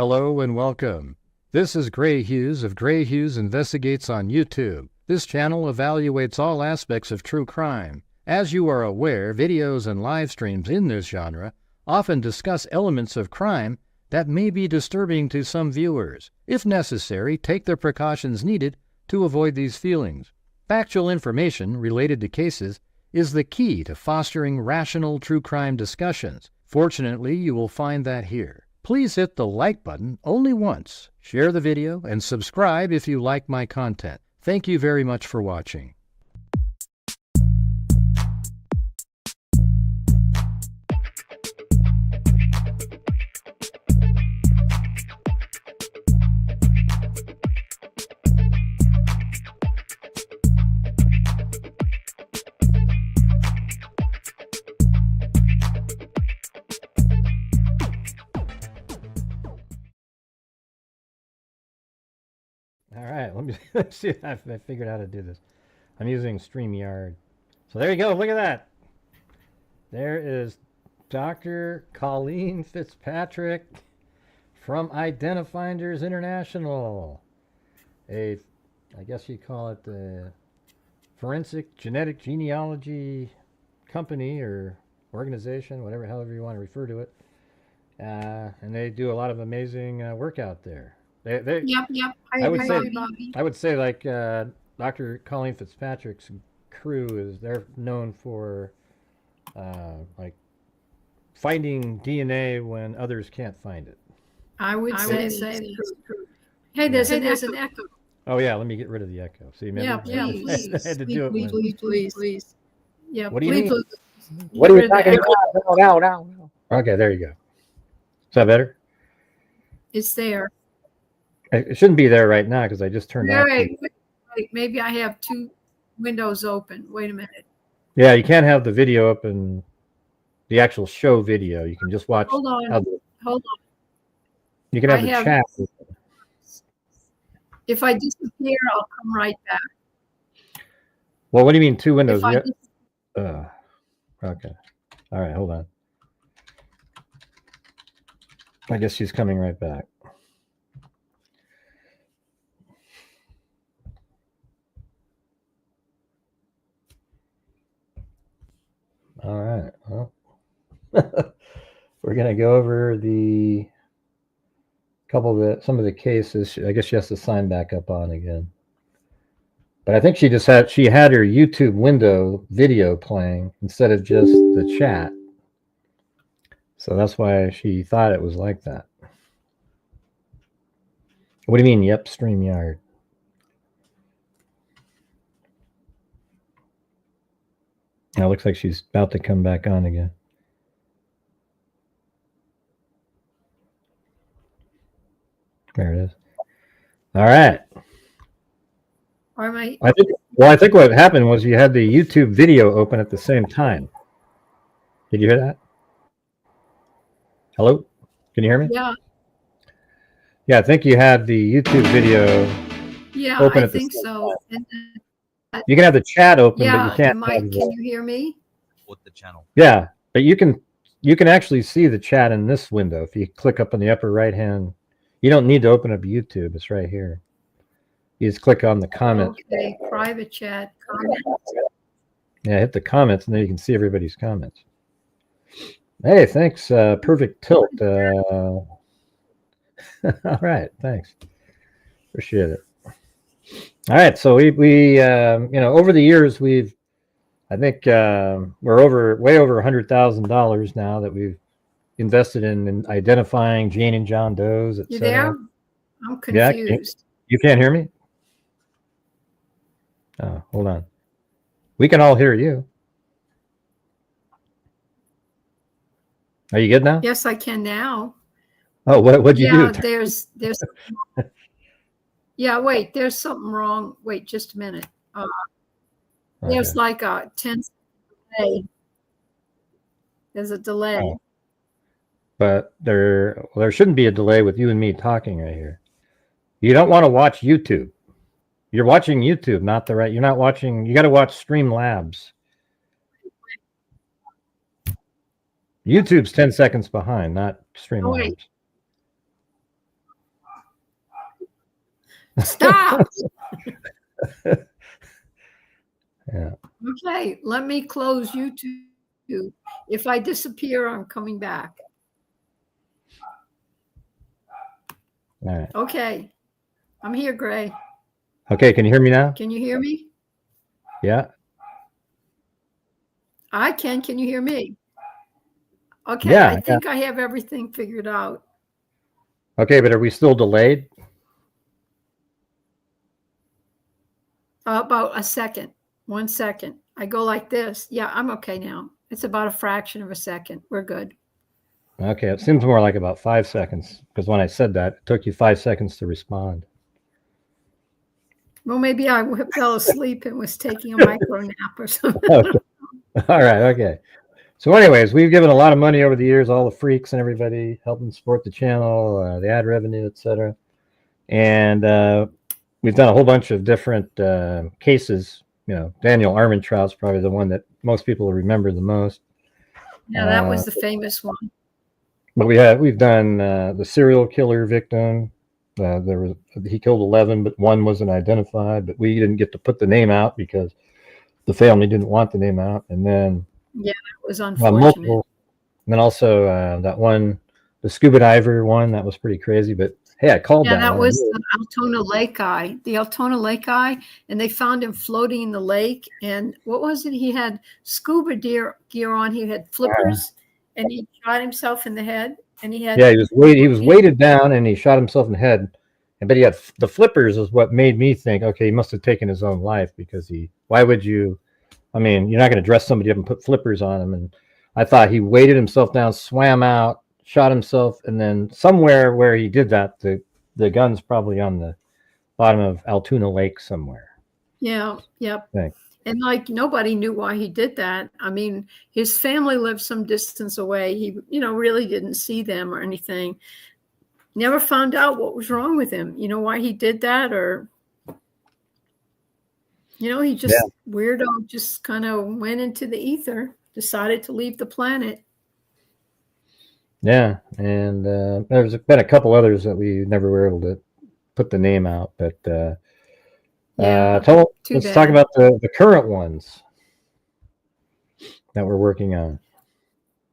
Hello and welcome. This is Grant Hughes of Grant Hughes Investigates on YouTube. This channel evaluates all aspects of true crime. As you are aware, videos and live streams in this genre often discuss elements of crime that may be disturbing to some viewers. If necessary, take the precautions needed to avoid these feelings. Factual information related to cases is the key to fostering rational true crime discussions. Fortunately, you will find that here. Please hit the like button only once, share the video, and subscribe if you like my content. Thank you very much for watching. All right, let me see if I figured out how to do this. I'm using StreamYard. So there you go, look at that. There is Dr. Colleen Fitzpatrick from Identifinders International. I guess you call it the forensic genetic genealogy company or organization, however you want to refer to it. And they do a lot of amazing work out there. Yep. I would say like Dr. Colleen Fitzpatrick's crew they're known for like finding DNA when others can't find it. I would say. Hey, there's an echo. Oh yeah, let me get rid of the echo. See, maybe please. I had to do it. Please. Yeah. What do you mean? What are you talking about? No. Okay, there you go. Is that better? It's there. It shouldn't be there right now because I just turned off. Wait, maybe I have two windows open. Wait a minute. Yeah, you can't have the video open, the actual show video. You can just watch. Hold on. You can have the chat open. If I disappear, I'll come right back. Well, what do you mean two windows? Okay. All right, hold on. I guess she's coming right back. All right. Well, we're going to go over some of the cases. I guess she has to sign back up on again. But I think she had her YouTube window video playing instead of just the chat. So that's why she thought it was like that. What do you mean? Yep, StreamYard. Now it looks like she's about to come back on again. There it is. All right. I think what happened was you had the YouTube video open at the same time. Did you hear that? Hello? Can you hear me? Yeah. Yeah, I think you had the YouTube video open at the same so. time. You can have the chat open, but you can't. Can you hear me? With the channel. Yeah, but you can actually see the chat in this window. If you click up in the upper right hand, you don't need to open up YouTube. It's right here. You just click on the comments. Okay, private chat comments. Yeah, hit the comments, and then you can see everybody's comments. Hey, thanks, Perfect Tilt. All right, thanks. Appreciate it. All right, so we over the years I think we're way over $100,000 now that we've invested in identifying Jane and John Does, etc. You there? I'm confused. Yeah, you can't hear me? Oh, hold on. We can all hear you. Are you good now? Yes, I can now. Oh, what'd you do? There's yeah, wait, there's something wrong. Wait, just a minute. There's like a 10-second delay. There's a delay. Oh. But there shouldn't be a delay with you and me talking right here. You don't want to watch YouTube. You're watching YouTube, not the right. You're not watching. You got to watch Streamlabs. YouTube's 10 seconds behind, not Streamlabs. Stop. Yeah. Okay, let me close YouTube. If I disappear, I'm coming back. All right. Okay, I'm here, Gray. Okay, can you hear me now? Can you hear me? Yeah. I can. Can you hear me? Okay, Yeah, I think I have everything figured out. Okay, but are we still delayed? About a second. 1 second. I go like this. Yeah, I'm okay now. It's about a fraction of a second. We're good. Okay, it seems more like about 5 seconds, because when I said that, it took you 5 seconds to respond. Well, maybe I fell asleep and was taking a micro nap or something. Okay. All right, okay. So anyways, we've given a lot of money over the years, all the freaks and everybody, helping support the channel, the ad revenue, etc. And we've done a whole bunch of different cases. You know, Daniel Armentrout's probably the one that most people remember the most. Yeah, that was the famous one. But we've done the serial killer victim. He killed 11, but one wasn't identified. But we didn't get to put the name out because the family didn't want the name out. And then yeah, it was unfortunate. And then also that one, the scuba diver one, that was pretty crazy. But hey, I called that. Yeah, that one. was the Altona Lake guy. The Altona Lake guy, and they found him floating in the lake. And what was it? He had scuba gear on. He had flippers, and he shot himself in the head. And he had he was weighted down, and he shot himself in the head. But he had the flippers is what made me think, okay, he must have taken his own life, because why would you? I mean, you're not going to dress somebody up and put flippers on him. And I thought he weighted himself down, swam out, shot himself, and then somewhere where he did that, the gun's probably on the bottom of Altoona Lake somewhere. Yeah, yep. Thanks. And like nobody knew why he did that. I mean, his family lived some distance away. He, really didn't see them or anything. Never found out what was wrong with him. Why he did that, or he just weirdo, just kind of went into the ether, decided to leave the planet. Yeah, and there's been a couple others that we never were able to put the name out, but let's talk about the current ones that we're working on.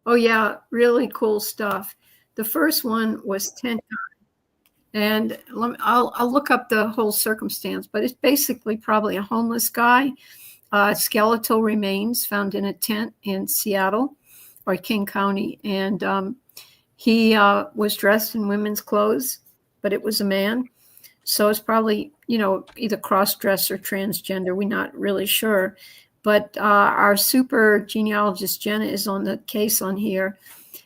Oh yeah, really cool stuff. The first one was Tenkai, and I'll look up the whole circumstance, but it's basically probably a homeless guy. Skeletal remains found in a tent in Seattle or King County, and he was dressed in women's clothes, but it was a man. So it's probably, either cross-dress or transgender. We're not really sure. But our super genealogist, Jenna, is on the case on here.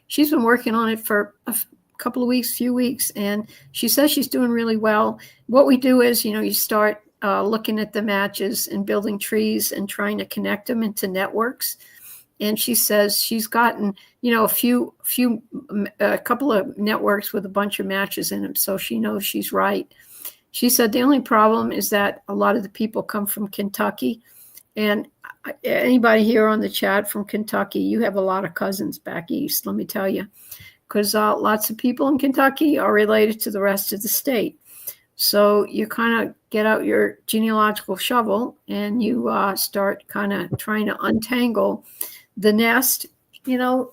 She's been working on it for a couple of weeks, few weeks, and she says she's doing really well. What we do is, you start looking at the matches and building trees and trying to connect them into networks. And she says she's gotten, a couple of networks with a bunch of matches in them. So she knows she's right. She said the only problem is that a lot of the people come from Kentucky. And anybody here on the chat from Kentucky, you have a lot of cousins back east, let me tell you, because lots of people in Kentucky are related to the rest of the state. So you kind of get out your genealogical shovel and you start kind of trying to untangle the nest, the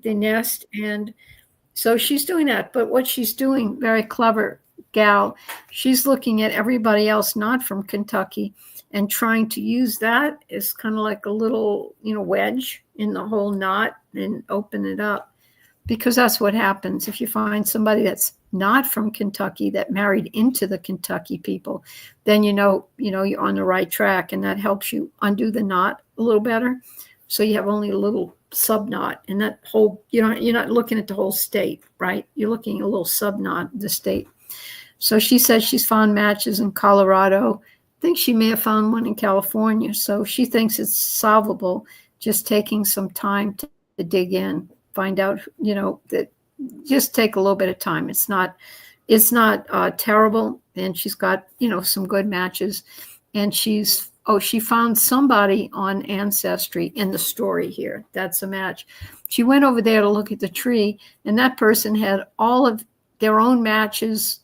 nest. And so she's doing that. But what she's doing, very clever gal, she's looking at everybody else not from Kentucky and trying to use that as kind of like a little, wedge in the whole knot and open it up. Because that's what happens if you find somebody that's not from Kentucky that married into the Kentucky people, then you're on the right track, and that helps you undo the knot a little better. So you have only a little sub knot, and that whole, you're not looking at the whole state, right? You're looking at a little sub knot of the state. So she says she's found matches in Colorado. I think she may have found one in California. So she thinks it's solvable, just taking some time to dig in, find out, that just take a little bit of time. It's not terrible. And she's got, some good matches. And she found somebody on Ancestry in the story here. That's a match. She went over there to look at the tree, and that person had all of their own matches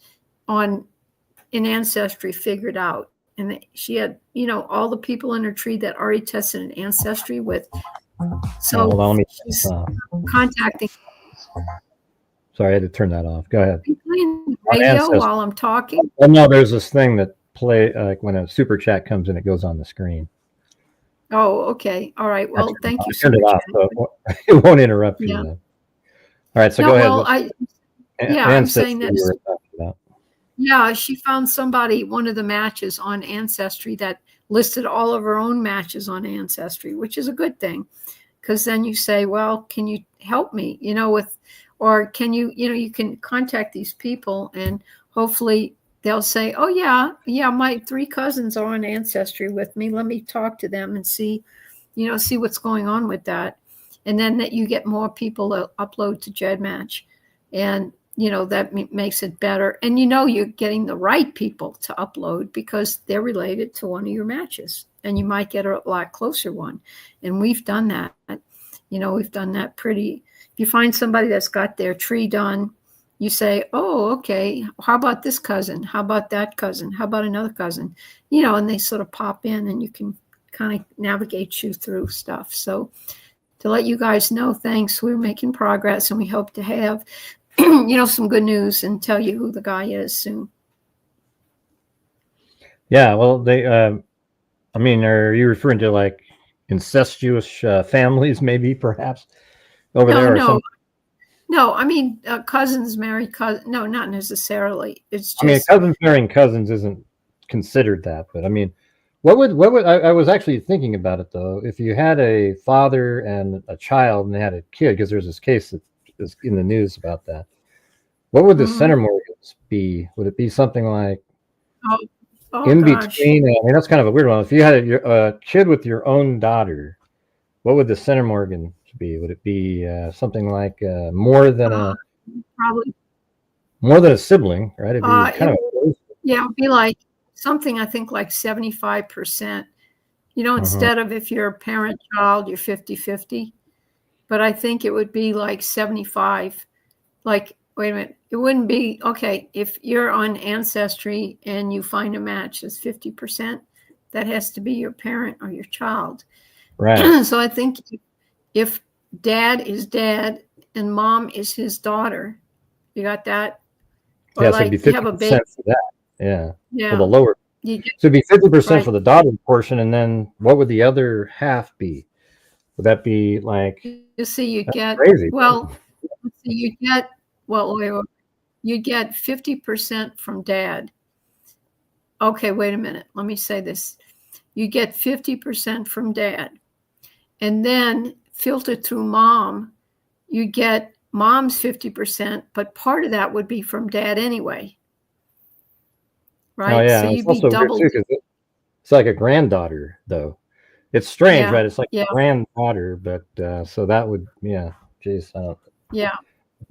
on in Ancestry figured out. And she had, all the people in her tree that already tested an Ancestry with. So hold on, let me she's contacting. Sorry, I had to turn that off. Go ahead. Playing radio while I'm talking. Oh no, there's this thing that play like when a super chat comes in, it goes on the screen. Oh, okay. All right. Well, thank you. I turned it off, so it won't interrupt you. Then. All right, so go ahead. Well, I'm saying that. Yeah, she found one of the matches on Ancestry that listed all of her own matches on Ancestry, which is a good thing, because then you say, well, can you help me, or can you, you can contact these people and hopefully they'll say, oh yeah, my 3 cousins are on Ancestry with me. Let me talk to them and see what's going on with that. And then that you get more people to upload to GEDmatch, and that makes it better. And you're getting the right people to upload because they're related to one of your matches, and you might get a lot closer one. And we've done that. We've done that pretty. If you find somebody that's got their tree done, you say, oh, okay, how about this cousin? How about that cousin? How about another cousin? And they sort of pop in and you can kind of navigate you through stuff. So to let you guys know, thanks. We're making progress, and we hope to have some good news and tell you who the guy is soon. Yeah, well, they, are you referring to like incestuous families, maybe, perhaps, over there? Or something? No, cousins marry cousins. No, not necessarily. It's just. Cousins marrying cousins isn't considered that, but what would I was actually thinking about it though. If you had a father and a child and they had a kid, because there's this case that is in the news about that. What would the centimorgans be? Would it be something like in between? That's kind of a weird one. If you had a kid with your own daughter, what would the centimorgan be? Would it be something like more than a sibling, right? It'd be it'd be like something, I think, like 75%. Instead of if you're a parent-child, you're 50-50. But I think it would be like 75. Like, wait a minute. It wouldn't be, okay, if you're on Ancestry and you find a match that's 50%, that has to be your parent or your child. Right. So I think if dad is dad and mom is his daughter, you got that? Or yeah, so it'd be 50% for that. Yeah. For the lower. So it'd be 50% for the daughter portion, and then what would the other half be? Would that be like? You see, you get crazy. You get 50% from dad. Okay, wait a minute. Let me say this. You get 50% from dad, and then filtered through mom, you get mom's 50%, but part of that would be from dad anyway. Right? Oh, yeah. So you'd be double. It's like a granddaughter, though. It's strange, right? It's like a granddaughter, but so that would, geez, I don't. Yeah.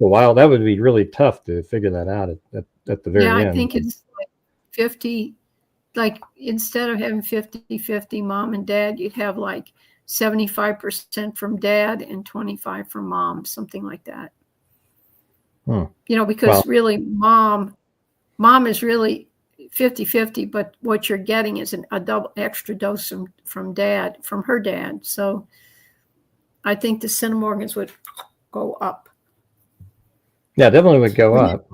A while, that would be really tough to figure that out at the very end. Yeah, I think it's like 50, like instead of having 50-50 mom and dad, you'd have like 75% from dad and 25 from mom, something like that. Because really mom is really 50-50, but what you're getting is a double extra dose from her dad. So I think the centimorgans would go up. Yeah, definitely would go up.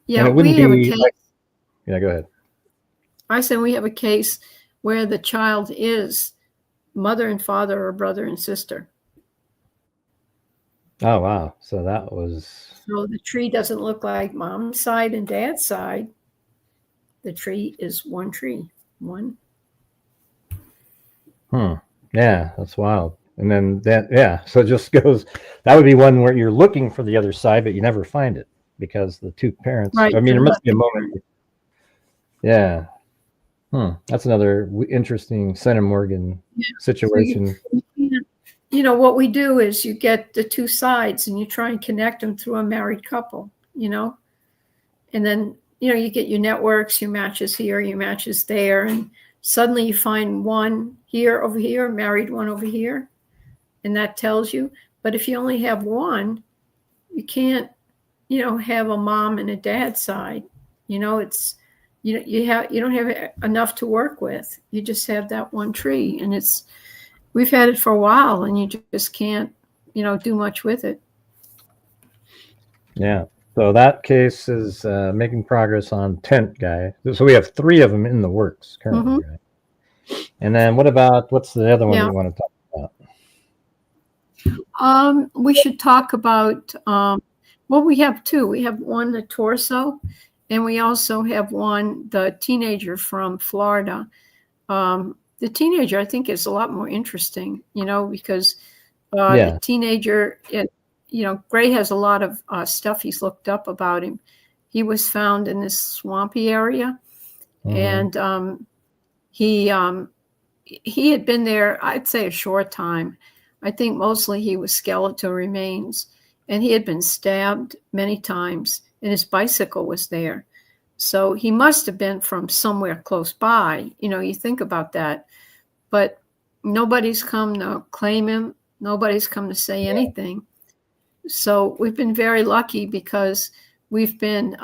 Yeah, we have a case. Yeah, go ahead. I said we have a case where the child is mother and father or brother and sister. Oh, wow. So that was. So the tree doesn't look like mom's side and dad's side. The tree is one tree. One. Yeah, that's wild. And then so it just goes, that would be one where you're looking for the other side, but you never find it because the two parents, right. There must be a moment. Yeah. That's another interesting centimorgan situation. So what we do is you get the two sides and you try and connect them through a married couple, and then, you get your networks, your matches here, your matches there, and suddenly you find one here, over here, married one over here. And that tells you, but if you only have one, you can't, have a mom and a dad side. It's you don't have enough to work with. You just have that one tree, and we've had it for a while, and you just can't do much with it. Yeah. So that case is making progress on tent guy. So we have 3 of them in the works currently, right? And then what's the other one you want to talk about? We should talk about, we have 2. We have one, the torso, and we also have one, the teenager from Florida. The teenager, I think, is a lot more interesting, because the teenager, Gray has a lot of stuff he's looked up about him. He was found in this swampy area, and he had been there, I'd say, a short time. I think mostly he was skeletal remains, and he had been stabbed many times, and his bicycle was there. So he must have been from somewhere close by. You think about that, but nobody's come to claim him. Nobody's come to say anything. So we've been very lucky because we've been,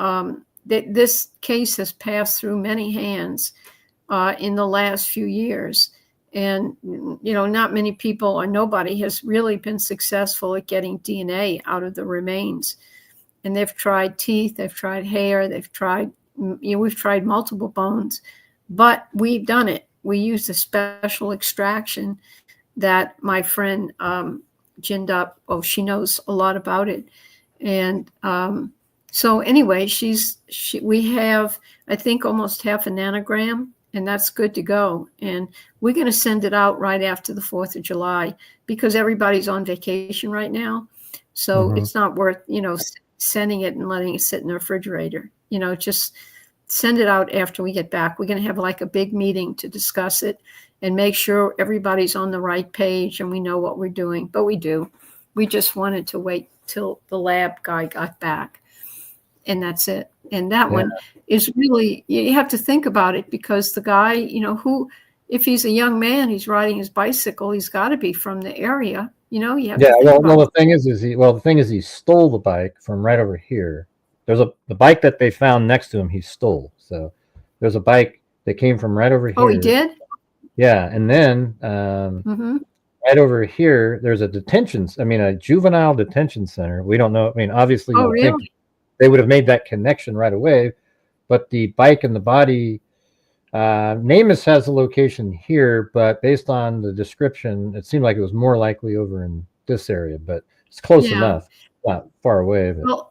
this case has passed through many hands in the last few years. And, not many people or nobody has really been successful at getting DNA out of the remains. And they've tried teeth, they've tried hair, we've tried multiple bones, but we've done it. We used a special extraction that my friend ginned up. Oh, she knows a lot about it. And so anyway, we have, I think, almost half a nanogram, and that's good to go. And we're going to send it out right after the 4th of July because everybody's on vacation right now. So it's not worth, sending it and letting it sit in the refrigerator. Just send it out after we get back. We're going to have like a big meeting to discuss it and make sure everybody's on the right page and we know what we're doing. But we do. We just wanted to wait till the lab guy got back. And that's it. And that one is really, you have to think about it because the guy, if he's a young man, he's riding his bicycle, he's got to be from the area. You have to think about the thing is he stole the bike from right over here. There's the bike that they found next to him, he stole. So there's a bike that came from right over here. Oh, he did? Yeah. And then right over here, there's a juvenile detention center. We don't know. Obviously, think they would have made that connection right away. But the bike and the body, Namus has a location here, but based on the description, it seemed like it was more likely over in this area. But it's close enough, not far away. But,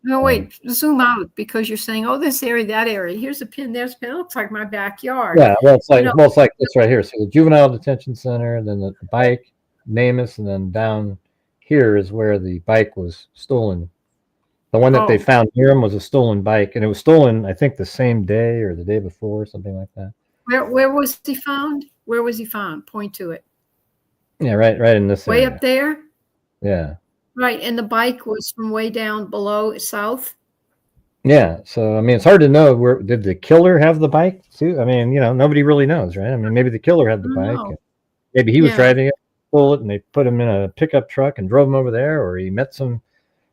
no, wait, zoom out because you're saying, this area, that area. Here's a pin, there's a pin. It looks like my backyard. Yeah, it's like this right here. So the juvenile detention center, then the bike, Namus, and then down here is where the bike was stolen. The one that they found near him was a stolen bike, and it was stolen, I think, the same day or the day before, something like that. Where was he found? Where was he found? Point to it. Yeah, right in this way area. Up there? Yeah. Right, and the bike was from way down below south? Yeah, so, it's hard to know. Did the killer have the bike, too? Nobody really knows, right? Maybe the killer had the bike. Maybe he was driving it, stole it, and they put him in a pickup truck and drove him over there, or he met some...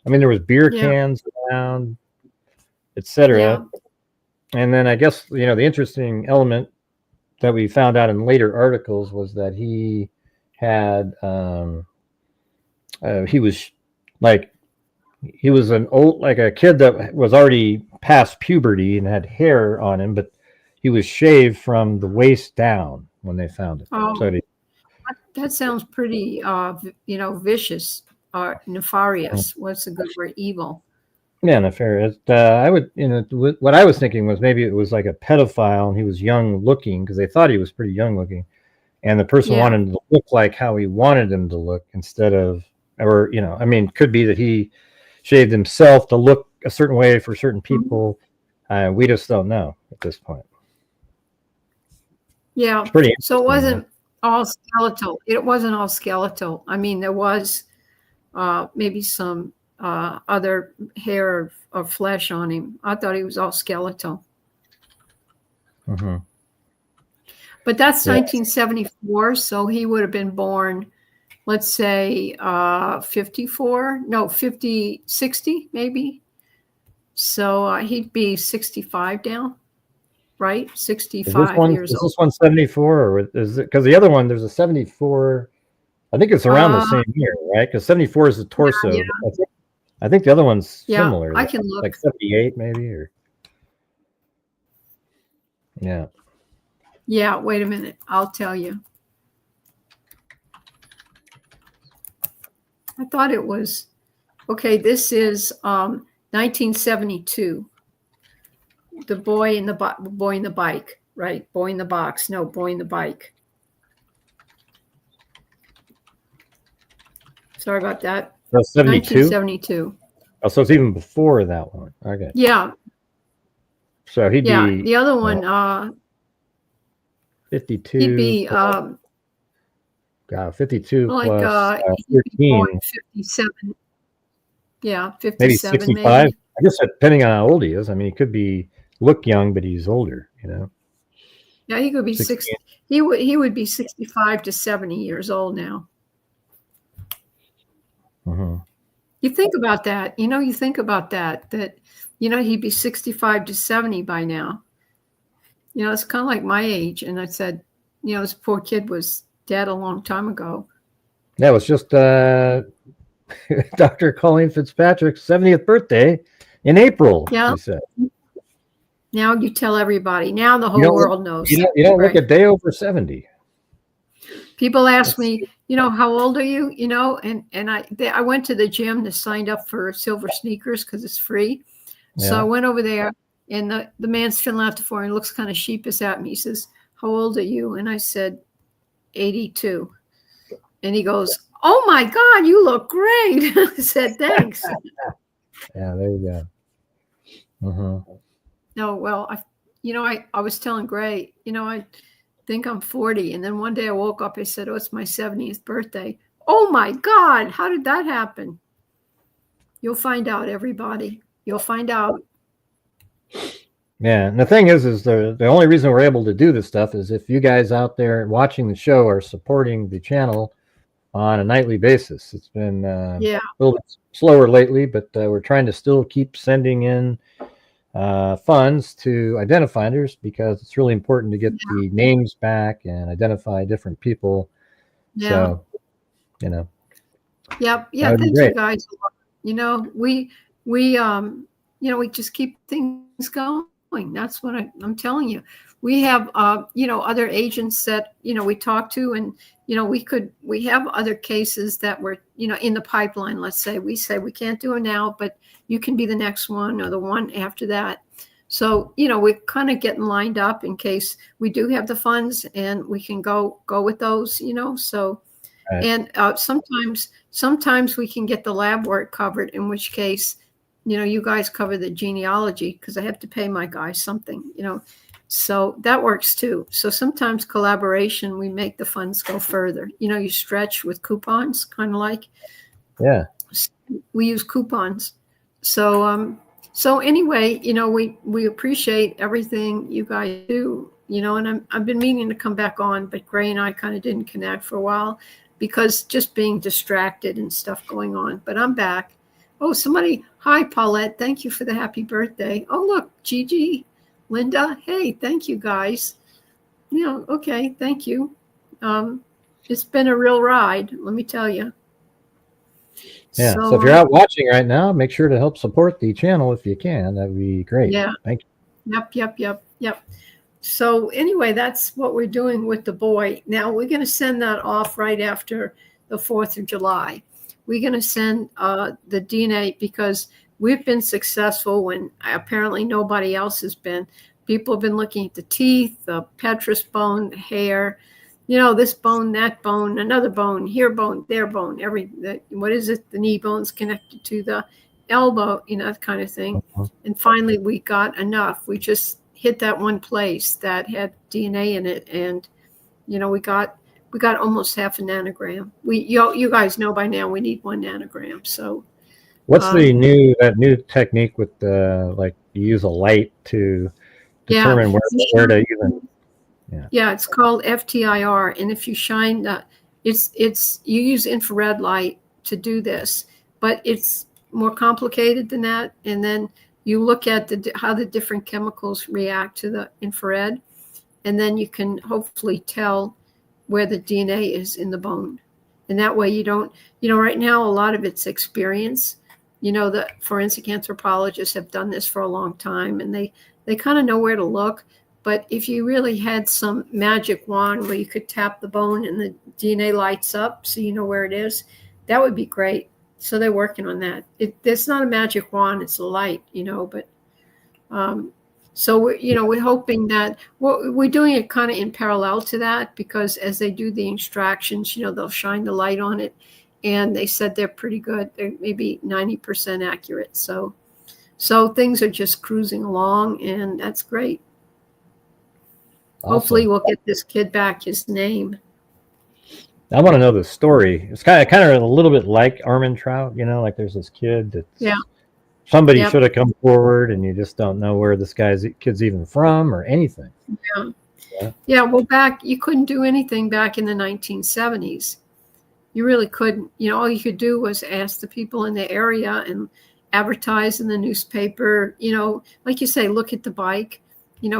there was beer cans around, etc. Yeah. And then I guess, the interesting element that we found out in later articles was that he had... he was an old, like a kid that was already past puberty and had hair on him, but he was shaved from the waist down when they found it. That sounds pretty, vicious or nefarious. What's a good word? Evil. Yeah, nefarious. I would, what I was thinking was maybe it was like a pedophile and he was young looking because they thought he was pretty young looking, and the person wanted him to look like how he wanted him to look instead of. Or, could be that he shaved himself to look a certain way for certain people. We just don't know at this point. Yeah. So it wasn't all skeletal. It wasn't all skeletal. There was maybe some other hair or flesh on him. I thought he was all skeletal. But that's 1974, so he would have been born... let's say 54, no, 50, 60, maybe. So he'd be 65 now, right? Is 65 years this old. one 74, or is it, because the other one, there's a 74, I think it's around the same year, right? Because 74 is the torso. Yeah. I think the other one's Yeah, similar. I can look. Like 78 maybe, or yeah. Yeah, wait a minute. I'll tell you. I thought it was, okay, this is 1972. The boy in the bike, right? Boy in the box. No, boy in the bike. Sorry about that. So 72? 1972. Oh, so it's even before that one. Okay. Yeah. So he'd be The other one, 52. he'd be 52 like plus he'd be 13. born 57. Yeah, 57 Maybe 65. maybe. I guess depending on how old he is. I mean, he could look young, but he's older, you know. Yeah, he could be 60. He would be 65 to 70 years old now. Mm-hmm. You think about that. You think about that he'd be 65 to 70 by now. It's kind of like my age. And I said, this poor kid was dead a long time ago. That was just Dr. Colleen Fitzpatrick's 70th birthday in April, Yeah. she said. Now you tell everybody. Now the whole world knows. You don't look a day over 70. People ask me, how old are you? And I went to the gym to sign up for silver sneakers because it's free. Yeah. So I went over there, and the man's filling out the form and looks kind of sheepish at me. He says, "How old are you?" And I said, 82. And he goes, "Oh my God, you look great." I said, "Thanks." Yeah, there you go. Mm-hmm. No, well, I was telling Gray, I think I'm 40. And then one day I woke up, I said, "Oh, it's my 70th birthday." Oh my God, how did that happen? You'll find out, everybody. You'll find out. Yeah, and the thing is the only reason we're able to do this stuff is if you guys out there watching the show are supporting the channel on a nightly basis. It's been a little bit slower lately, but we're trying to still keep sending in funds to identifiers because it's really important to get the names back and identify different people. Yeah. So, Yep. Yeah. Thank you guys. We just keep things going. That's what I'm telling you. We have, other agents that, we talk to, and, we have other cases that were, in the pipeline. Let's say we can't do it now, but you can be the next one or the one after that. So, we're kind of getting lined up in case we do have the funds and we can go with those, so. Right. And sometimes we can get the lab work covered, in which case, you guys cover the genealogy because I have to pay my guys something, so that works too. So sometimes collaboration, we make the funds go further. You stretch with coupons, kind of like. Yeah. We use coupons. So anyway, we appreciate everything you guys do, and I've been meaning to come back on, but Gray and I kind of didn't connect for a while because just being distracted and stuff going on. But I'm back. Oh, hi, Paulette. Thank you for the happy birthday. Oh, look, Gigi, Linda. Hey, thank you, guys. Okay, thank you. It's been a real ride, let me tell you. Yeah, so if you're out watching right now, make sure to help support the channel if you can. That'd be great. Yeah. Thank you. Yep. So anyway, that's what we're doing with the boy. Now we're going to send that off right after the 4th of July. We're going to send the DNA because we've been successful when apparently nobody else has been. People have been looking at the teeth, the petrous bone, hair, this bone, that bone, another bone, here bone, there bone, what is it? The knee bone's connected to the elbow, that kind of thing. And finally we got enough. We just hit that one place that had DNA in it, and we got almost half a nanogram. You guys know by now we need 1 nanogram. So what's the new technique with you use a light to determine where to even it's called FTIR, and if you shine you use infrared light to do this, but it's more complicated than that. And then you look at how the different chemicals react to the infrared, and then you can hopefully tell where the DNA is in the bone. And that way you don't, right now a lot of it's experience. The forensic anthropologists have done this for a long time, and they kind of know where to look. But if you really had some magic wand where you could tap the bone and the DNA lights up so you know where it is, that would be great. So they're working on that. It's not a magic wand, it's a light, but so we're hoping that we're doing it kind of in parallel to that, because as they do the extractions, they'll shine the light on it, and they said they're pretty good. They're maybe 90% accurate. So things are just cruising along, and that's great. Awesome. Hopefully we'll get this kid back his name. I want to know the story. It's kind of a little bit like Armin Trout, like there's this kid that somebody should have come forward, and you just don't know where this kid's even from or anything. Yeah. Well, you couldn't do anything back in the 1970s. You really couldn't. All you could do was ask the people in the area and advertise in the newspaper. Like you say, look at the bike.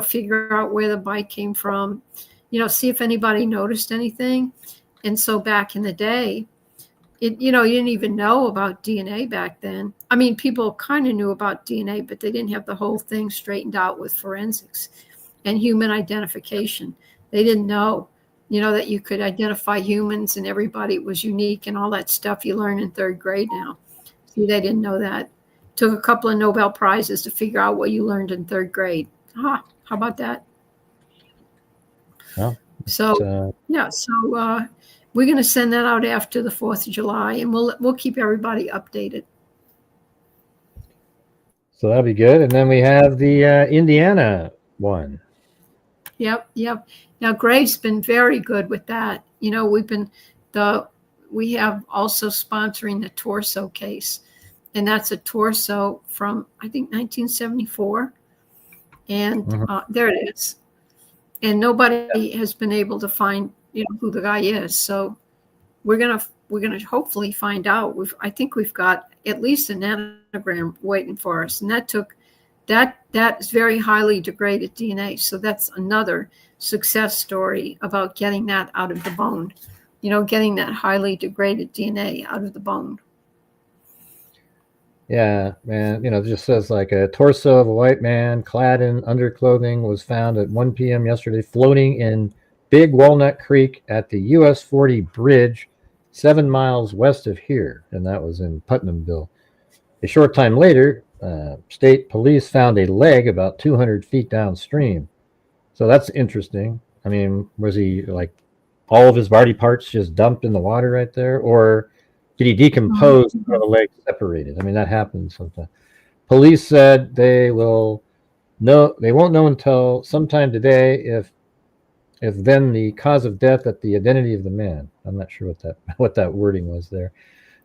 Figure out where the bike came from. See if anybody noticed anything. And so back in the day, you didn't even know about DNA back then. I mean, people kind of knew about DNA, but they didn't have the whole thing straightened out with forensics and human identification. They didn't know, that you could identify humans and everybody was unique and all that stuff you learn in third grade now. See, they didn't know that. Took a couple of Nobel Prizes to figure out what you learned in third grade. How about that? Well, so we're going to send that out after the 4th of July, and we'll keep everybody updated. So that'll be good. And then we have the Indiana one. Yep. Now Grave's been very good with that. We have also sponsoring the torso case, and that's a torso from I think 1974, and there it is. And nobody has been able to find who the guy is. So we're gonna hopefully find out. I think we've got at least a nanogram waiting for us, and that is very highly degraded DNA. So that's another success story about getting that out of the bone. Getting that highly degraded DNA out of the bone. Yeah, man. It just says like a torso of a white man clad in underclothing was found at 1 p.m. yesterday, floating in Big Walnut Creek at the US 40 bridge, 7 miles west of here. And that was in Putnamville. A short time later, state police found a leg about 200 feet downstream. So that's interesting. I mean, was he like all of his body parts just dumped in the water right there? Or did he decompose and the legs separated? I mean, that happens sometimes. Police said they won't know until sometime today if then the cause of death at the identity of the man. I'm not sure what that wording was there.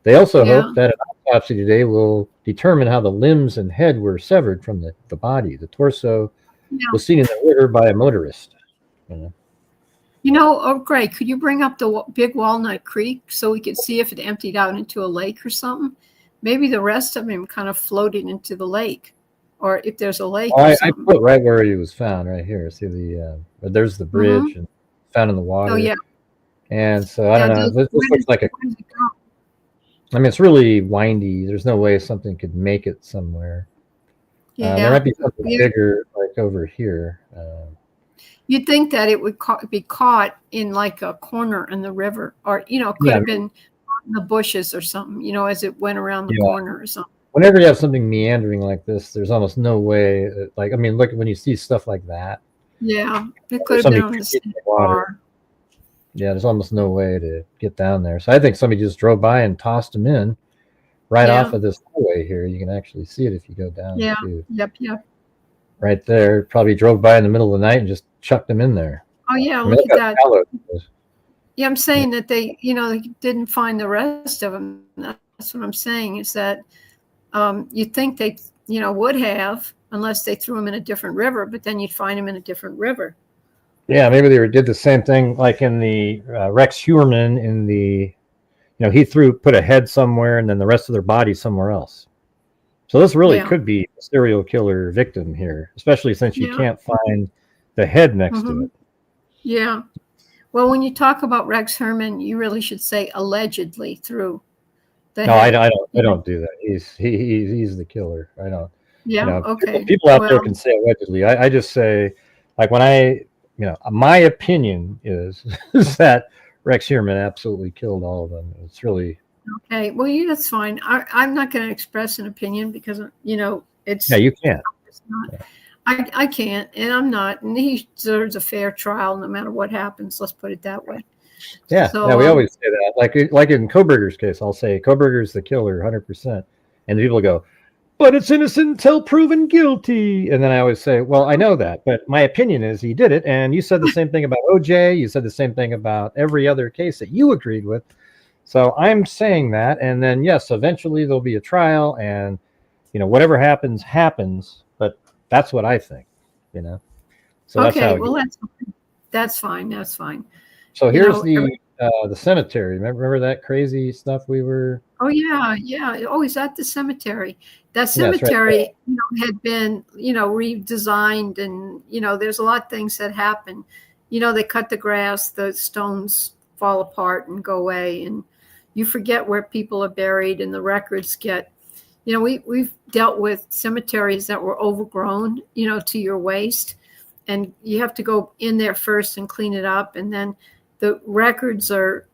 They also hope that an autopsy today will determine how the limbs and head were severed from the body. The torso was seen in the river by a motorist. Greg, could you bring up the Big Walnut Creek so we could see if it emptied out into a lake or something? Maybe the rest of him kind of floated into the lake, or if there's a lake. I put right where he was found, right here. See there's the bridge and found in the water. Oh yeah. And so I don't know. This looks like I mean, it's really windy. There's no way something could make it somewhere. Yeah. There might be something bigger, like over here. You'd think that it would be caught in like a corner in the river, or it could have been in the bushes or something. As it went around the corner or something. Whenever you have something meandering like this, there's almost no way. Look, when you see stuff like that. Yeah, it could have been on the water. Yeah, there's almost no way to get down there. So I think somebody just drove by and tossed him in right off of this highway here. You can actually see it if you go down. Yeah. Too. Yep. Right there. Probably drove by in the middle of the night and just chucked him in there. Oh yeah, look at that. Yeah, I'm saying that they didn't find the rest of them. That's what I'm saying is that you'd think they, would have, unless they threw him in a different river, but then you'd find him in a different river. Yeah, maybe they did the same thing like in the Rex Huerman in the, he put a head somewhere and then the rest of their body somewhere else. So this really Yeah. could be a serial killer victim here, especially since you Yeah. can't find the head next to it. Yeah. Well, when you talk about Rex Herman, you really should say allegedly through the No, head. I don't do that. He's the killer. I don't. Yeah. Okay. People out there can say allegedly. I just say, like, when my opinion is that Rex Herman absolutely killed all of them. It's really okay. Well, that's fine. I'm not going to express an opinion because it's you can't. It's not. I can't, and I'm not. And he deserves a fair trial, no matter what happens. Let's put it that way. Yeah, So, we always say that. Like in Koberger's case, I'll say Koberger's the killer, 100%, and the people go, "But it's innocent until proven guilty." And then I always say, "Well, I know that, but my opinion is he did it." And you said the same thing about OJ. You said the same thing about every other case that you agreed with. So I'm saying that, and then yes, eventually there'll be a trial, and whatever happens, happens. But that's what I think. So okay, that's how. Well, that's fine. That's fine. So here's the cemetery. Remember that crazy stuff we were? Oh yeah, yeah. Oh, he's at the cemetery. That cemetery had been, redesigned, and there's a lot of things that happen. They cut the grass, the stones fall apart and go away, and you forget where people are buried, and the records get. We've dealt with cemeteries that were overgrown, to your waist, and you have to go in there first and clean it up, and then the records are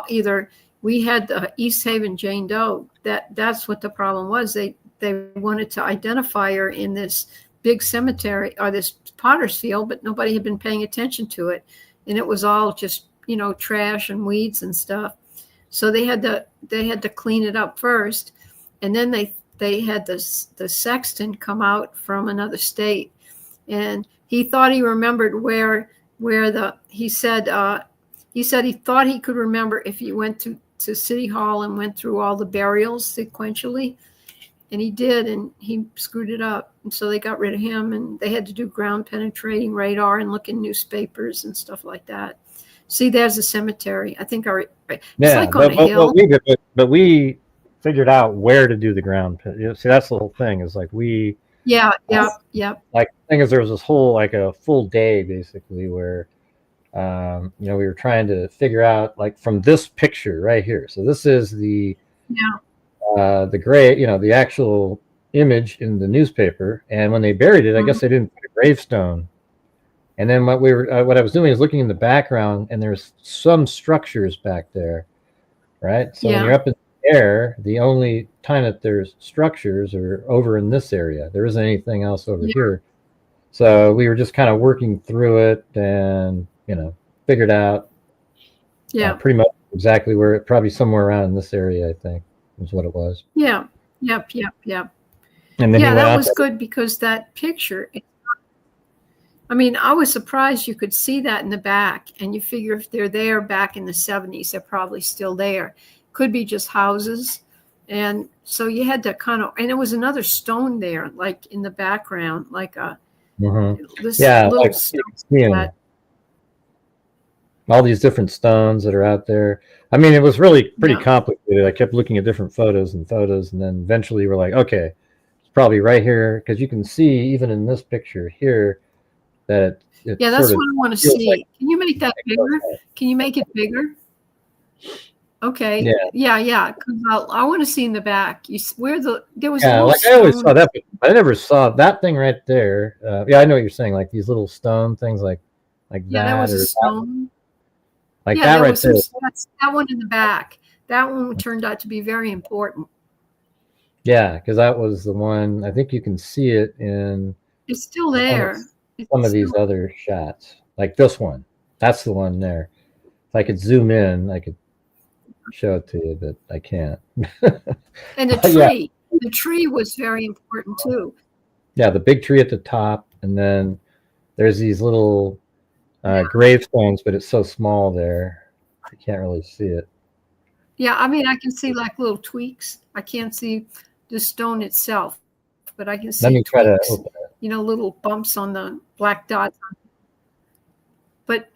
either. We had the East Haven Jane Doe. That's what the problem was. They wanted to identify her in this big cemetery or this potter's field, but nobody had been paying attention to it, and it was all just trash and weeds and stuff. So they had to clean it up first, and then they had the sexton come out from another state, and he thought he remembered where he said he thought he could remember if he went to City Hall and went through all the burials sequentially, and he did, and he screwed it up, and so they got rid of him, and they had to do ground penetrating radar and look in newspapers and stuff like that. See, there's a cemetery. I think it's like on a hill. But we figured out where to do the ground. See, that's the whole thing. Is like we. Yeah. Like the thing is, there was this whole like a full day basically where. We were trying to figure out like from this picture right here. So this is the gray, the actual image in the newspaper. And when they buried it, I guess they didn't put a gravestone. And then what I was doing is looking in the background, and there's some structures back there, right? So when you're up in the air, the only time that there's structures are over in this area. There isn't anything else over here. So we were just kind of working through it and figured out pretty much exactly where probably somewhere around in this area, I think, is what it was. Yeah. Yep. And then that was good because that picture, I was surprised you could see that in the back, and you figure if they're there back in the 70s, they're probably still there. Could be just houses. And so you had to and there was another stone there, like in the background, like a little stone. All these different stones that are out there. It was really pretty complicated. I kept looking at different photos, and then eventually we're like, okay, it's probably right here, because you can see even in this picture here that it that's what I want to see. Like, can you make that bigger? Can you make it bigger? Okay. Yeah. I want to see in the back. There was a like I always saw that, but I never saw that thing right there. I know what you're saying. Like these little stone things, like that. That was a stone. Like that right there. That one in the back. That one turned out to be very important. Yeah, because that was the one. I think you can see it in. It's still there. Some of these other shots, like this one. That's the one there. If I could zoom in, I could show it to you, but I can't. And the tree. The tree was very important too. Yeah, the big tree at the top, and then there's these little gravestones, but it's so small there, you can't really see it. Yeah, I can see like little tweaks. I can't see the stone itself, but I can see. Let me try to open it. Little bumps on the black dots. But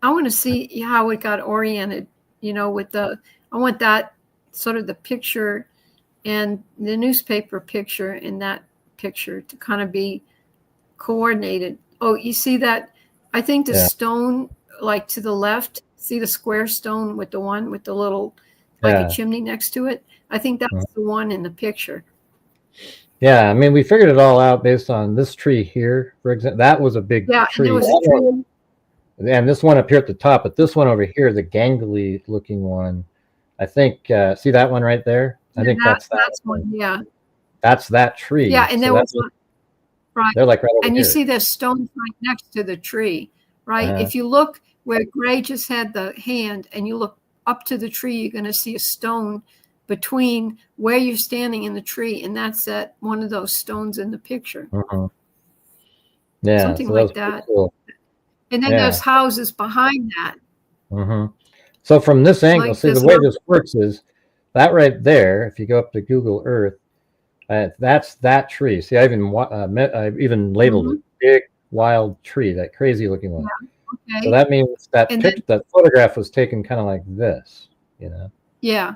I want to see how it got oriented. I want that sort of the picture and the newspaper picture in that picture to kind of be coordinated. Oh, you see that? I think the stone, like to the left, see the square stone with the one with the little, like a chimney next to it? I think that's the one in the picture. Yeah, I mean, we figured it all out based on this tree here, for example. That was a big tree. And there was a tree. And this one up here at the top, but this one over here, the gangly looking one, I think, see that one right there? I think that's one. Yeah. That's that tree. Yeah, and there was one. Right. They're like right over and here. You see there's stones right next to the tree, right? If you look where Gray just had the hand and you look up to the tree, you're going to see a stone between where you're standing in the tree, and that's at one of those stones in the picture. Yeah, something like that. Cool. And then there's houses behind that. So from this angle, Like see the way this works is that right there. If you go up to Google Earth, that's that tree. See, I even labeled it big wild tree, that crazy looking one. Yeah. Okay. So that means that that photograph was taken kind of like this, you know. Yeah.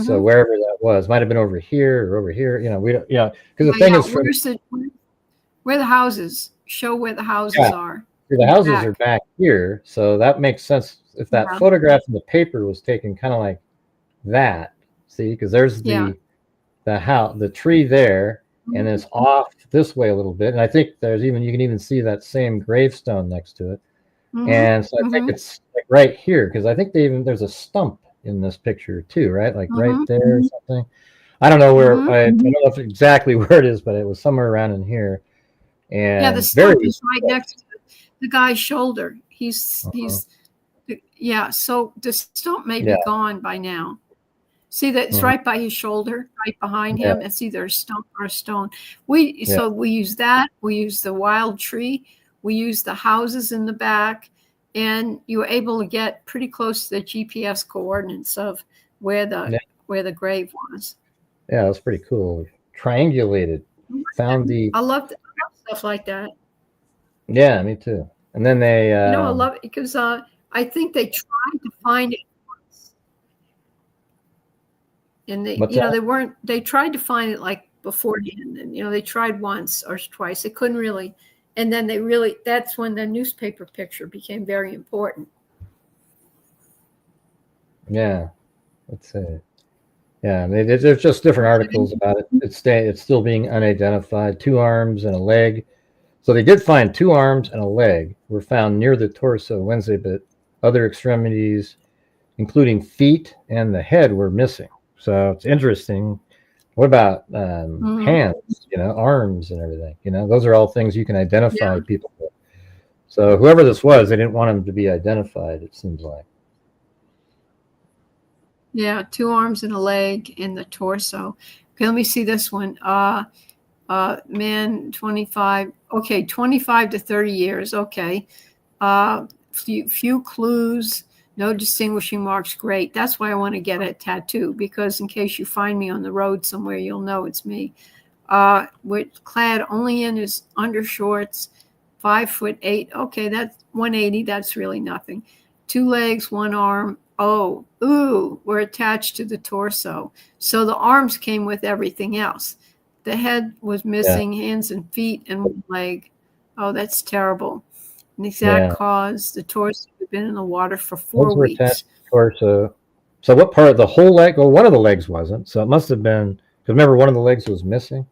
So wherever that was, might have been over here or over here, you know. We don't, because the thing is, where the houses show where the houses are. See, the houses are back here, so that makes sense. If that photograph in the paper was taken kind of like that, see, because there's the house, the tree there, and it's off this way a little bit, and I think there's you can even see that same gravestone next to it, and so I think it's like right here, because I think there's a stump in this picture too, right? Like right there or something. I don't know where. I don't know exactly where it is, but it was somewhere around in here. And the stump is right next to the guy's shoulder. He's so the stump may be gone by now. See that it's right by his shoulder, right behind him. It's either a stump or a stone. So we use that. We use the wild tree. We use the houses in the back, and you were able to get pretty close to the GPS coordinates of where the grave was. Yeah, that's pretty cool. Triangulated. Found the. I love stuff like that. Yeah, me too. And then they. I love it because I think they tried to find it once, and they tried to find it like beforehand, and they tried once or twice. They couldn't really, and then that's when the newspaper picture became very important. Yeah, let's see. Yeah, there's just different articles about it. It's still being unidentified. 2 arms and a leg. So they did find 2 arms and a leg were found near the torso Wednesday, but other extremities, including feet and the head, were missing. So it's interesting. What about hands, arms and everything? Those are all things you can identify people with. So whoever this was, they didn't want him to be identified, it seems like. Yeah, 2 arms and a leg in the torso. Okay, let me see this one. Man, 25. Okay, 25 to 30 years. Okay. Few clues, no distinguishing marks. Great. That's why I want to get a tattoo, because in case you find me on the road somewhere, you'll know it's me. With clad only in his undershorts, 5'8". Okay, that's 180. That's really nothing. 2 legs, 1 arm. Were attached to the torso. So the arms came with everything else. The head was missing, hands and feet, and 1 leg. Oh, that's terrible. An exact cause, the torso had been in the water for 4 weeks. Attached to the torso. So what part of the whole leg? Well, one of the legs wasn't. So it must have been, because remember, one of the legs was missing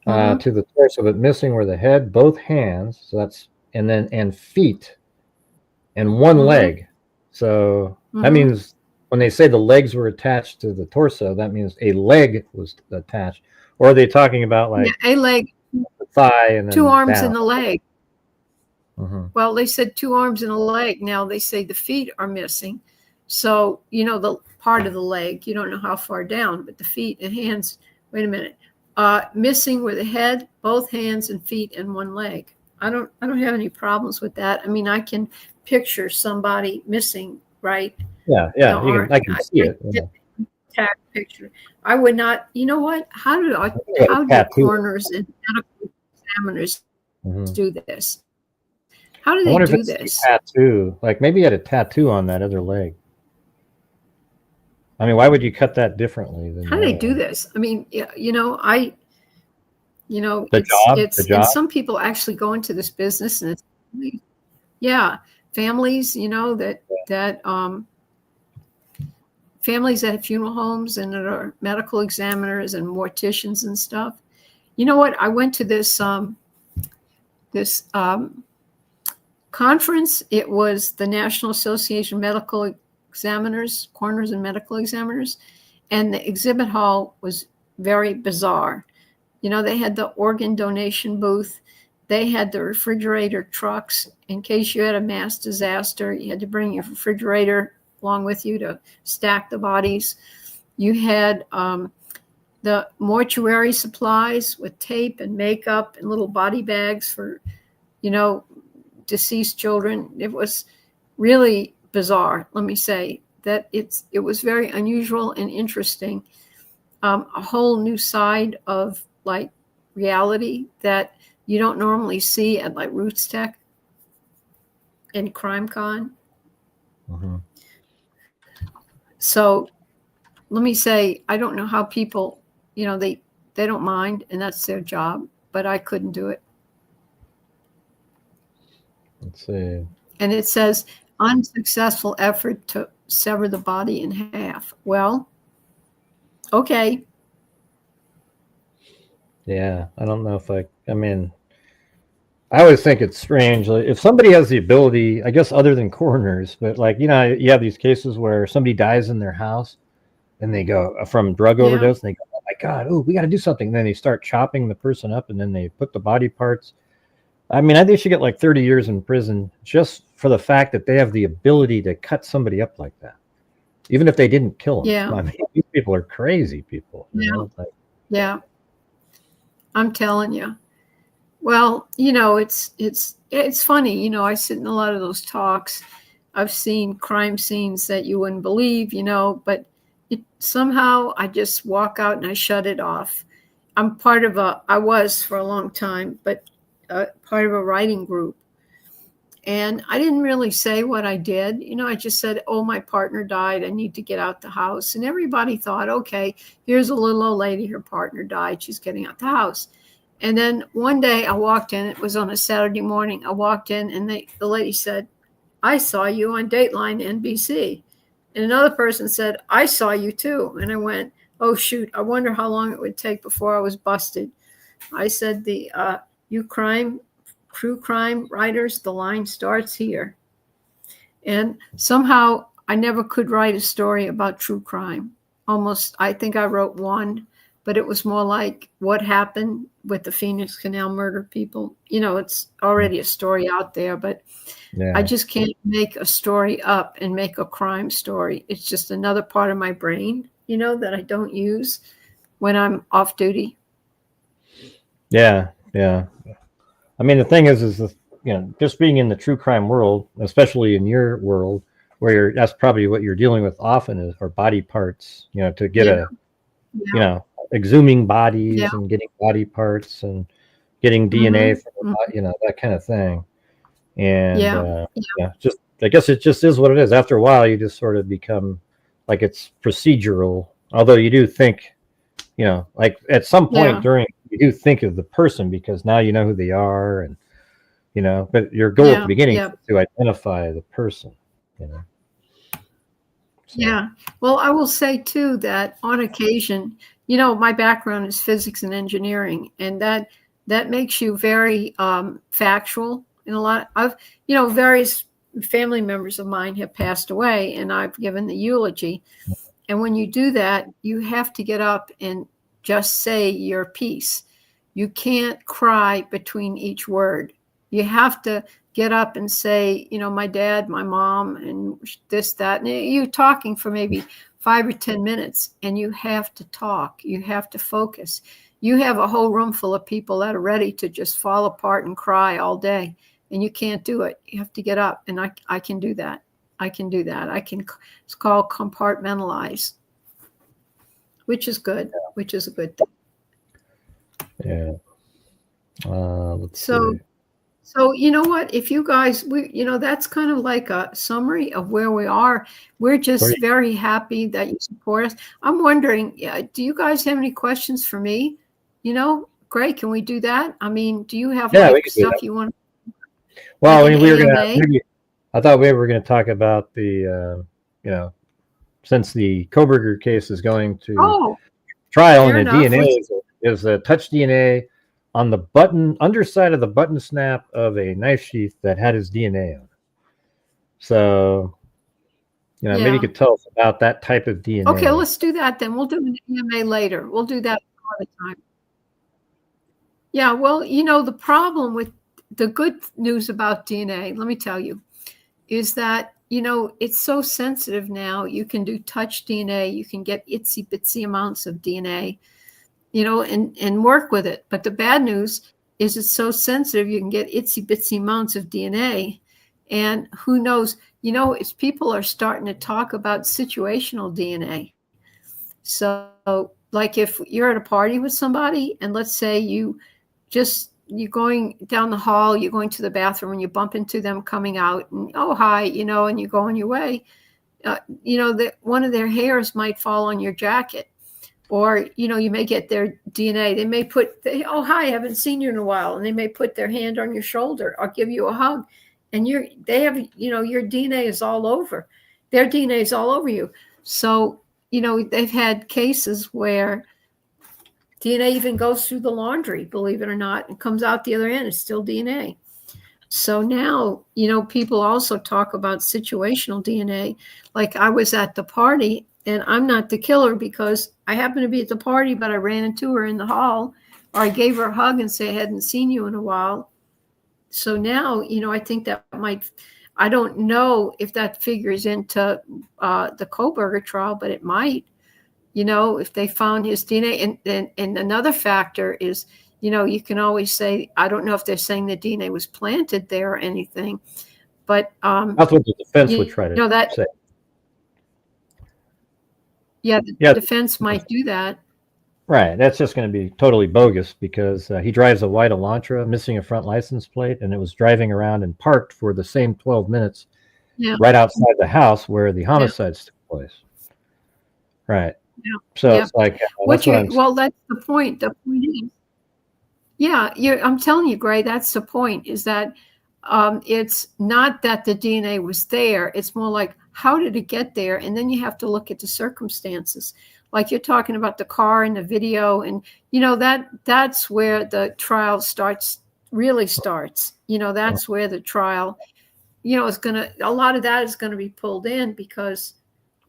to the torso, but missing were the head, both hands. So that's, and feet, and 1 leg. So that means when they say the legs were attached to the torso, that means a leg was attached. Or are they talking about like a leg, the thigh, and then 2 arms down? and a leg? Well, they said 2 arms and a leg. Now they say the feet are missing. So, the part of the leg, you don't know how far down, but the feet and hands, wait a minute. Missing were the head, both hands and feet, and 1 leg. I don't have any problems with that. I mean, I can picture somebody missing, right? Yeah, I can see it. Tag picture. I would not. You know what? How do coroners and medical examiners do this? How do they do this? A tattoo, like maybe he had a tattoo on that other leg. I mean, why would you cut that differently than How the do they other do one? this? I mean, The it's job. and some people actually go into this business, and it's, yeah, families, families at funeral homes and that are medical examiners and morticians and stuff. You know what? I went to this conference. It was the National Association of Medical Examiners, Coroners and Medical Examiners, and the exhibit hall was very bizarre. They had the organ donation booth. They had the refrigerator trucks in case you had a mass disaster. You had to bring your refrigerator along with you to stack the bodies. You had the mortuary supplies with tape and makeup and little body bags for, deceased children. It was really bizarre. Let me say that it was very unusual and interesting. A whole new side of like reality that you don't normally see at like Roots Tech and CrimeCon. Mm-hmm. So let me say, I don't know how people, they don't mind, and that's their job, but I couldn't do it. Let's see. And it says unsuccessful effort to sever the body in half. Well, okay. Yeah, I don't know if I mean, I always think it's strange. Like, if somebody has the ability, I guess other than coroners, but like, you have these cases where somebody dies in their house and they go from drug overdose and they go, oh my God, oh, we got to do something. And then they start chopping the person up and then they put the body parts. I mean, I think they should get like 30 years in prison just for the fact that they have the ability to cut somebody up like that, even if they didn't kill them. Yeah. I mean, these people are crazy people. Yeah. I'm telling you. Well, it's funny. I sit in a lot of those talks. I've seen crime scenes that you wouldn't believe, but somehow I just walk out and I shut it off. I was for a long time, but part of a writing group. And I didn't really say what I did. I just said, oh, my partner died. I need to get out the house. And everybody thought, okay, here's a little old lady. Her partner died. She's getting out the house. And then one day I walked in. It was on a Saturday morning. I walked in and the lady said, I saw you on Dateline NBC. And another person said, I saw you too. And I went, oh, shoot, I wonder how long it would take before I was busted. I said, you true crime writers, the line starts here. And somehow I never could write a story about true crime. Almost, I think I wrote one, but it was more like what happened with the Phoenix Canal murder people. It's already a story out there, but I just can't make a story up and make a crime story. It's just another part of my brain, that I don't use when I'm off duty. Yeah. I mean, the thing is just being in the true crime world, especially in your world, where that's probably what you're dealing with often are body parts, to get exhuming bodies and getting body parts and getting DNA from the body, that kind of thing. And just, I guess it just is what it is. After a while, you just sort of become like it's procedural, although you do think, like at some point you do think of the person because now you know who they are, and but your goal at the beginning is to identify the person. So. Yeah. Well, I will say too that on occasion, my background is physics and engineering, and that makes you very factual. In a lot of various family members of mine have passed away, and I've given the eulogy. And when you do that, you have to get up and just say your piece. You can't cry between each word. You have to get up and say, my dad, my mom, and this, that. And you're talking for maybe 5 or 10 minutes, and you have to talk. You have to focus. You have a whole room full of people that are ready to just fall apart and cry all day, and you can't do it. You have to get up, and I can do that. It's called compartmentalize, which is good, which is a good thing. Yeah. Let's see. So you know what? If you guys, that's kind of like a summary of where we are. We're just very happy that you support us. I'm wondering, do you guys have any questions for me? Greg, can we do that? I mean, do you have stuff you want? Well, I mean, I thought we were going to talk about the, since the Koberger case is going to trial and the DNA is a touch DNA on the underside of the button snap of a knife sheath that had his DNA on it. So, maybe you could tell us about that type of DNA. Okay, let's do that then. We'll do an AMA later. We'll do that another time. Yeah, well, the problem with the good news about DNA, let me tell you, is that, it's so sensitive now. You can do touch DNA. You can get itsy bitsy amounts of DNA, and work with it. But the bad news is it's so sensitive. You can get itsy bitsy amounts of DNA. And who knows, it's people are starting to talk about situational DNA. So like if you're at a party with somebody and let's say you're going down the hall, you're going to the bathroom and you bump into them coming out and, oh, hi, and you go on your way, that one of their hairs might fall on your jacket. Or, you may get their DNA. They may oh, hi, I haven't seen you in a while. And they may put their hand on your shoulder or give you a hug. And your DNA is all over. Their DNA is all over you. So, they've had cases where DNA even goes through the laundry, believe it or not, and comes out the other end. It's still DNA. So now, people also talk about situational DNA. Like I was at the party and I'm not the killer because I happened to be at the party, but I ran into her in the hall or I gave her a hug and say I hadn't seen you in a while. So now, I think that I don't know if that figures into the Koberger trial, but it might, if they found his DNA. And another factor is, you can always say, I don't know if they're saying the DNA was planted there or anything, but that's what the defense would try to say. Yeah, the defense might do that. Right. That's just going to be totally bogus because he drives a white Elantra missing a front license plate, and it was driving around and parked for the same 12 minutes right outside the house where the homicides took place. Right. Yeah. So it's like, that's the point. The point is, I'm telling you, Gray, that's the point, is that it's not that the DNA was there. It's more like, how did it get there? And then you have to look at the circumstances. Like you're talking about the car and the video, and that's where the trial really starts. That's where the trial, a lot of that is gonna be pulled in because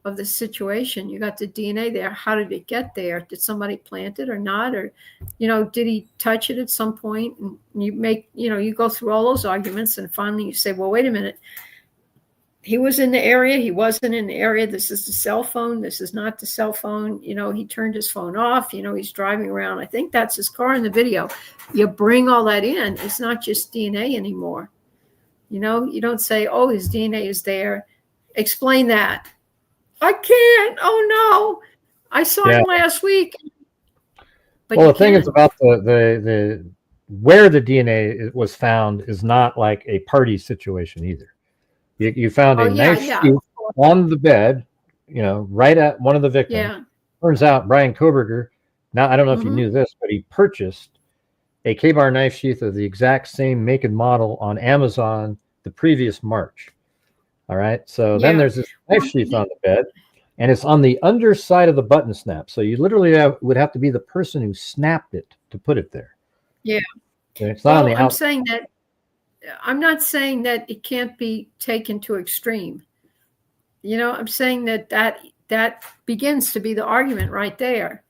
of the situation. You got the DNA there. How did it get there? Did somebody plant it or not? Or, did he touch it at some point? And you go through all those arguments, and finally you say, well, wait a minute. He was in the area. He wasn't in the area. This is the cell phone. This is not the cell phone. He turned his phone off. He's driving around. I think that's his car in the video. You bring all that in. It's not just DNA anymore. You don't say, oh, his DNA is there. Explain that. I can't. Oh, no. I saw him last week. But the thing is about the where the DNA was found is not like a party situation either. You found a knife sheath on the bed, right at one of the victims. Yeah. Turns out Brian Koberger, now I don't know if you knew this, but he purchased a K-bar knife sheath of the exact same make and model on Amazon the previous March. All right. So then there's this knife sheath on the bed, and it's on the underside of the button snap. So you literally would have to be the person who snapped it to put it there. Yeah. And it's not on the outside. I'm not saying that it can't be taken to extreme. I'm saying that begins to be the argument right there.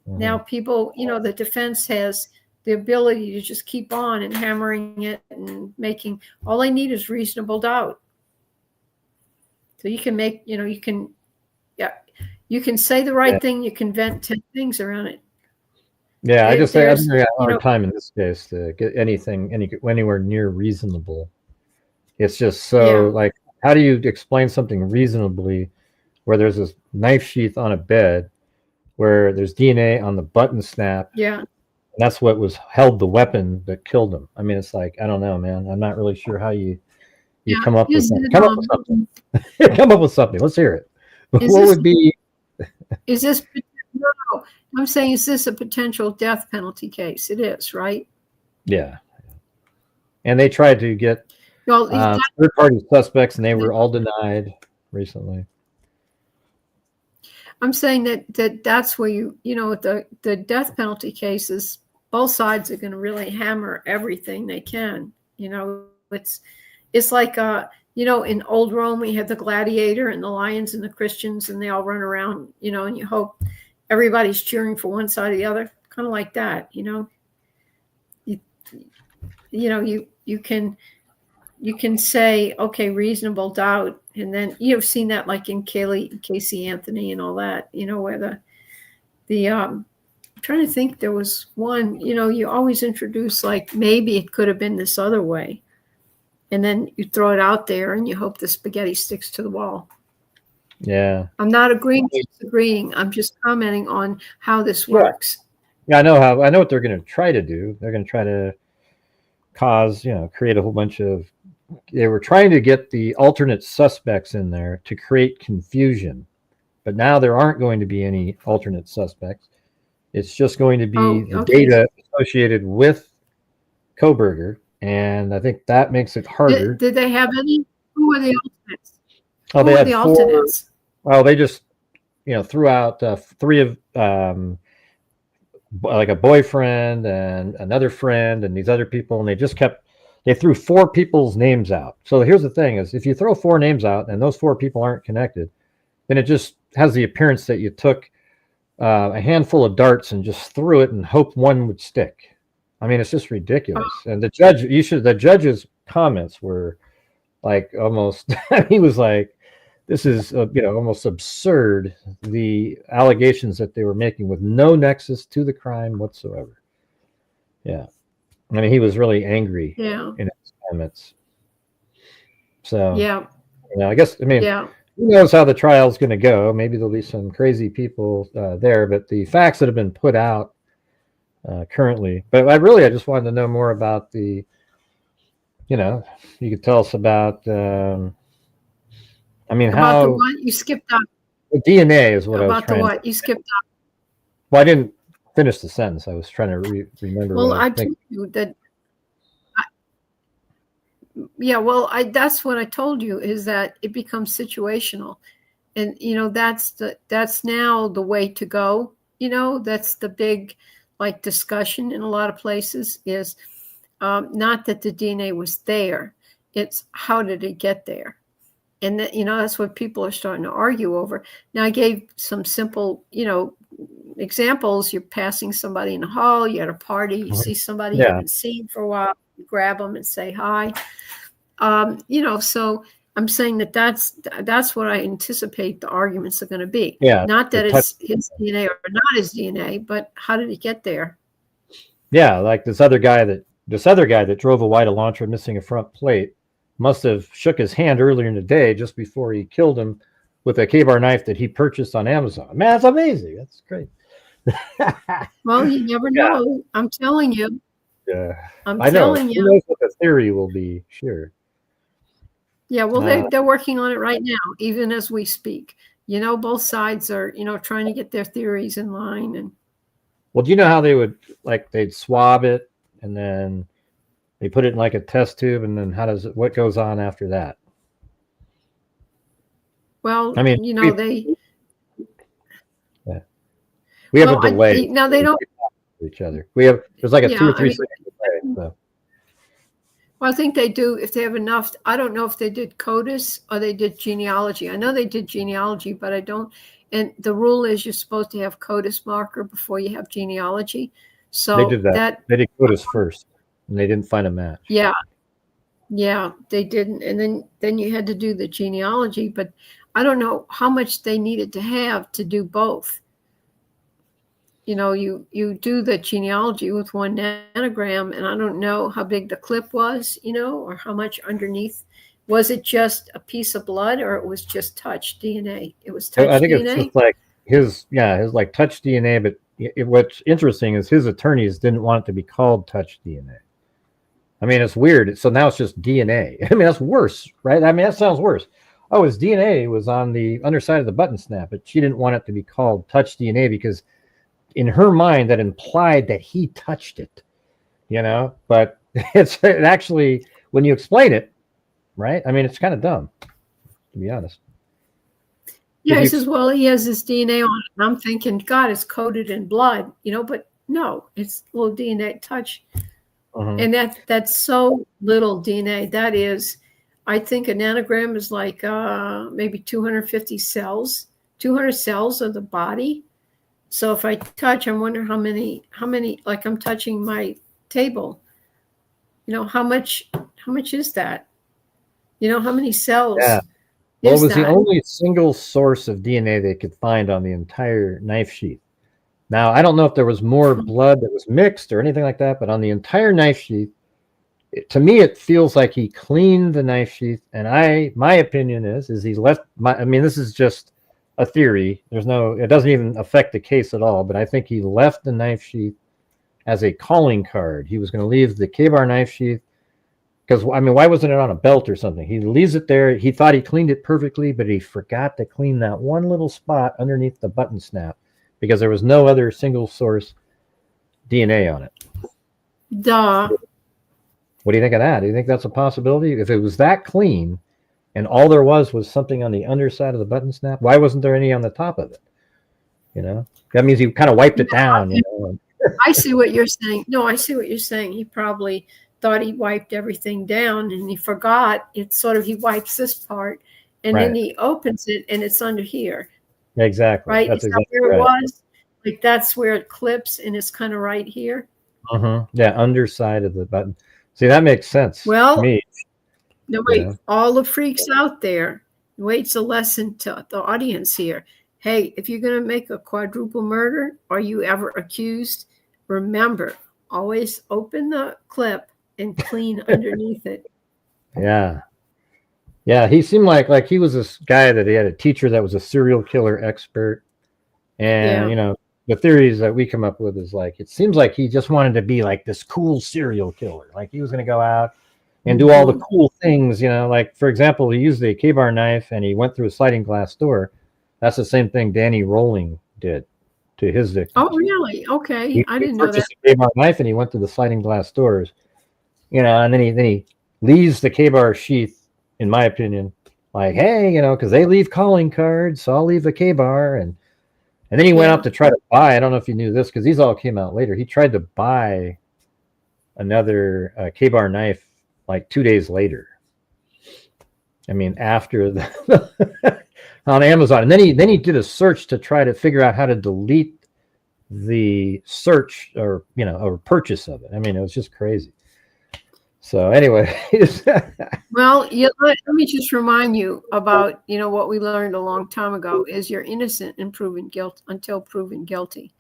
Mm-hmm. Now people, the defense has the ability to just keep on and hammering it and making, all they need is reasonable doubt. So you can make, you can say the right thing. You can vent 10 things around it. Yeah, I just say I'm having a hard time in this case to get anywhere near reasonable. It's just so like, how do you explain something reasonably where there's this knife sheath on a bed, where there's DNA on the button snap, that's what held the weapon that killed him. I mean, it's like, I don't know, man. I'm not really sure how you come up with something. Come up with something. Let's hear it. What would be? Is this? No, I'm saying, is this a potential death penalty case? It is, right? Yeah. And they tried to get third-party suspects, and they were all denied recently. I'm saying that's where the death penalty cases, both sides are going to really hammer everything they can. It's like in old Rome we had the gladiator and the lions and the Christians, and they all run around, and you hope everybody's cheering for one side or the other, kind of like that. You can say, okay, reasonable doubt, and then you've seen that like in Casey Anthony and all that, where I'm trying to think, there was one, you always introduce like maybe it could have been this other way, and then you throw it out there and you hope the spaghetti sticks to the wall. Yeah, I'm not agreeing, disagreeing. I'm just commenting on how this works. Yeah, I know what they're going to try to do. They're going to try to create a whole bunch of. They were trying to get the alternate suspects in there to create confusion, but now there aren't going to be any alternate suspects. It's just going to be the data associated with Kohberger, and I think that makes it harder. Did they have any? Who were the alternates? Oh, they had alternates. Well, they just threw out three of like a boyfriend and another friend and these other people, and they threw 4 people's names out. So here's the thing is, if you throw 4 names out and those 4 people aren't connected, then it just has the appearance that you took a handful of darts and just threw it and hoped one would stick. I mean, it's just ridiculous. And the judge's comments were like almost, he was like, this is, almost absurd, the allegations that they were making with no nexus to the crime whatsoever. Yeah. I mean, he was really angry in his comments. So, I guess, who knows how the trial's going to go. Maybe there'll be some crazy people there, but the facts that have been put out currently. But I just wanted to know more about you could tell us about, how. The what? You skipped out. The DNA is what I was trying to. About the what? You skipped out. Well, I didn't finish the sentence. I was trying to remember. Well, I told you that. That's what I told you, is that it becomes situational, and that's now the way to go. That's the big discussion in a lot of places is not that the DNA was there, it's how did it get there, and that's what people are starting to argue over. Now, I gave some simple examples. You're passing somebody in the hall, you're at a party, you see somebody you haven't seen for a while, you grab them and say hi. So I'm saying that's what I anticipate the arguments are going to be. Yeah, not that it's his DNA or not his DNA, but how did it get there? Yeah, like this other guy that drove a white Elantra missing a front plate must have shook his hand earlier in the day just before he killed him with a K-bar knife that he purchased on Amazon. Man, that's amazing. That's great. Well, you never know. I'm telling you. Yeah, I'm telling you. Who knows what the theory will be? Sure. Yeah, well, they're working on it right now, even as we speak. Both sides are, trying to get their theories in line. And well, do you know how they would they'd swab it and then they put it in a test tube, and then what goes on after that? Well, they. Yeah. We have a delay. Now they don't. Each other. There's a 2 or 3 second delay. So. Well, I think they do if they have enough. I don't know if they did CODIS or they did genealogy. I know they did genealogy, but I don't. And the rule is you're supposed to have CODIS marker before you have genealogy. So they did that. They did CODIS first, and they didn't find a match. Yeah, they didn't. And then you had to do the genealogy, but I don't know how much they needed to have to do both. You do the genealogy with 1 nanogram, and I don't know how big the clip was, or how much underneath. Was it just a piece of blood, or it was just touch DNA? It was touch DNA. I think it's just his touch DNA, but what's interesting is his attorneys didn't want it to be called touch DNA. I mean, it's weird. So now it's just DNA. I mean, that's worse, right? I mean, that sounds worse. Oh, his DNA was on the underside of the button snap, but she didn't want it to be called touch DNA because in her mind that implied that he touched it, you know? But it actually, when you explain it, right? I mean, it's kind of dumb, to be honest. Yeah, he says, well, he has his DNA on it. And I'm thinking, God, it's coated in blood, you know, but no, it's little DNA touch. And that's so little DNA. That is, I think a nanogram is like maybe 250 cells, 200 cells of the body. So if I touch, I wonder how many, like I'm touching my table, you know, how much is that? You know, how many cells? Yeah. Well, it was the only single source of DNA they could find on the entire knife sheath. Now, I don't know if there was more blood that was mixed or anything like that, but on the entire knife sheath, to me, it feels like he cleaned the knife sheath. And my opinion is he left I mean, this is just a theory. It doesn't even affect the case at all, but I think he left the knife sheath as a calling card. He was going to leave the K-bar knife sheath because, I mean, why wasn't it on a belt or something? He leaves it there. He thought he cleaned it perfectly, but he forgot to clean that one little spot underneath the button snap because there was no other single source DNA on it. Duh. What do you think of that? Do you think that's a possibility? If it was that clean and all there was something on the underside of the button snap, why wasn't there any on the top of it? You know, that means he kind of wiped it down. You know? I see what you're saying. No, I see what you're saying. He probably thought he wiped everything down and he forgot. It's sort of, he wipes this part and then he opens it and it's under here. Exactly. Right. That's Is that exactly where right. it was? Like that's where it clips and it's kind of right here. Yeah, underside of the button. See, that makes sense. Well, to me. No, wait, all the freaks out there, wait, it's a lesson to the audience here. Hey, if you're going to make a quadruple murder or you ever accused, remember, always open the clip and clean underneath it. Yeah. Yeah, he seemed like he was this guy that he had a teacher that was a serial killer expert. And, you know, the theories that we come up with is like, it seems like he just wanted to be like this cool serial killer. Like he was going to go out and do all the cool things, you know, like, for example, he used a K-bar knife and he went through a sliding glass door. That's the same thing Danny Rolling did to his victims. Oh, really? Okay. I didn't know that. He purchased a K-bar knife and he went through the sliding glass doors, you know, and then he leaves the K-bar sheath, in my opinion, like, hey, you know, because they leave calling cards, so I'll leave the K-bar. And then he went up to try to buy, I don't know if you knew this, because these all came out later. He tried to buy another K-bar knife like 2 days later. I mean, after the on Amazon. And then he did a search to try to figure out how to delete the search or, you know, or purchase of it. I mean, it was just crazy. So anyway. Well, let me just remind you about, you know, what we learned a long time ago is you're innocent and proven guilt until proven guilty.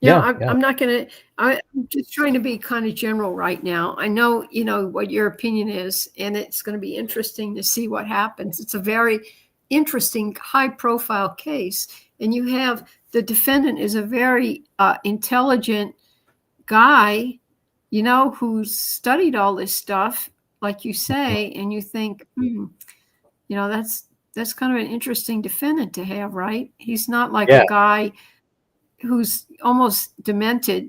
I'm not going to, I'm just trying to be kind of general right now. I know, you know, what your opinion is, and it's going to be interesting to see what happens. It's a very interesting, high profile case. And you have the defendant is a very intelligent guy, you know, who's studied all this stuff, like you say, and you think, you know, that's kind of an interesting defendant to have, right? He's not like a guy who's almost dementia,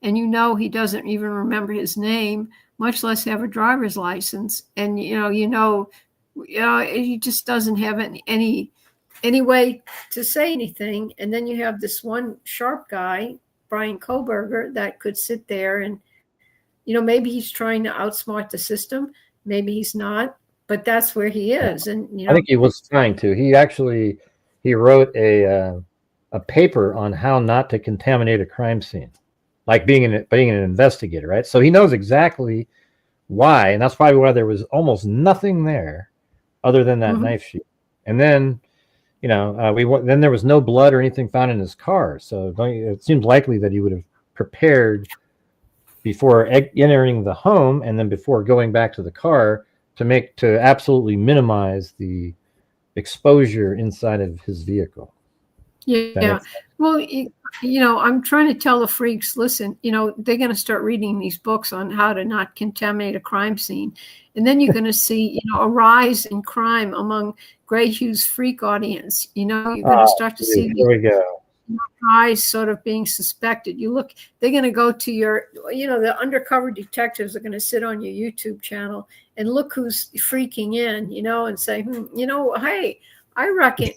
and you know he doesn't even remember his name, much less have a driver's license, and he just doesn't have any way to say anything. And then you have this one sharp guy, Brian Koberger, that could sit there and, you know, maybe he's trying to outsmart the system, maybe he's not, but that's where he is. And you know, I think he was trying to. He wrote a paper on how not to contaminate a crime scene, like being an investigator, right? So he knows exactly why, and that's probably why there was almost nothing there other than that knife sheath. And then, you know, then there was no blood or anything found in his car. So it seems likely that he would have prepared before entering the home and then before going back to the car to absolutely minimize the exposure inside of his vehicle. Yeah. Well, I'm trying to tell the freaks, listen, they're going to start reading these books on how to not contaminate a crime scene. And then you're going to see, a rise in crime among Grey Hughes freak audience. You're going to start to see Here we go. guys sort of being suspected. They're going to go to your, the undercover detectives are going to sit on your YouTube channel and look who's freaking in, and say, hey, I reckon,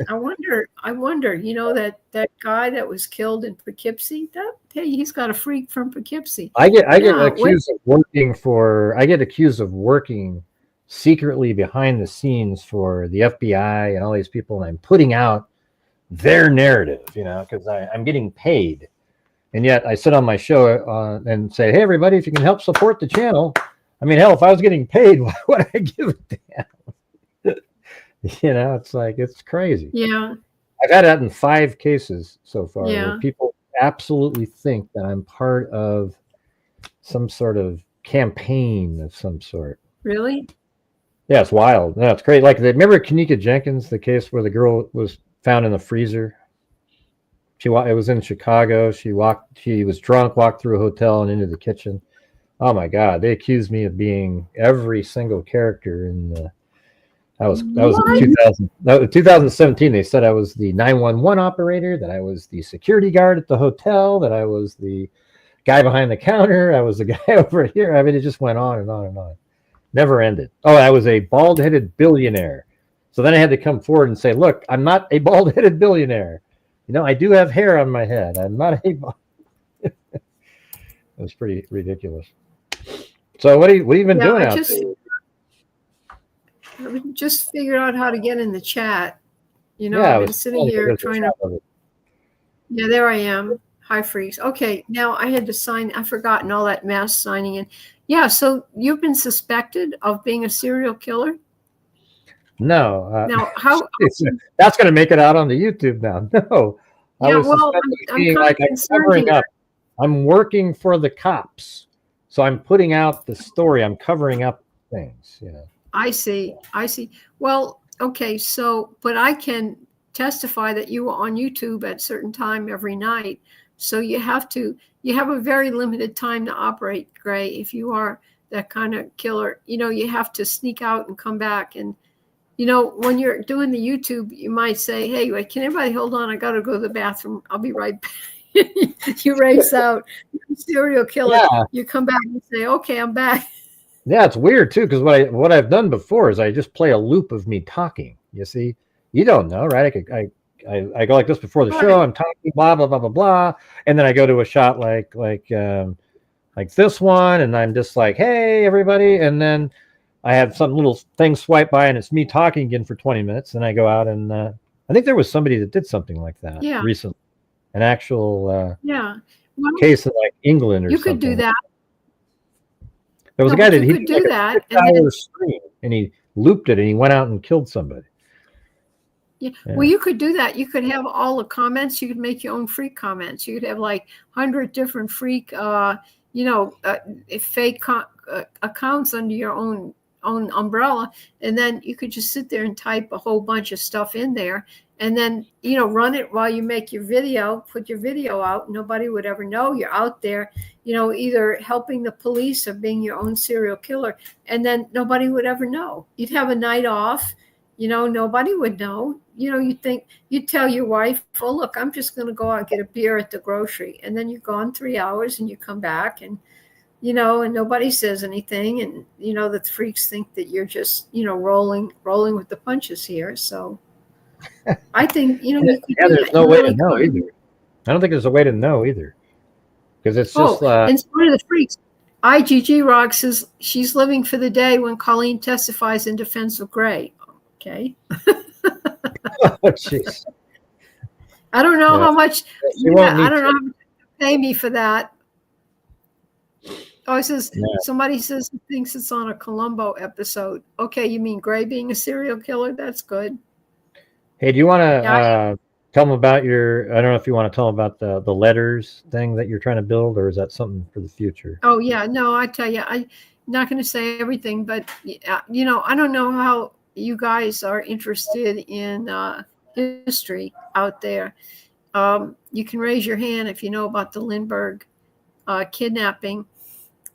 I wonder, that guy that was killed in Poughkeepsie, hey, he's got a freak from Poughkeepsie. I get accused of working secretly behind the scenes for the FBI and all these people, and I'm putting out their narrative, because I'm getting paid. And yet I sit on my show and say, hey, everybody, if you can help support the channel, I mean, hell, if I was getting paid, why would I give a damn? It's like, it's crazy. Yeah. I've had that in 5 cases so far, Yeah. where people absolutely think that I'm part of some sort of campaign of some sort. Really? Yeah, it's wild. No, it's crazy. Like, remember Kanika Jenkins, the case where the girl was found in the freezer? It was in Chicago. She was drunk, walked through a hotel and into the kitchen. Oh my God. They accused me of being every single character in the, that was in 2017. They said I was the 911 operator, that I was the security guard at the hotel, that I was the guy behind the counter, I was the guy over here. I mean, it just went on and on and on. Never ended. Oh, I was a bald-headed billionaire. So then I had to come forward and say, look, I'm not a bald-headed billionaire. I do have hair on my head. I'm not a bald. It was pretty ridiculous. So what have you been doing out there? I just figured out how to get in the chat. Yeah, I've been sitting here trying to. Yeah, there I am. Hi, freaks. Okay, now I had to sign. I've forgotten all that mass signing in. Yeah, so you've been suspected of being a serial killer? No. Now, how? That's going to make it out on the YouTube now. No. Yeah, I'm covering up. I'm working for the cops. So I'm putting out the story. I'm covering up things, I see. Well, okay, but I can testify that you were on YouTube at a certain time every night. So you have a very limited time to operate, Gray. If you are that kind of killer, you have to sneak out and come back. And, when you're doing the YouTube, you might say, hey, wait, can everybody hold on? I got to go to the bathroom. I'll be right back. You race out, serial killer. Yeah. You come back and say, okay, I'm back. Yeah, it's weird too, because what I've done before is I just play a loop of me talking. You see, you don't know, right? I go like this before the show. I'm talking, blah blah blah blah blah, and then I go to a shot like this one, and I'm just like, hey everybody, and then I have some little thing swipe by, and it's me talking again for 20 minutes. Then I go out, and I think there was somebody that did something like that recently, an actual case in like England or something. You could do that. There was a guy that could do that, and he looped it, and he went out and killed somebody. Yeah. Well, you could do that. You could have all the comments. You could make your own freak comments. You could have like 100 different freak, fake accounts under your own umbrella, and then you could just sit there and type a whole bunch of stuff in there, and then run it while you make your video. Put your video out. Nobody would ever know you're out there. Either helping the police or being your own serial killer, and then nobody would ever know. You'd have a night off. Nobody would know. You'd tell your wife, oh, look, I'm just going to go out and get a beer at the grocery. And then you're gone 3 hours and you come back and, and nobody says anything. And, the freaks think that you're just, rolling with the punches here. So I think, there's no way to know either. I don't think there's a way to know either. Because it's just. And one of the freaks, IGG Rock says she's living for the day when Colleen testifies in defense of Gray. Okay. Oh, jeez. I don't know how much. I don't know how much to pay me for that. Oh, it says somebody says he thinks it's on a Columbo episode. Okay, you mean Gray being a serial killer? That's good. Hey, do you want to tell them about your? I don't know if you want to tell them about the letters thing that you're trying to build, or is that something for the future? Oh yeah, no, I tell you, I'm not going to say everything, but I don't know how you guys are interested in history out there. You can raise your hand if you know about the Lindbergh kidnapping.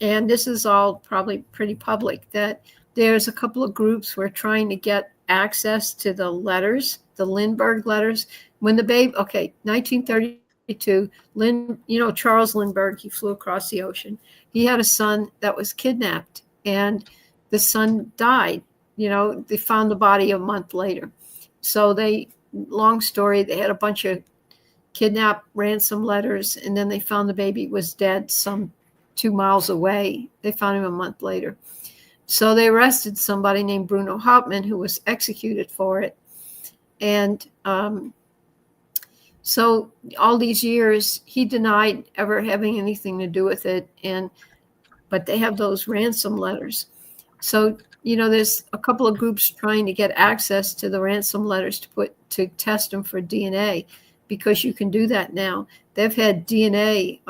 And this is all probably pretty public, that there's a couple of groups who are trying to get access to the letters, the Lindbergh letters. When the baby, 1932, Charles Lindbergh, he flew across the ocean. He had a son that was kidnapped, and the son died. They found the body a month later. So long story, they had a bunch of kidnapped ransom letters, and then they found the baby was dead some 2 miles away. They found him a month later. So they arrested somebody named Bruno Hauptmann, who was executed for it. And so all these years, he denied ever having anything to do with it. But they have those ransom letters. So, there's a couple of groups trying to get access to the ransom letters to test them for DNA, because you can do that now. They've had DNA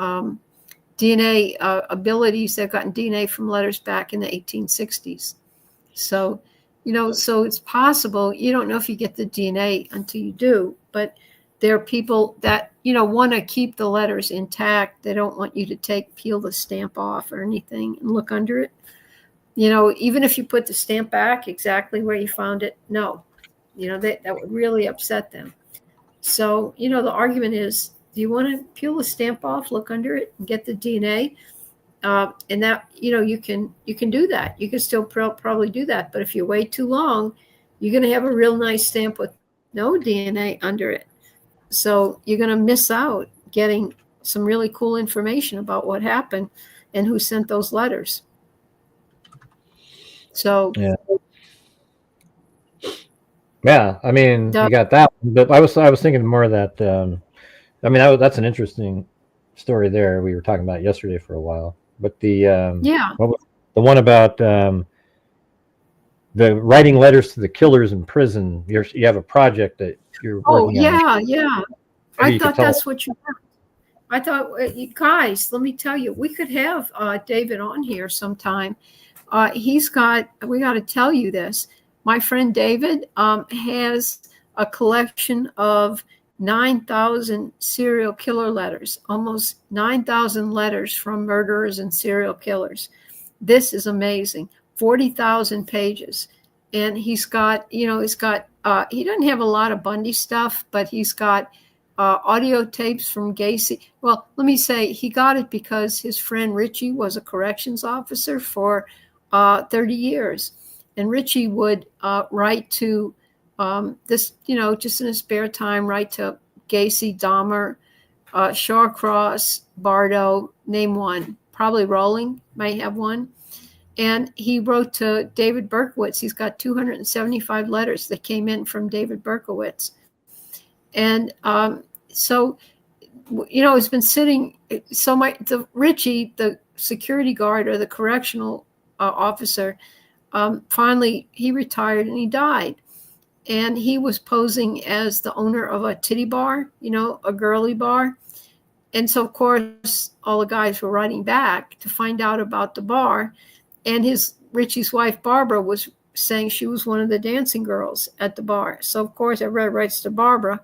abilities. They've gotten DNA from letters back in the 1860s. So, so it's possible. You don't know if you get the DNA until you do, but there are people that, want to keep the letters intact. They don't want you to peel the stamp off or anything and look under it. Even if you put the stamp back exactly where you found it, no, that would really upset them. So, the argument is, do you want to peel the stamp off, look under it, and get the DNA? And that, you can do that. You can still probably do that. But if you wait too long, you're going to have a real nice stamp with no DNA under it. So you're going to miss out getting some really cool information about what happened and who sent those letters. So yeah, I mean, you got that, but I was thinking more that that's an interesting story there. We were talking about yesterday for a while, but the one about the writing letters to the killers in prison. You have a project that you're working on. Yeah. I thought that's what you meant. I thought, guys, let me tell you, we could have David on here sometime. We got to tell you this. My friend David has a collection of 9,000 serial killer letters, almost 9,000 letters from murderers and serial killers. This is amazing. 40,000 pages. And he's got, he doesn't have a lot of Bundy stuff, but he's got audio tapes from Gacy. Well, let me say, he got it because his friend Richie was a corrections officer for 30 years. And Richie would write to just in his spare time, write to Gacy, Dahmer, Shawcross, Bardo, name one. Probably Rowling might have one. And he wrote to David Berkowitz. He's got 275 letters that came in from David Berkowitz. And so, it's been sitting. So Richie, the security guard or the correctional officer, finally he retired and he died. And he was posing as the owner of a titty bar, a girly bar. And so, of course, all the guys were writing back to find out about the bar. And Richie's wife, Barbara, was saying she was one of the dancing girls at the bar. So, of course, everybody writes to Barbara.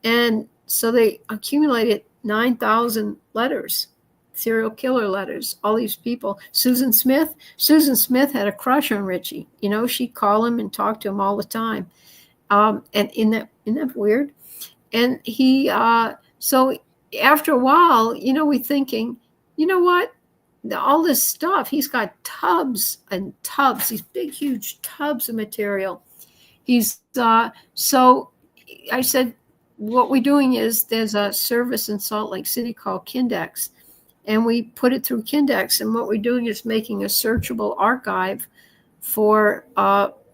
And so they accumulated 9,000 letters, serial killer letters, all these people. Susan Smith had a crush on Richie. She'd call him and talk to him all the time. And isn't that weird? And he, so after a while, we're thinking, what? All this stuff, he's got tubs and tubs, these big, huge tubs of material. So I said, what we're doing is there's a service in Salt Lake City called Kindex, and we put it through Kindex. And what we're doing is making a searchable archive for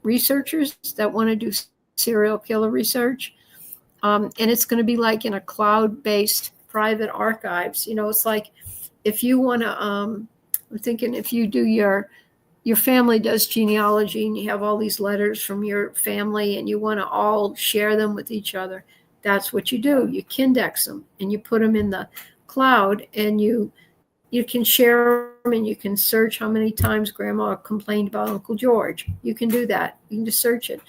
researchers that want to do serial killer research. And it's going to be like in a cloud-based private archives. It's like, if you want to, I'm thinking if you do your family does genealogy and you have all these letters from your family and you want to all share them with each other, that's what you do. You Kindex them and you put them in the cloud, and you can share them, and you can search how many times Grandma complained about Uncle George. You can do that. You can just search it.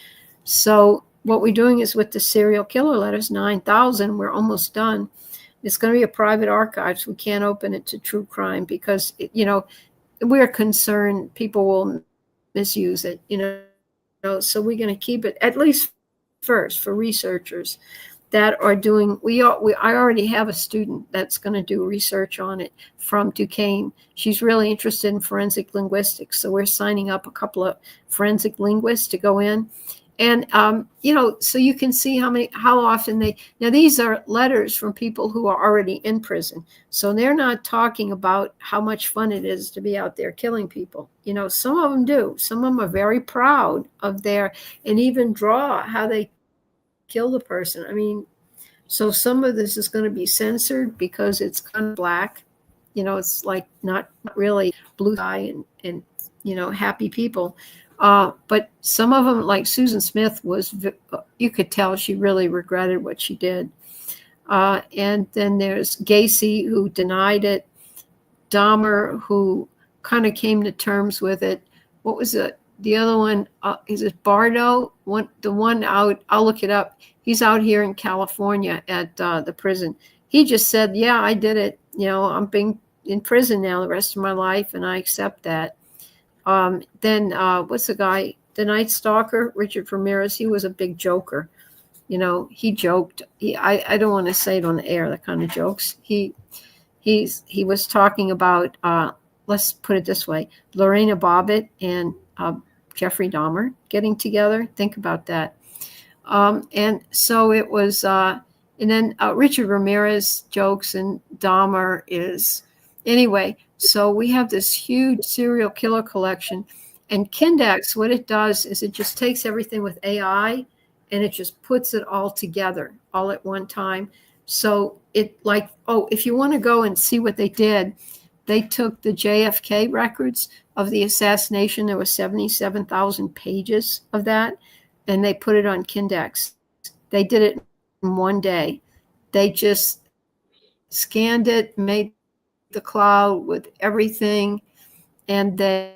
So what we're doing is with the serial killer letters, 9,000, we're almost done. It's going to be a private archive, so we can't open it to true crime because, we're concerned people will misuse it, so we're going to keep it at least first for researchers that are doing, I already have a student that's going to do research on it from Duquesne. She's really interested in forensic linguistics, so we're signing up a couple of forensic linguists to go in. And, so you can see how often now these are letters from people who are already in prison. So they're not talking about how much fun it is to be out there killing people. Some of them do. Some of them are very proud of and even draw how they kill the person. I mean, so some of this is going to be censored because it's kind of black. It's like not really blue sky and happy people. But some of them, like Susan Smith, you could tell she really regretted what she did. And then there's Gacy, who denied it. Dahmer, who kind of came to terms with it. What was it? The other one, is it Bardo? The one out, I'll look it up. He's out here in California at the prison. He just said, yeah, I did it. I'm being in prison now the rest of my life, and I accept that. Then what's the guy, the Night Stalker, Richard Ramirez? He was a big joker. He joked. I don't want to say it on the air, that kind of jokes. He was talking about, let's put it this way, Lorena Bobbitt and Jeffrey Dahmer getting together. Think about that. And so it was, and then Richard Ramirez jokes, and Dahmer is, anyway. So we have this huge serial killer collection, and Kindex, what it does is it just takes everything with AI and it just puts it all together all at one time. So if you want to go and see what they did, they took the JFK records of the assassination. There were 77,000 pages of that, and they put it on Kindex. They did it in one day. They just scanned it, made the cloud with everything, and then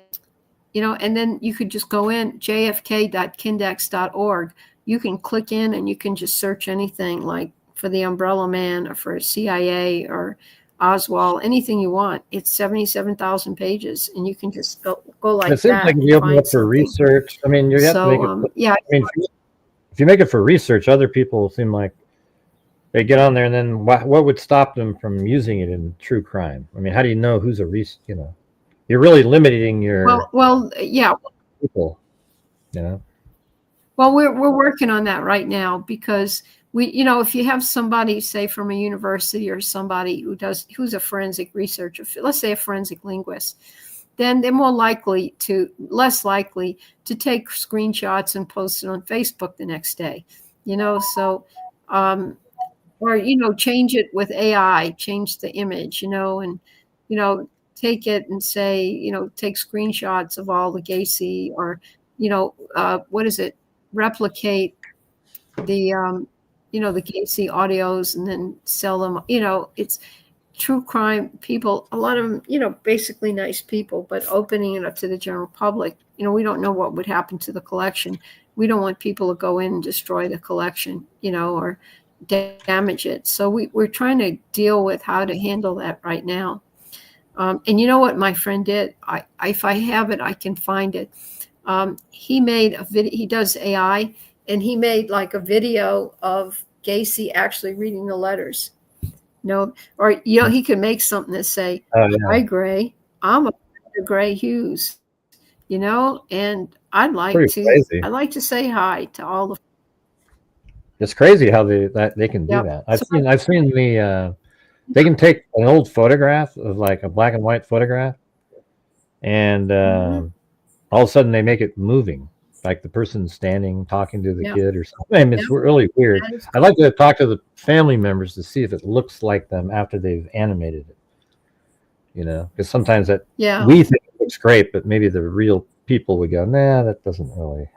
and then you could just go in jfk.kindex.org. You can click in and you can just search anything, like for the Umbrella Man or for CIA or Oswald, anything you want. It's 77,000 pages, and you can just go like it seems that. Like you open up for research. I mean, you have to make it. Yeah. I mean, if you make it for research, other people seem like they get on there, and then what would stop them from using it in true crime? I mean, how do you know who's you're really limiting your yeah. people, Well, we're working on that right now, because if you have somebody, say from a university, or somebody who's a forensic researcher, let's say a forensic linguist, then they're less likely to take screenshots and post it on Facebook the next day, so, or, change it with AI, change the image, and, take it and say, take screenshots of all the Gacy, or, replicate the, the Gacy audios and then sell them. It's true crime people, a lot of them, basically nice people, but opening it up to the general public, we don't know what would happen to the collection. We don't want people to go in and destroy the collection, or damage it. So we're trying to deal with how to handle that right now. And you know what my friend did? If I have it, I can find it. He made a video. He does AI, and he made like a video of Gacy actually reading the letters. Or he could make something that say, "Hi, Gray. I'm a Gray Hughes." And I'd like to say hi to all the. It's crazy how they can do that. I've seen they can take an old photograph of like a black and white photograph, and all of a sudden they make it moving, like the person standing talking to the kid or something. I mean, it's really weird. I'd like to talk to the family members to see if it looks like them after they've animated it. Because sometimes we think it looks great, but maybe the real people would go, nah, that doesn't really.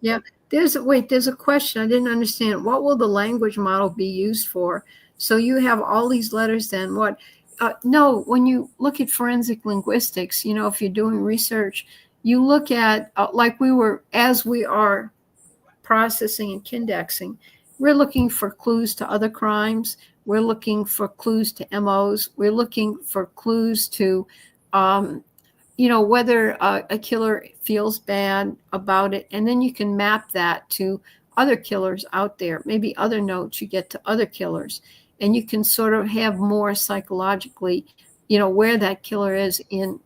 Yeah. There's a question I didn't understand. What will the language model be used for? So you have all these letters, then what? No, when you look at forensic linguistics, if you're doing research, you look at like we are processing and kindexing, we're looking for clues to other crimes. We're looking for clues to MOs. We're looking for clues to, whether a killer feels bad about it. And then you can map that to other killers out there, maybe other notes you get to other killers. And you can sort of have more psychologically, where that killer is in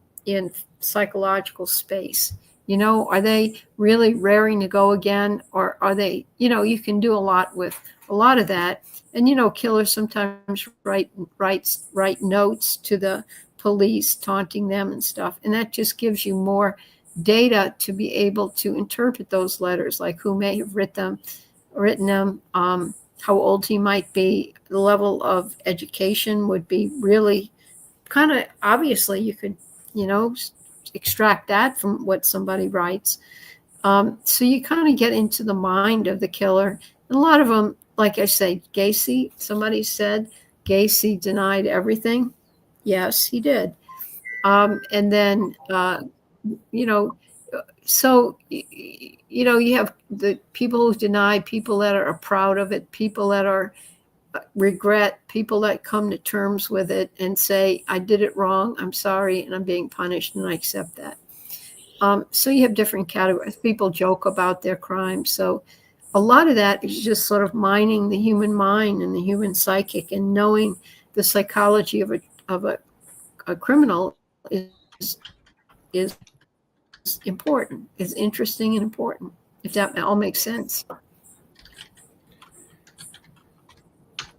psychological space. Are they really raring to go again? Or are they, you can do a lot with a lot of that. And, killers sometimes write notes to the police, taunting them and stuff. And that just gives you more data to be able to interpret those letters, like who may have written them, how old he might be. The level of education would be really kind of, obviously you could, extract that from what somebody writes. So you kind of get into the mind of the killer. And a lot of them, like I say, Gacy, somebody said Gacy denied everything. Yes, he did. And then, so, you have the people who deny, people that are proud of it, people that are regret, people that come to terms with it and say, I did it wrong, I'm sorry, and I'm being punished, and I accept that. So you have different categories. People joke about their crimes. So a lot of that is just sort of mining the human mind and the human psychic, and knowing the psychology of a criminal is important, is interesting and important, if that all makes sense.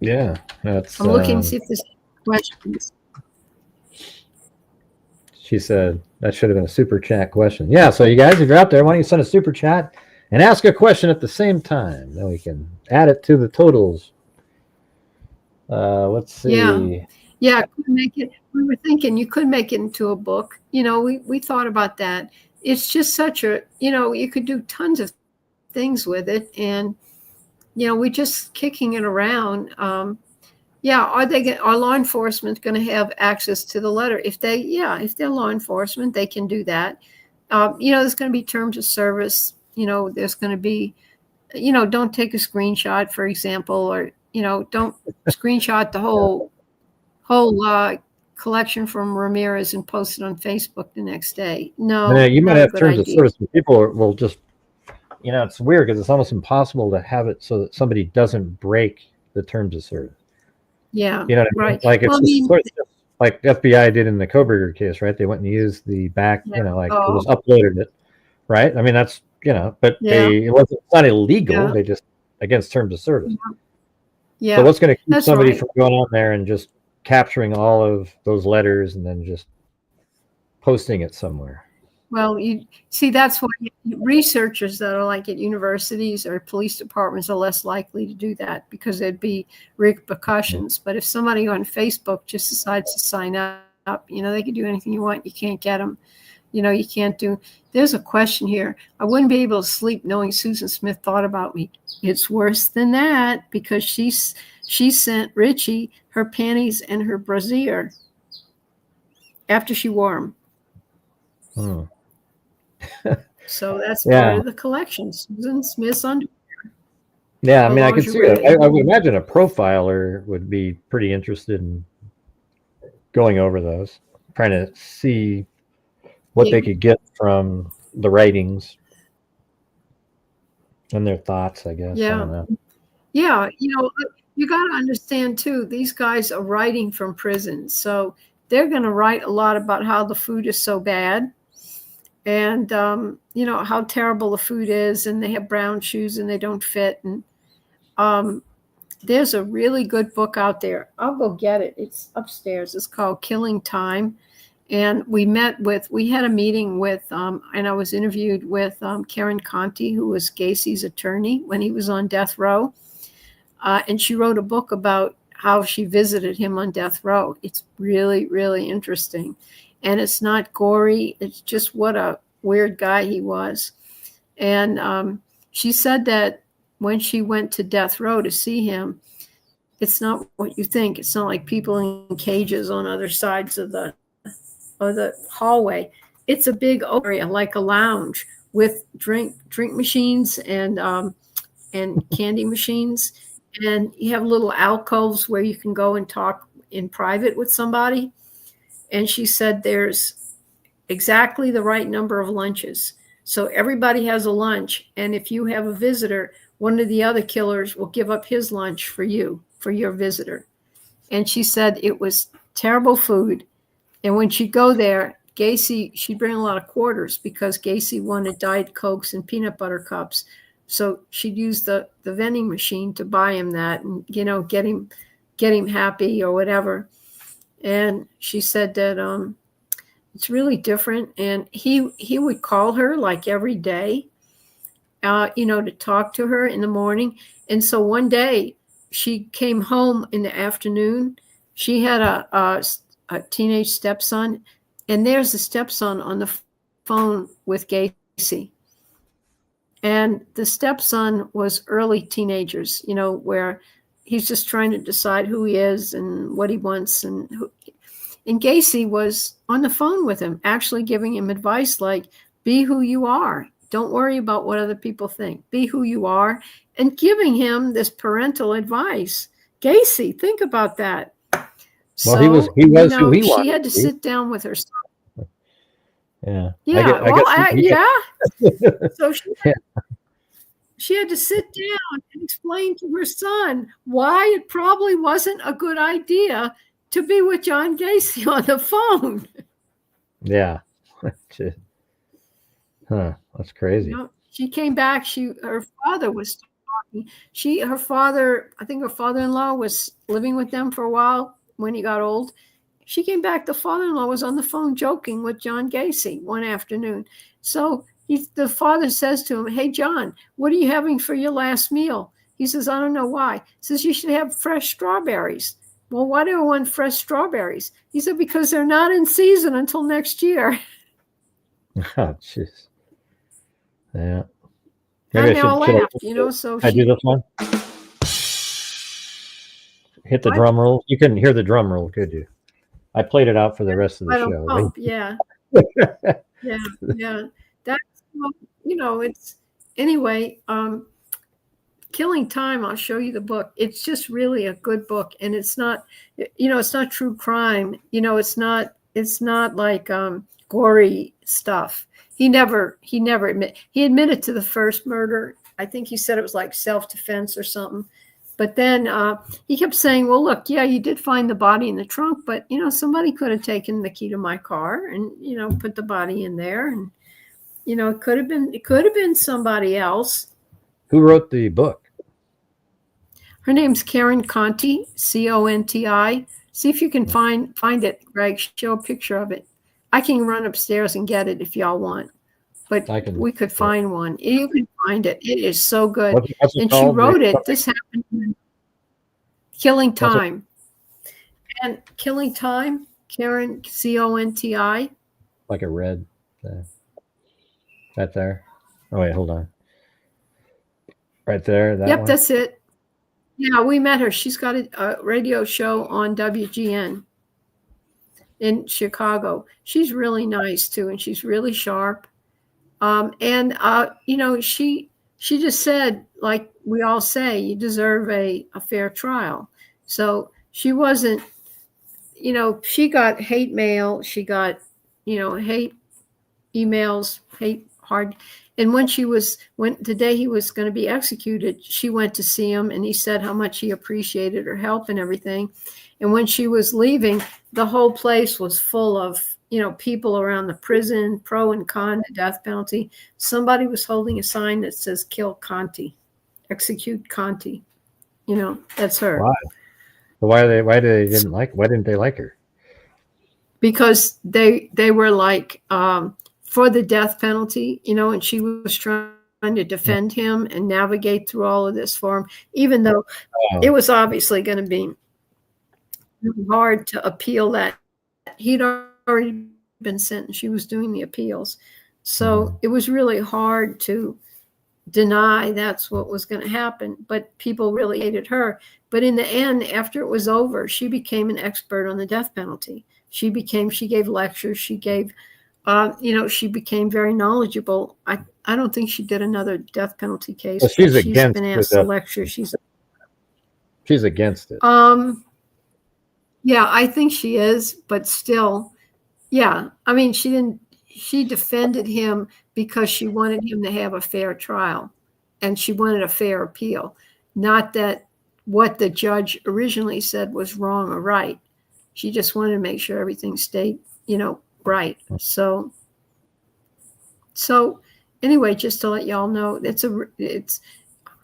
Yeah, that's. I'm looking to see if there's questions. She said that should have been a super chat question. Yeah, so you guys, if you're out there, why don't you send a super chat and ask a question at the same time? Then we can add it to the totals. Let's see. Yeah, could make it. We were thinking you could make it into a book. We thought about that. It's just such a, you could do tons of things with it, and we're just kicking it around. Are law enforcement going to have access to the letter? If they're law enforcement, they can do that. There's going to be terms of service. There's going to be, don't take a screenshot, for example, or don't screenshot the whole collection from Ramirez and post it on Facebook the next day. No, yeah, you might have terms idea. of service, but people will just, it's weird because it's almost impossible to have it so that somebody doesn't break the terms of service. Yeah, what I mean? right. Like it's sort of like FBI did in the Koberger case, right? They went and used the back, it was uploaded it, right? I mean, that's but it's not illegal. Yeah. They just against terms of service. Yeah. So what's going to keep somebody from going on there and just capturing all of those letters and then just posting it somewhere? Well, you see, that's why researchers that are like at universities or police departments are less likely to do that, because there'd be repercussions. But if somebody on Facebook just decides to sign up, they can do anything you want. You can't get them. You can't do. There's a question here. I wouldn't be able to sleep knowing Susan Smith thought about me. It's worse than that, because she sent Richie her panties and her brassiere after she wore them. So that's part of the collection. Susan Smith's underwear. Yeah, I mean, I could see it. I would imagine a profiler would be pretty interested in going over those, trying to see what they could get from the writings and their thoughts, I guess. Yeah. I don't know. Yeah, you got to understand too, these guys are writing from prison. So they're going to write a lot about how the food is so bad. And, how terrible the food is, and they have brown shoes and they don't fit. And there's a really good book out there. I'll go get it. It's upstairs. It's called Killing Time. And we had a meeting with, and I was interviewed with Karen Conti, who was Gacy's attorney when he was on death row. And she wrote a book about how she visited him on death row. It's really, really interesting. And it's not gory. It's just what a weird guy he was. And she said that when she went to death row to see him, it's not what you think. It's not like people in cages on other sides of the hallway. It's a big area, like a lounge with drink machines and and candy machines, and you have little alcoves where you can go and talk in private with somebody. And she said there's exactly the right number of lunches. So everybody has a lunch. And if you have a visitor, one of the other killers will give up his lunch for you, for your visitor. And she said it was terrible food. And when she'd go there, Gacy, she'd bring a lot of quarters because Gacy wanted Diet Cokes and peanut butter cups. So she'd use the vending machine to buy him that and, you know, get him happy or whatever. And she said that it's really different. And he would call her like every day, you know, to talk to her in the morning. And so one day she came home in the afternoon. She had a teenage stepson, and there's the stepson on the phone with Gacy. And the stepson was early teenagers, you know, where he's just trying to decide who he is and what he wants. And Gacy was on the phone with him, actually giving him advice like, be who you are. Don't worry about what other people think. Be who you are, and giving him this parental advice. Gacy, think about that. Well, so, he was you know, who he was. She had to sit down with her son. Yeah. Yeah. So she had to sit down and explain to her son why it probably wasn't a good idea to be with John Gacy on the phone. Yeah. Huh. That's crazy. You know, she came back. Her father was talking. I think her father-in-law was living with them for a while when he got old. She came back. The father-in-law was on the phone joking with John Gacy one afternoon. So the father says to him, hey, John, what are you having for your last meal? He says, I don't know why. He says, you should have fresh strawberries. Well, why do I want fresh strawberries? He said, because they're not in season until next year. Oh, jeez. Yeah. And they all laughed, you know. So I do this one. Hit the drum roll. You couldn't hear the drum roll, could you? I played it out for the rest of the show. Pump, yeah. Yeah. That's, you know, it's anyway. Killing Time. I'll show you the book. It's just really a good book, and it's not, you know, it's not true crime. You know, it's not like gory stuff. He admitted to the first murder. I think he said it was like self-defense or something. But then he kept saying, well, look, yeah, you did find the body in the trunk, but, you know, somebody could have taken the key to my car and, you know, put the body in there. And, you know, it could have been somebody else. Who wrote the book? Her name's Karen Conti, Conti. See if you can find it, Greg. Show a picture of it. I can run upstairs and get it if y'all want, but we could find one. You can find it. It is so good. What's it and called? She wrote it. This happened in Killing Time. And Killing Time, Karen, Conti. Like a red. Right there. Oh, wait, hold on. Right there. Yep, that's it. Yeah, we met her. She's got a radio show on WGN in Chicago. She's really nice too, and she's really sharp. You know, she just said, like we all say, you deserve a fair trial. So she wasn't, you know, she got hate mail, she got, you know, hate emails, hate hard. And when the day he was going to be executed, she went to see him, and he said how much he appreciated her help and everything. And when she was leaving, the whole place was full of, you know, people around the prison, pro and con, the death penalty. Somebody was holding a sign that says "Kill Conti, execute Conti." You know, that's her. Wow. So why didn't they like her? Because they were like for the death penalty, you know, and she was trying to defend him and navigate through all of this for him, even though it was obviously going to be hard to appeal that. He'd already been sentenced. She was doing the appeals. So it was really hard to deny that's what was going to happen. But people really hated her. But in the end, after it was over, she became an expert on the death penalty. She gave lectures. She gave, you know, she became very knowledgeable. I don't think she did another death penalty case. Well, she's but against been the asked to death lecture. She's against it. yeah, I think she is, but still, yeah. I mean, she defended him because she wanted him to have a fair trial and she wanted a fair appeal. Not that what the judge originally said was wrong or right. She just wanted to make sure everything stayed, right. So anyway, just to let y'all know, it's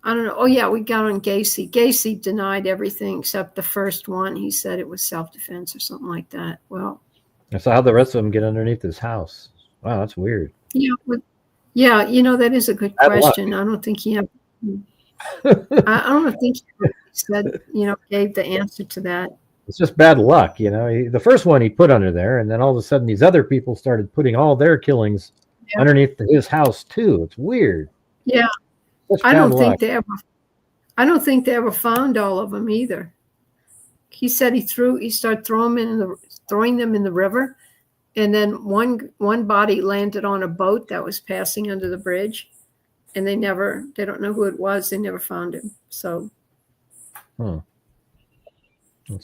I don't know. Oh yeah, we got on Gacy. Gacy denied everything except the first one. He said it was self-defense or something like that. Well, So how the rest of them get underneath his house? Wow, that's weird. Yeah, that is a good question. I don't think he had. I don't think he said, gave the answer to that. It's just bad luck, The first one he put under there, and then all of a sudden these other people started putting all their killings underneath his house too. It's weird. Yeah, I don't think they ever found all of them either. He said he started throwing them in the river, and then one body landed on a boat that was passing under the bridge, and they don't know who it was. They never found him. So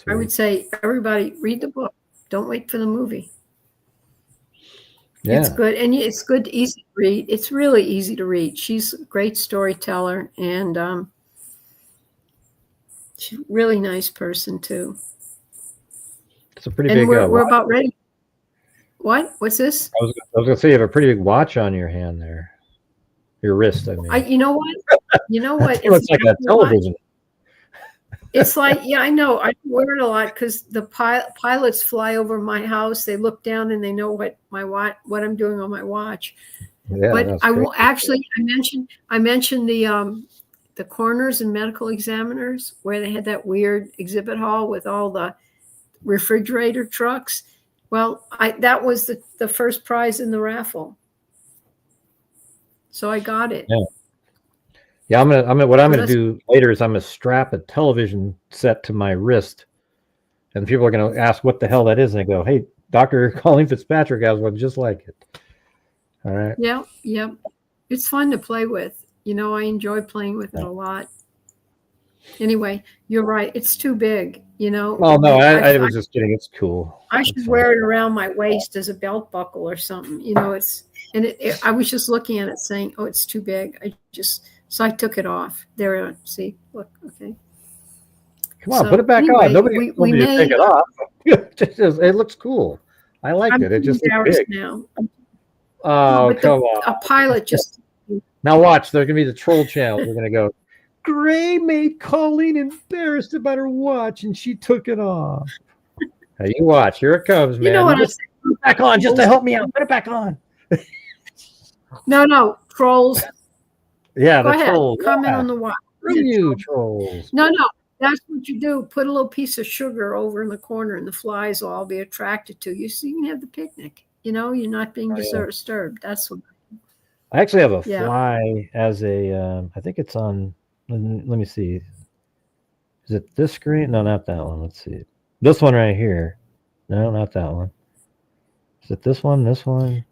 I would say everybody read the book. Don't wait for the movie. Yeah. It's good, and it's good, easy to read. It's really easy to read. She's a great storyteller, and she's a really nice person too. It's a pretty big. We're about ready. What? What's this? I was going to say you have a pretty big watch on your hand there, your wrist. I mean, you know what? It looks like a television. It's like, yeah, I know. I wear it a lot because the pilots fly over my house. They look down and they know what I'm doing on my watch. Yeah, but I will actually. I mentioned the coroners and medical examiners where they had that weird exhibit hall with all the refrigerator trucks. Well, that was the first prize in the raffle, so I got it. Yeah. Yeah, what I'm gonna do later is I'm gonna strap a television set to my wrist, and people are gonna ask what the hell that is, and I go, "Hey, Dr. Colleen Fitzpatrick has one just like it." All right. Yeah. It's fun to play with. I enjoy playing with it a lot. Anyway, you're right. It's too big. Well, no, I was just kidding. It's cool. I should wear it around my waist as a belt buckle or something. I was just looking at it saying, "Oh, it's too big." So I took it off. There, see, look, okay. Come on, put it back on. Nobody told me to take it off. It looks cool. I liked it. It just looks big. Now. Oh, come on. A pilot just... Now watch, there's going to be the troll channel. We're going to go, Gray made Colleen embarrassed about her watch, and she took it off. Now you watch. Here it comes, man. You know what I'm saying? Put it back on just to help me out. Put it back on. No, trolls. Yeah, go the ahead. trolls. Comment on the watch. You trolls. No, that's what you do. Put a little piece of sugar over in the corner, and the flies will all be attracted to you, so you can have the picnic. You're not being disturbed. That's what. I actually have a fly as a. I think it's on. Let me see. Is it this screen? No, not that one. Let's see. This one right here. No, not that one. Is it this one? This one?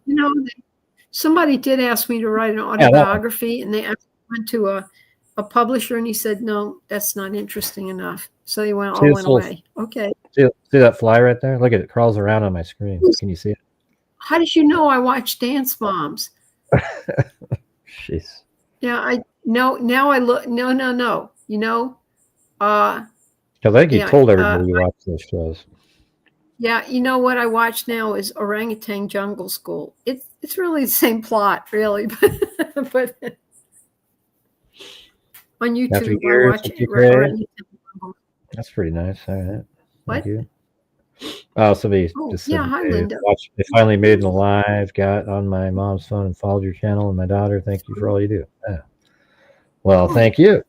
Somebody did ask me to write an autobiography, and they went to a publisher, and he said, "No, that's not interesting enough." So he went away. Okay. See that fly right there? Look at it. Crawls around on my screen. Can you see it? How did you know I watch Dance Moms? Jeez. Yeah, now I look. No. Because I think you told everybody you watch those shows. Yeah, what I watch now is Orangutan Jungle School. It's really the same plot, really, but on YouTube I watch it. That's pretty nice. All right. What? Thank you. Oh, somebody just said hi, Linda. They finally made it live, got on my mom's phone and followed your channel, and my daughter, thank you for all you do. Yeah. Well, thank you.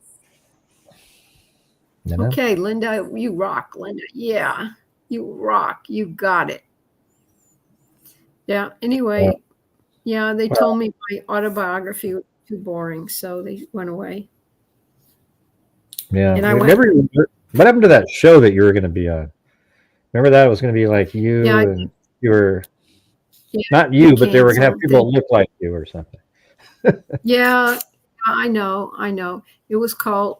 Okay, Linda, you rock, Linda. Yeah. You rock. You got it. Yeah. Anyway, they told me my autobiography was too boring, so they went away. Yeah. And what happened to that show that you were going to be on? Remember that? It was going to be like you and you were not you, but they were going to have people that look like you or something. Yeah, I know. It was called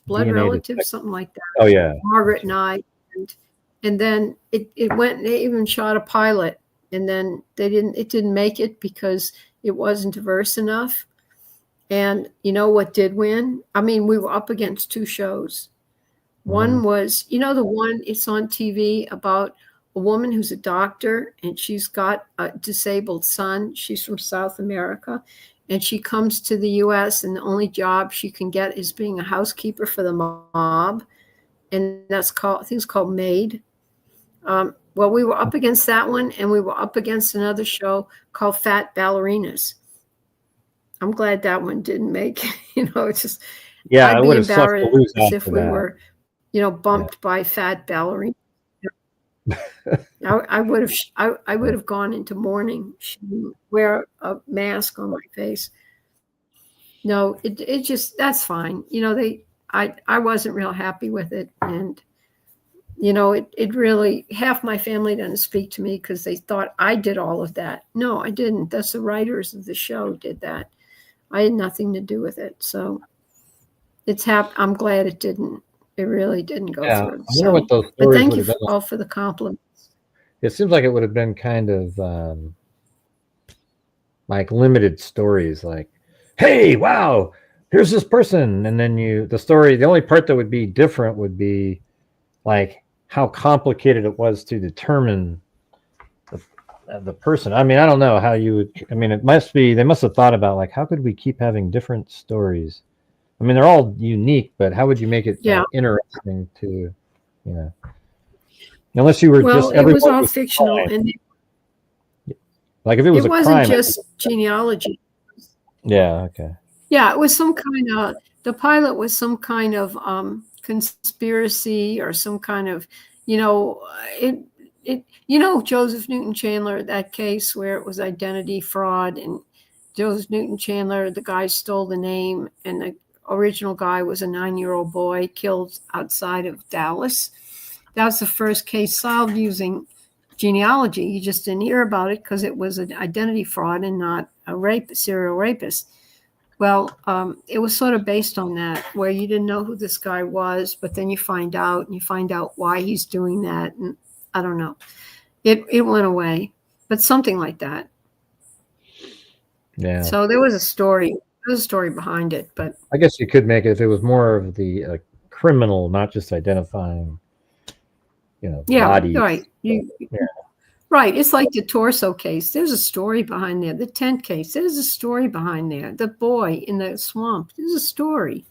Blood DNA Relatives, Detective. something like that. Oh yeah. Margaret and I, and then it went. They even shot a pilot, and then it didn't make it because it wasn't diverse enough. And you know what did win? I mean, we were up against two shows. One was, the one it's on TV about a woman who's a doctor and she's got a disabled son. She's from South America and she comes to the US and the only job she can get is being a housekeeper for the mob. And that's called, I think it's called Maid. Well, we were up against that one and we were up against another show called Fat Ballerinas. I'm glad that one didn't make, it's just, Yeah, I'd I be would have sucked to lose embarrassed if after we that. were, bumped by fat ballerina. I would have gone into mourning, wear a mask on my face. No, it just, that's fine. I wasn't real happy with it. And, it really, half my family doesn't speak to me because they thought I did all of that. No, I didn't. That's the writers of the show did that. I had nothing to do with it. So I'm glad it didn't. It really didn't go Yeah, through. I wonder what those But stories thank would you have been like. all for the compliments. It seems like it would have been kind of like limited stories, like, hey, wow, here's this person, and then the only part that would be different would be like how complicated it was to determine the person. I mean, I don't know how you would. I mean, they must have thought about like, how could we keep having different stories? I mean, they're all unique, but how would you make it interesting to, unless you were just it was all fictional, and like if it was it a wasn't crime, just genealogy. Yeah. Okay. Yeah, it was some kind of, the pilot was some kind of conspiracy or some kind of, Joseph Newton Chandler, that case where it was identity fraud, and Joseph Newton Chandler, the guy stole the name, and the original guy was a 9-year-old boy killed outside of Dallas. That was the first case solved using genealogy. You just didn't hear about it because it was an identity fraud and not a serial rapist. Well, it was sort of based on that, where you didn't know who this guy was, but then you find out why he's doing that. And I don't know. It went away, but something like that. Yeah. So there was a story. There's a story behind it, but I guess you could make it if it was more of the criminal, not just identifying, bodies. Right. Right. It's like the torso case. There's a story behind there. The tent case. There's a story behind there. The boy in the swamp. There's a story.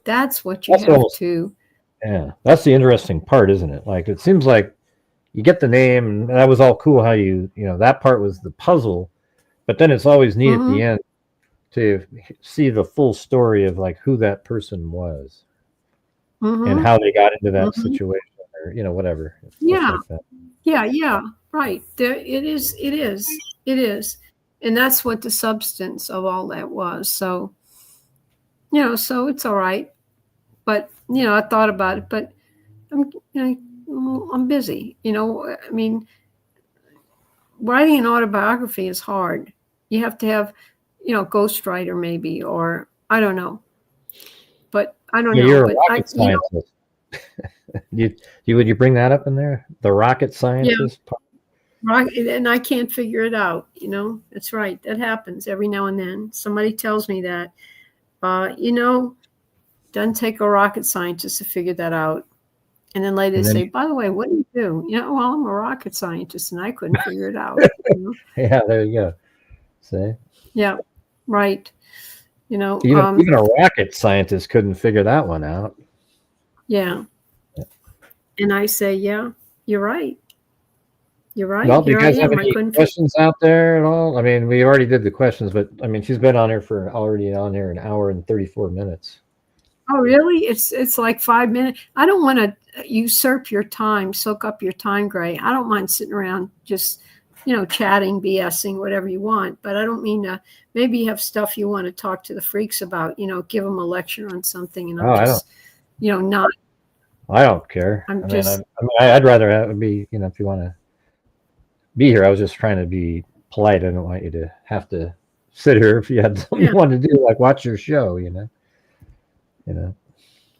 That's what you have to. Yeah, that's the interesting part, isn't it? Like, it seems like you get the name, and that was all cool. How that part was the puzzle, but then it's always neat at the end to see the full story of like who that person was and how they got into that situation, or whatever. Yeah. Like that. Yeah. Right. There it is. And that's what the substance of all that was. So, so it's all right. But, I thought about it, but I'm busy. I mean, writing an autobiography is hard. You have to have, ghostwriter maybe, or I don't know. But I don't know. You're but a rocket scientist. Would you bring that up in there? The rocket scientist part? Right, and I can't figure it out. That's right. That happens every now and then. Somebody tells me that, doesn't take a rocket scientist to figure that out. And then later they say, by the way, what do you do? Well, I'm a rocket scientist and I couldn't figure it out. Yeah, there you go. See? Yeah, right. Even a rocket scientist couldn't figure that one out. Yeah. And I say, yeah, you're right. You're right. Well, do you guys have any questions out there at all? I mean, we already did the questions, but I mean, she's been on here already an hour and 34 minutes. Oh, really? It's like 5 minutes. I don't want to usurp your time, soak up your time, Gray. I don't mind sitting around just, chatting, BSing, whatever you want. But I don't mean to. Maybe you have stuff you want to talk to the freaks about. Give them a lecture on something, and not. I don't care. I'd rather have it be, if you want to be here. I was just trying to be polite. I don't want you to have to sit here if you had something you wanted to do, like watch your show, you know.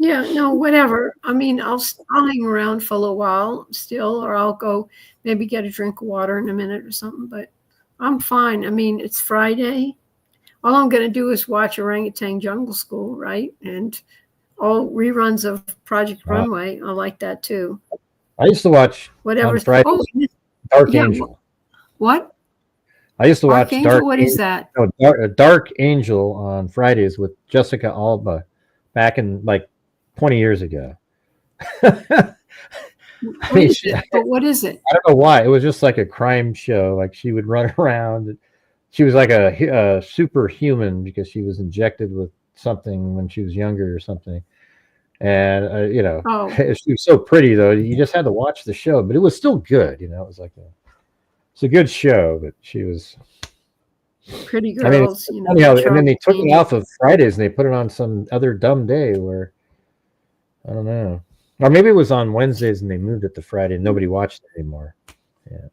Yeah, no, whatever. I mean, I'll hang around for a little while still, or I'll go maybe get a drink of water in a minute or something, but I'm fine. I mean, it's Friday. All I'm going to do is watch Orangutan Jungle School, right? And all reruns of Project Runway. I like that too. I used to watch whatever. Dark Angel. What? I used to watch Angel? What is that? No, Dark Angel on Fridays with Jessica Alba back in like 20 years ago. But what is it? I don't know why. It was just like a crime show. Like she would run around. She was like a superhuman because she was injected with something when she was younger or something. And, she was so pretty, though. You just had to watch the show. But it was still good. It was like it's a good show. But she was... Pretty girls. And then they took it off of Fridays and they put it on some other dumb day where... I don't know. Or maybe it was on Wednesdays and they moved it to Friday and nobody watched it anymore. Yeah.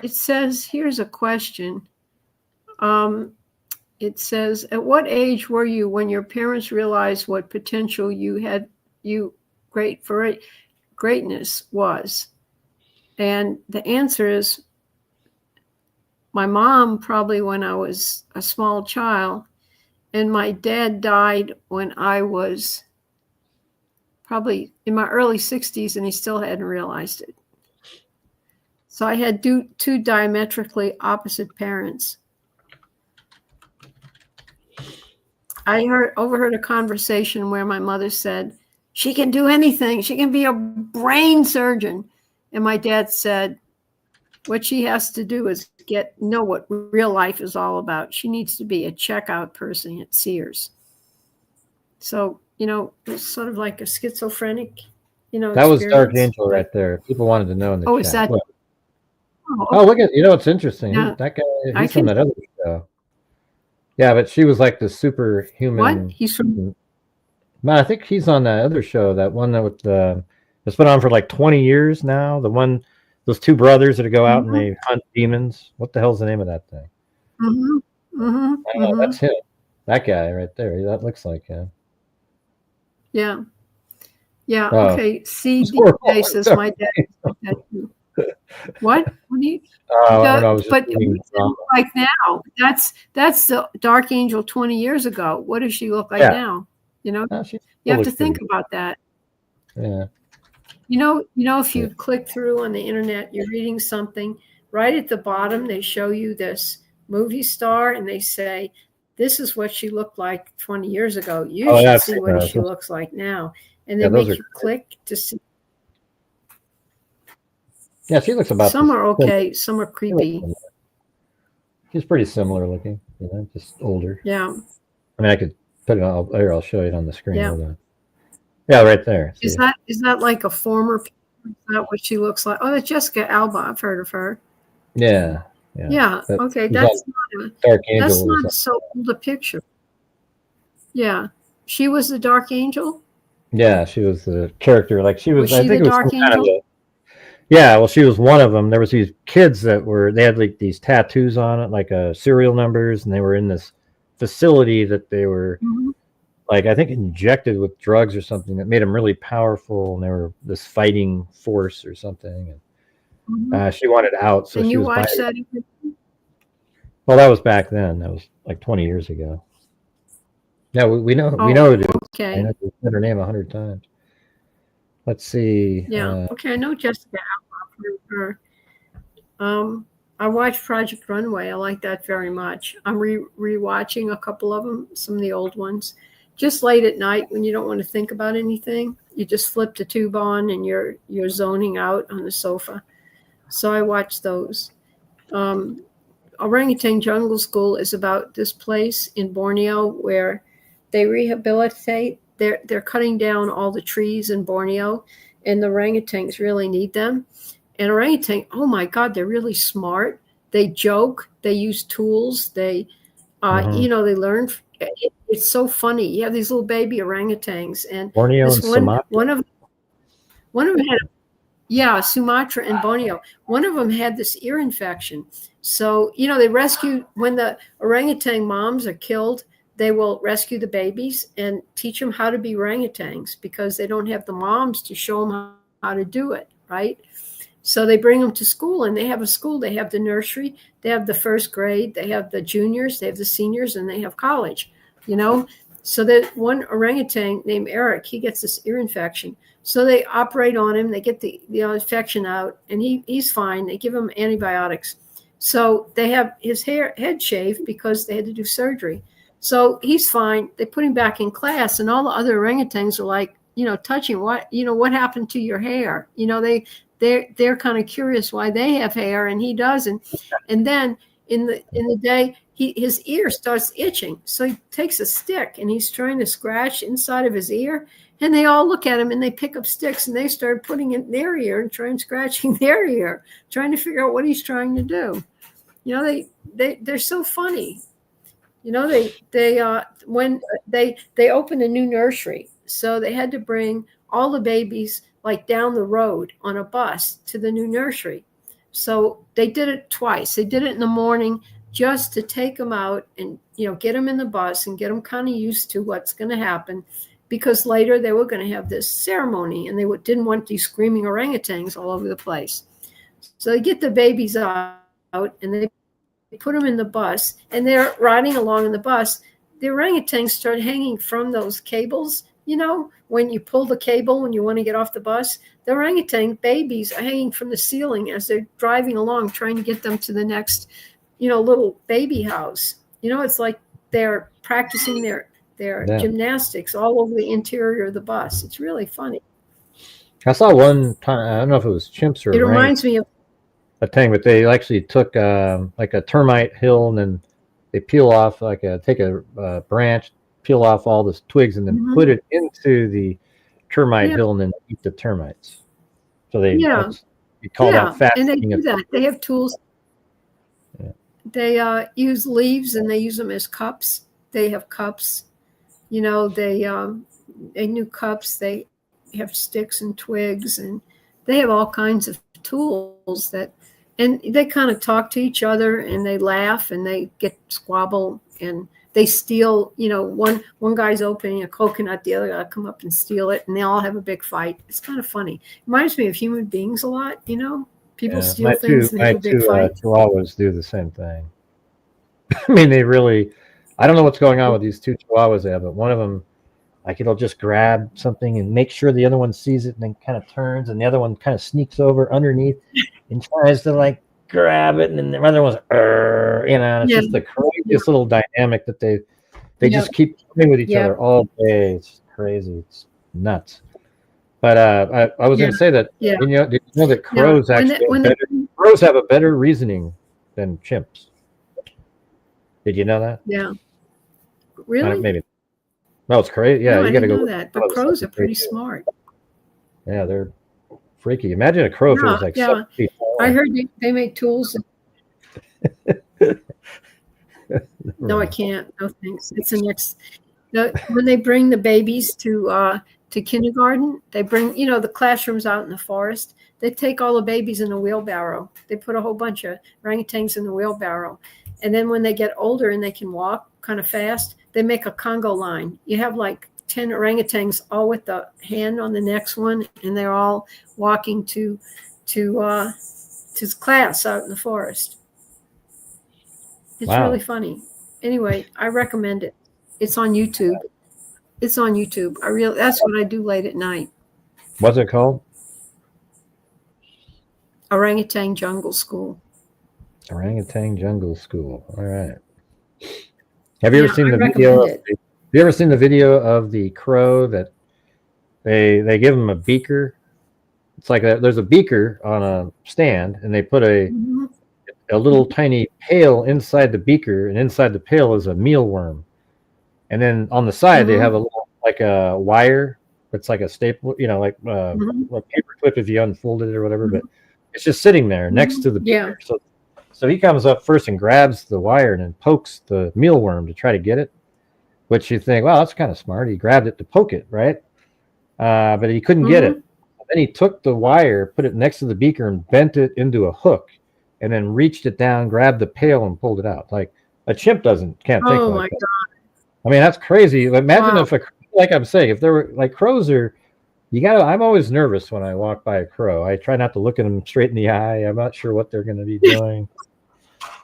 It says, here's a question. It says, at what age were you when your parents realized what potential greatness was? And the answer is, my mom probably when I was a small child, and my dad died when I was probably in my early 60s, and he still hadn't realized it. So I had two diametrically opposite parents. I overheard a conversation where my mother said, she can do anything. She can be a brain surgeon. And my dad said, what she has to do is know what real life is all about. She needs to be a checkout person at Sears. So, it's sort of like a schizophrenic, That was Dark Angel right there. People wanted to know in the chat. Is that? Oh, look at, it's interesting. Yeah. That guy, he's from that other show. Yeah, but she was like the superhuman. What? He's from... No, I think he's on that other show, that one that with it's been on for like 20 years now. The one, those two brothers that go out and they hunt demons. What the hell's the name of that thing? That's him. That guy right there. That looks like him. Yeah. Yeah. Okay. CDJ says my dad. What? But like now, that's the Dark Angel 20 years ago. What does she look like now? You have to think about that. Yeah. If you click through on the internet, you're reading something, right at the bottom, they show you this movie star and they say, this is what she looked like 20 years ago. You should see what she looks like now. And they make you click to see. Yeah, she looks about... Some are okay, some are creepy. She's pretty similar looking, just older. Yeah. I mean, I could put it on here. I'll show you it on the screen. Yeah. Hold on. Yeah, right there. Is that like a former... Is that what she looks like? Oh, that's Jessica Alba. I've heard of her. Yeah. Yeah. Okay. That's not so old a picture. Yeah. She was the Dark Angel? Yeah, she was the character. Like she was I think the it was Dark Angel? Yeah, well, she was one of them. There was these kids they had like these tattoos on it, like serial numbers, and they were in this facility that they were like, I think injected with drugs or something that made them really powerful, and they were this fighting force or something. And she wanted out, so she was watched that? Well, that was back then. That was like 20 years ago. Yeah, we know it is. Okay. I know we've said her name 100 times. Let's see. Yeah. Okay. I know Jessica Alba. I watched Project Runway. I like that very much. I'm rewatching a couple of them, some of the old ones. Just late at night when you don't want to think about anything, you just flip the tube on and you're zoning out on the sofa. So I watch those. Orangutan Jungle School is about this place in Borneo where they rehabilitate. They're cutting down all the trees in Borneo, and the orangutans really need them. And orangutan, oh my God, they're really smart. They joke. They use tools. They, they learn. It's so funny. You have these little baby orangutans, and Borneo and Sumatra. One of them had Yeah, Sumatra and Borneo. One of them had this ear infection. So, they rescue, when the orangutan moms are killed, they will rescue the babies and teach them how to be orangutans because they don't have the moms to show them how to do it, right? So they bring them to school, and they have a school. They have the nursery, they have the first grade, they have the juniors, they have the seniors, and they have college, So that one orangutan named Eric, he gets this ear infection. So they operate on him. They get the infection out, and he's fine. They give him antibiotics. So they have his head shaved because they had to do surgery. So he's fine. They put him back in class, and all the other orangutans are like, touching what happened to your hair? They're kind of curious why they have hair and he doesn't. And then in the day, his ear starts itching. So he takes a stick and he's trying to scratch inside of his ear. And they all look at him and they pick up sticks and they start putting it in their ear and trying scratching their ear, trying to figure out what he's trying to do. They're so funny. When they opened a new nursery, so they had to bring all the babies like down the road on a bus to the new nursery. So they did it twice. They did it in the morning just to take them out and, get them in the bus and get them kind of used to what's going to happen, because later they were going to have this ceremony and they didn't want these screaming orangutans all over the place. So they get the babies out and they put them in the bus, and they're riding along in the bus. The orangutans start hanging from those cables. When you pull the cable when you want to get off the bus, the orangutan babies are hanging from the ceiling as they're driving along, trying to get them to the next, little baby house. It's like they're practicing their gymnastics all over the interior of the bus. It's really funny. I saw one time, I don't know if it was chimps or it reminds me of a thing, but they actually took like a termite hill and then they peel off take a branch, peel off all the twigs and then put it into the termite hill and then eat the termites. So they call that fat. And they do that. They have tools. Yeah. They use leaves and they use them as cups. They have cups. They new cups. They have sticks and twigs, and they have all kinds of tools and they kind of talk to each other and they laugh and they get squabble and they steal, one guy's opening a coconut, the other guy come up and steal it, and they all have a big fight. It's kind of funny. It reminds me of human beings a lot, People steal things and they have a big fight. Chihuahuas do the same thing. I mean, I don't know what's going on with these two Chihuahuas they have, but one of them, it'll just grab something and make sure the other one sees it and then kind of turns, and the other one kind of sneaks over underneath and tries to grab it, and then the other one's it's just the craziest little dynamic that they just keep playing with each other all day. It's crazy. It's nuts. But I was going to say that did you know that crows crows have a better reasoning than chimps? Did you know that? Yeah. Really? Maybe. No, it's crazy. Yeah, no, you got to go. Know that, but crows are pretty smart. Yeah, they're freaky. Imagine a crow if it was 7 feet tall. I heard they make tools. No, I can't. No thanks. It's the next. When they bring the babies to kindergarten, they bring the classrooms out in the forest. They take all the babies in a wheelbarrow. They put a whole bunch of orangutans in the wheelbarrow, and then when they get older and they can walk kind of fast, they make a Congo line. You have 10 orangutans all with the hand on the next one, and they're all walking to class out in the forest. It's really funny. Anyway, I recommend it. It's on YouTube. That's what I do late at night. What's it called? Orangutan Jungle School. Orangutan Jungle School. All right. Have you ever seen the video? Have you ever seen the video of the crow that they give him a beaker? It's like there's a beaker on a stand, and they put a little tiny pail inside the beaker, and inside the pail is a mealworm. And then on the side they have a little a wire that's like a staple, a paper clip if you unfold it or whatever. But it's just sitting there next to the beaker. So he comes up first and grabs the wire and then pokes the mealworm to try to get it, which you think, well, that's kind of smart. He grabbed it to poke it, right? But he couldn't get it. Then he took the wire, put it next to the beaker, and bent it into a hook, and then reached it down, grabbed the pail, and pulled it out. Like a chimp can't think Oh like my that. God. I mean, that's crazy. Imagine Wow. if like I'm saying, if there were like crows are, I'm always nervous when I walk by a crow. I try not to look at them straight in the eye. I'm not sure what they're going to be doing.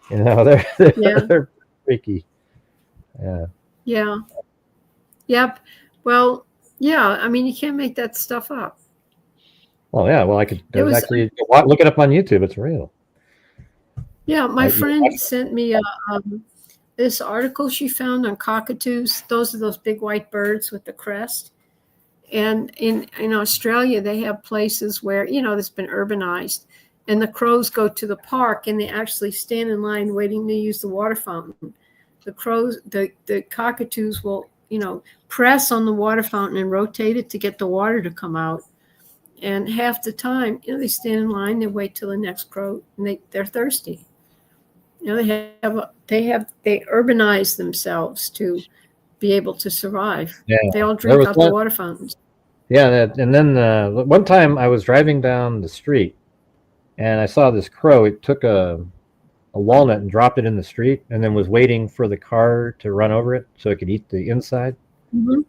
They're freaky. Yeah. Yeah. Yep. Well, yeah. I mean, you can't make that stuff up. Well, yeah. Well, actually look it up on YouTube. It's real. Yeah, my friend sent me this article she found on cockatoos. Those are those big white birds with the crest. And in Australia, they have places where, that's been urbanized. And the crows go to the park and they actually stand in line waiting to use the water fountain. The crows, the cockatoos will, press on the water fountain and rotate it to get the water to come out. And half the time, they stand in line, they wait till the next crow, and they're thirsty. They urbanize themselves to be able to survive. Yeah. They all drink out the water fountains. Yeah, and then one time I was driving down the street, and I saw this crow. It took a walnut and dropped it in the street, and then was waiting for the car to run over it so it could eat the inside. Mm-hmm.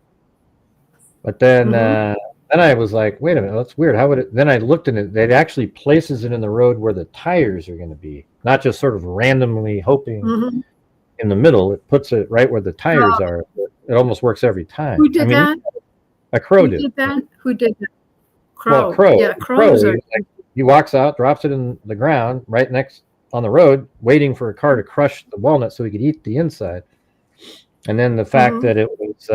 But then I was like, wait a minute, that's weird. How would it? Then I looked in it. It actually places it in the road where the tires are going to be, not just sort of randomly hoping in the middle. It puts it right where the tires are. It almost works every time. Who did that? A crow did. Who did that? Crow. Well, crow. Yeah, crows are. He walks out, drops it in the ground right next on the road, waiting for a car to crush the walnut so he could eat the inside. And then the fact that it was,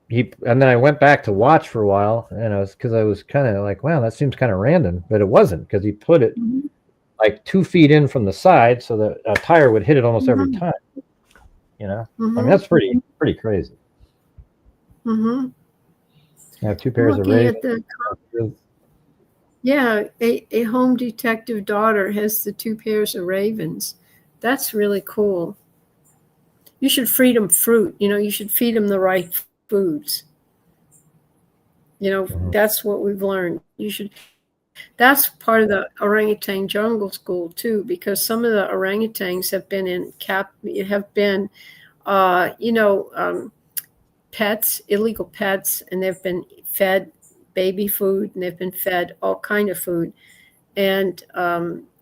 and then I went back to watch for a while, and because I was kind of like, wow, that seems kind of random, but it wasn't, because he put it like 2 feet in from the side so that a tire would hit it almost every time. I mean, that's pretty crazy. I have 2 pairs of ravens. Yeah, a home detective daughter has the 2 pairs of ravens. That's really cool. You should feed them fruit. You should feed them the right foods. That's what we've learned. That's part of the orangutan jungle school too, because some of the orangutans have been pets, illegal pets, and they've been fed baby food, and they've been fed all kind of food, and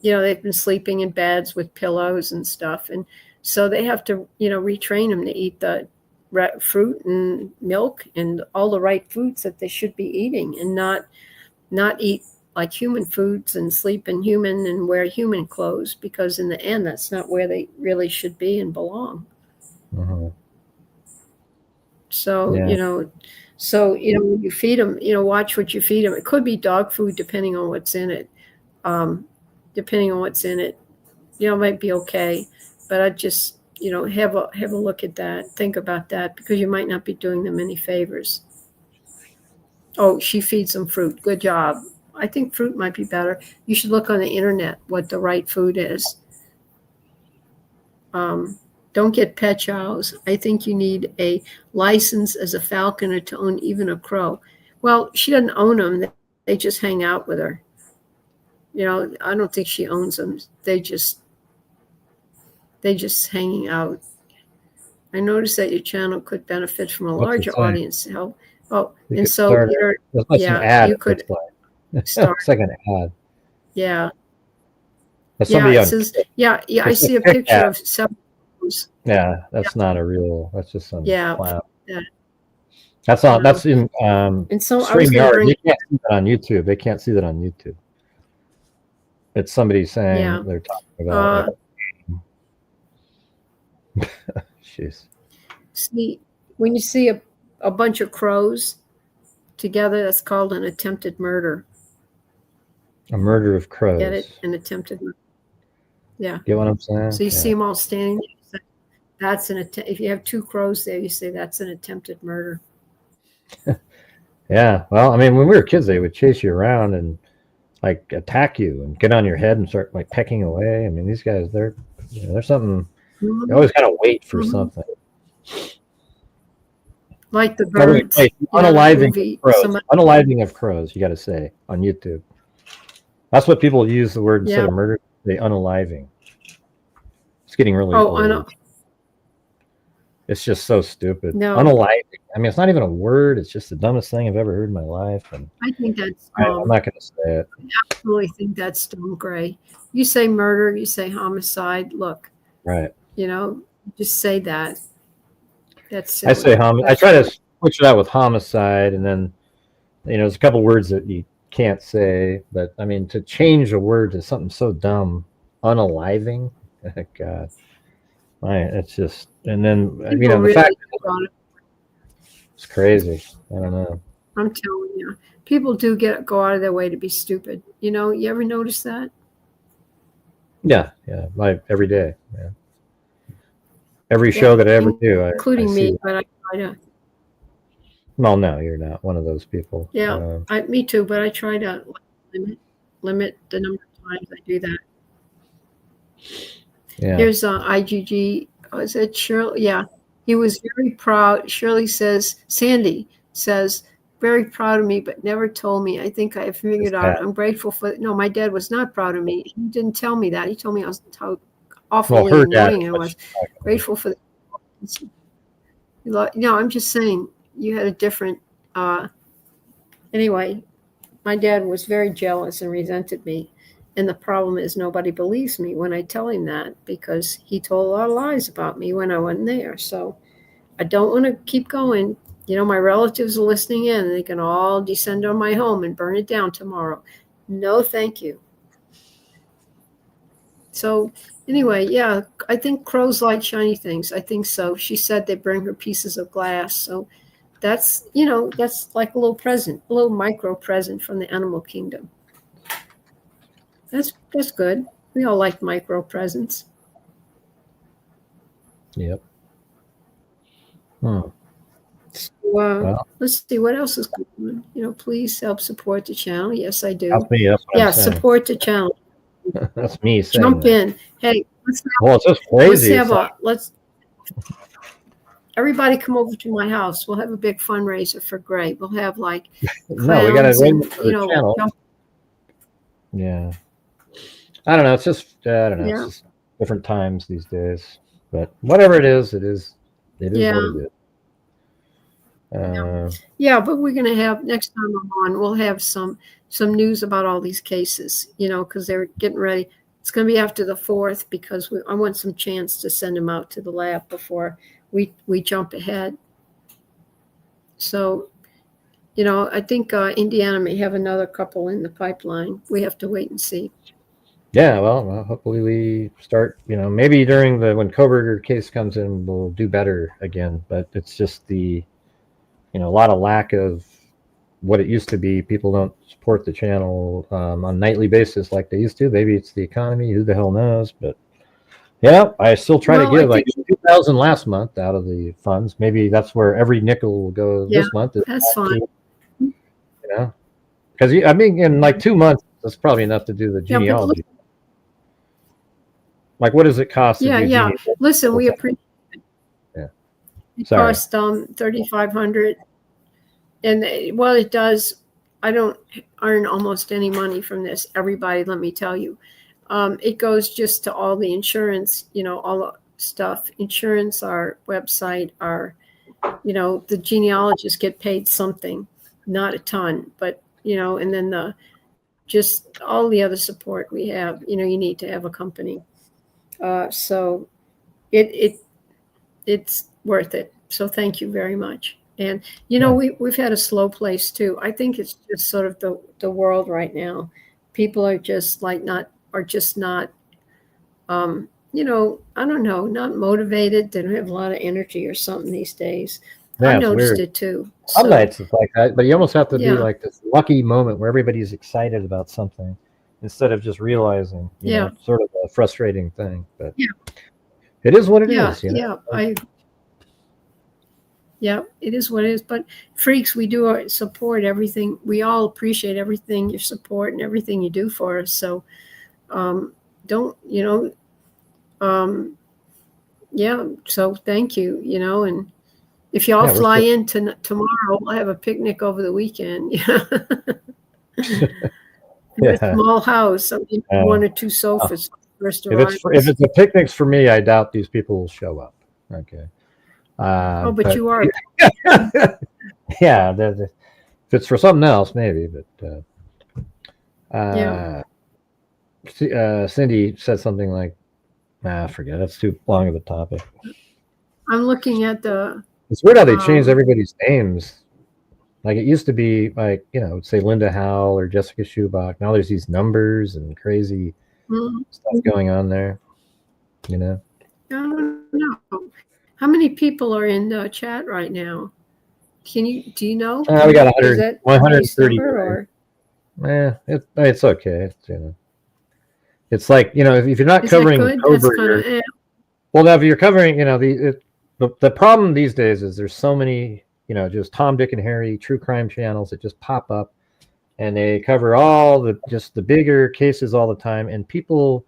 they've been sleeping in beds with pillows and stuff, and so they have to retrain them to eat the fruit and milk and all the right foods that they should be eating, and not eat like human foods and sleep in human and wear human clothes, because in the end that's not where they really should be and belong. So when you feed them, watch what you feed them. It could be dog food depending on what's in it. It might be okay, but I'd just have a look at that, think about that, because you might not be doing them any favors. Oh, she feeds them fruit. Good job. I think fruit might be better. You should look on the internet what the right food is. Don't get pet chows. I think you need a license as a falconer to own even a crow. Well, she doesn't own them. They just hang out with her. I don't think she owns them. They just hanging out. I noticed that your channel could benefit from a larger audience. You could start start. Second ad. Yeah. I see a picture of some. Yeah, that's not a real. That's just some. Yeah. That's not. That's in and so StreamYard. You can't see that on YouTube. They can't see that on YouTube. It's somebody saying they're talking about. Jeez. See, when you see a bunch of crows together, that's called an attempted murder. A murder of crows. Get it? An attempted murder. Yeah. Get what I'm saying? So you see them all standing there. That's if you have 2 crows there, you say that's an attempted murder. Yeah. Well, I mean, when we were kids, they would chase you around and like attack you and get on your head and start like pecking away. I mean, these guys, they're something. You always got to wait for something. Like the By the way, birds. hey, you know, that unaliving movie, of crows. somebody- Unaliving of crows, you got to say on YouTube. That's what people use the word instead Yeah. of murder. They unaliving. It's getting really Oh, old. It's just so stupid. No. Unaliving. I mean, it's not even a word. It's just the dumbest thing I've ever heard in my life. And I think that's I'm not going to say it. I really think that's dumb, Gray. You say murder, you say homicide. Look, Right. you know, just say that. That's silly. I say homicide. I try to switch it out with homicide, and then there's a couple words that you can't say. But I mean, to change a word to something so dumb, unaliving. God, it's just. And then People the really fact about it. it's crazy. I don't know. I'm telling you, people do go out of their way to be stupid. You know, you ever notice that? Yeah, every day. Yeah. Every show that I ever do, including I me, see. but I try to. Well, no, you're not one of those people. Yeah, me too, but I try to limit the number of times I do that. Yeah. Here's IGG. Is it Shirley? Yeah, he was very proud. Shirley says, Sandy says, very proud of me, but never told me. I think I figured out. I'm grateful for. No, my dad was not proud of me. He didn't tell me that. He told me how awfully annoying I was. Grateful for. I'm just saying you had a different. Anyway, my dad was very jealous and resented me. And the problem is nobody believes me when I tell him that because he told a lot of lies about me when I wasn't there. So I don't want to keep going. My relatives are listening in and they can all descend on my home and burn it down tomorrow. No, thank you. So anyway, yeah, I think crows like shiny things. I think so. She said they bring her pieces of glass. So that's like a little present, a little micro present from the animal kingdom. That's good. We all like micro presents. Yep. So, let's see what else is going on. Please help support the channel. Yes, I do. That's me. That's what I'm saying. Support the channel. That's me saying Jump that. in. Hey, It's just crazy. let's everybody come over to my house. We'll have a big fundraiser for Gray. We'll have like no, we got to wait for the channel. jump. Yeah. I don't know. It's just I don't know. Yeah. It's just different times these days. But whatever it is. It is what it is. Yeah, but we're going to have next time I'm on, we'll have some news about all these cases, because they're getting ready. It's going to be after the 4th because I want some chance to send them out to the lab before we jump ahead. So, I think Indiana may have another couple in the pipeline. We have to wait and see. Yeah, well, hopefully we start, maybe when Koberger case comes in, we'll do better again. But it's just a lot of lack of what it used to be. People don't support the channel on a nightly basis like they used to. Maybe it's the economy. Who the hell knows? But yeah, I still try to give like 2,000 last month out of the funds. Maybe that's where every nickel will go this month. That's fine. Because in like 2 months, that's probably enough to do the genealogy. Like, what does it cost? Yeah. Listen, we appreciate it. Yeah. It cost $3,500, and it does. I don't earn almost any money from this. Everybody, let me tell you, it goes just to all the insurance. All the stuff, insurance, our website, the genealogists get paid something, not a ton, but and then just all the other support we have. You need to have a company. So it's worth it. So thank you very much. And, we've had a slow place too. I think it's just sort of the world right now. People are just not, I don't know, not motivated. They don't have a lot of energy or something these days. Yeah, I noticed weird. it too. Some nights it's like that, but you almost have to do like this lucky moment where everybody's excited about something instead of just realizing, you know, sort of a frustrating thing. But it is what it is. It is what it is. But freaks, we do support everything. We all appreciate everything, your support and everything you do for us. So don't, so thank you, and If y'all Yeah, we're fly still- in tomorrow, I'll have a picnic over the weekend. In a small house, I mean, 1 or 2 sofas. First if it's a picnic for me, I doubt these people will show up. Okay. but you are. Yeah, if it's for something else, maybe. But Yeah. Cindy said something like, "Nah, forget it. That's too long of a topic." I'm looking at the. It's weird how they changed everybody's names. Like it used to be like, say Linda Howell or Jessica Schubach. Now there's these numbers and crazy stuff going on there. I don't know. How many people are in the chat right now? Do you know? We got 130. Or? It's okay. It's like, if you're not covering Koberger, well, now if you're covering, the problem these days is there's so many, just Tom, Dick, and Harry true crime channels that just pop up, and they cover all the bigger cases all the time, and people,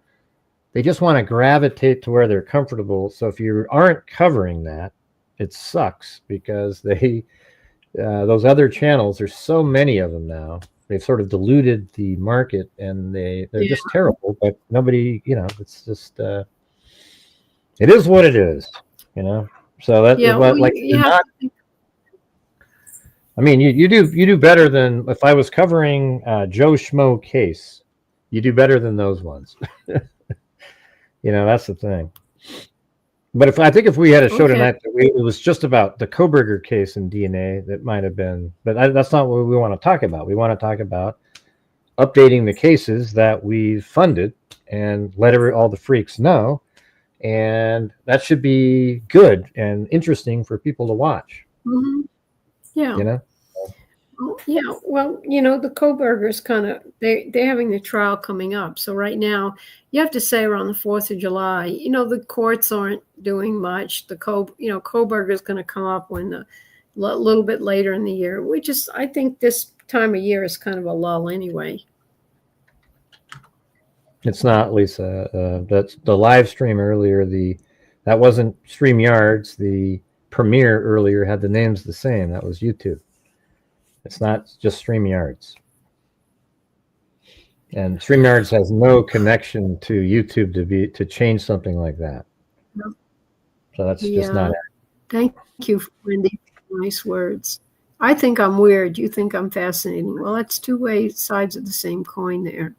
they just want to gravitate to where they're comfortable. So if you aren't covering that, it sucks because those other channels, there's so many of them now. They've sort of diluted the market, and they're just terrible. But nobody, it's just it is what it is, So that is what not. I mean, you do better than if I was covering Joe Schmo case. You do better than those ones. That's the thing. But if we had a show tonight that it was just about the Koberger case in DNA, that might have been. But that's not what we want to talk about. We want to talk about updating the cases that we've funded and let all the freaks know, and that should be good and interesting for people to watch. Mm-hmm. Yeah. Yeah, well, the Kobergers kind of they're having the trial coming up. So right now, you have to say around the 4th of July, the courts aren't doing much. The Koberger is going to come up when a little bit later in the year, which is, I think this time of year is kind of a lull anyway. It's not, Lisa. That's the live stream earlier. That wasn't StreamYards. The premiere earlier had the names the same. That was YouTube. It's not just StreamYards. And StreamYards has no connection to YouTube to change something like that. No. So that's just not it. Thank you, Wendy. Nice words. I think I'm weird. You think I'm fascinating. Well, that's two sides of the same coin there.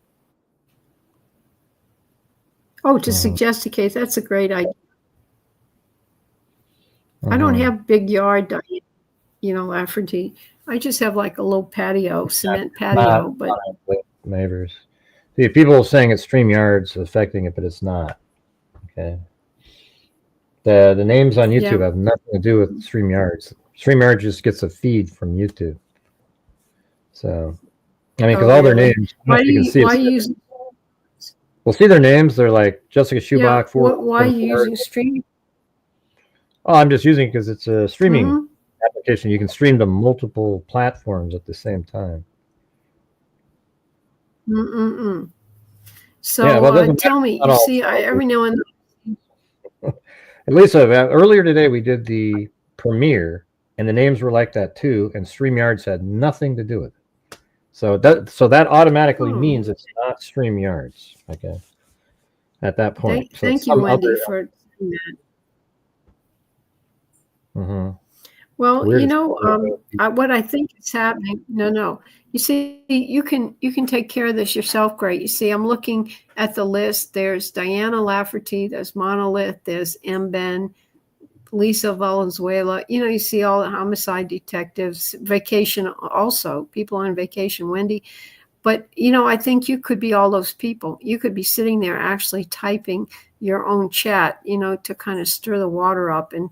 Oh, to suggest a case, that's a great idea. I don't have big yard, Lafferty. I just have like a little patio, cement patio. But neighbors. See, people are saying it's StreamYards affecting it, but it's not. Okay. The names on YouTube have nothing to do with StreamYards. StreamYards just gets a feed from YouTube. So, I mean, because all their names, why are you using? Well, see their names. They're like Jessica Schubach. Why are you using Stream? Oh, I'm just using it because it's a streaming application. You can stream to multiple platforms at the same time. So tell me, you see, every now and then. Lisa, earlier today we did the premiere, and the names were like that too, and StreamYards had nothing to do with it. So that automatically means it's not StreamYards. Okay. At that point. Thank you, Wendy, for saying that. Mm-hmm. Well, what I think is happening. No. You see, you can take care of this yourself. Great. You see, I'm looking at the list. There's Diana Lafferty. There's Monolith. There's M. Lisa Valenzuela. You see all the homicide detectives. Vacation also. People on vacation. Wendy. But, I think you could be all those people. You could be sitting there actually typing your own chat, to kind of stir the water up. And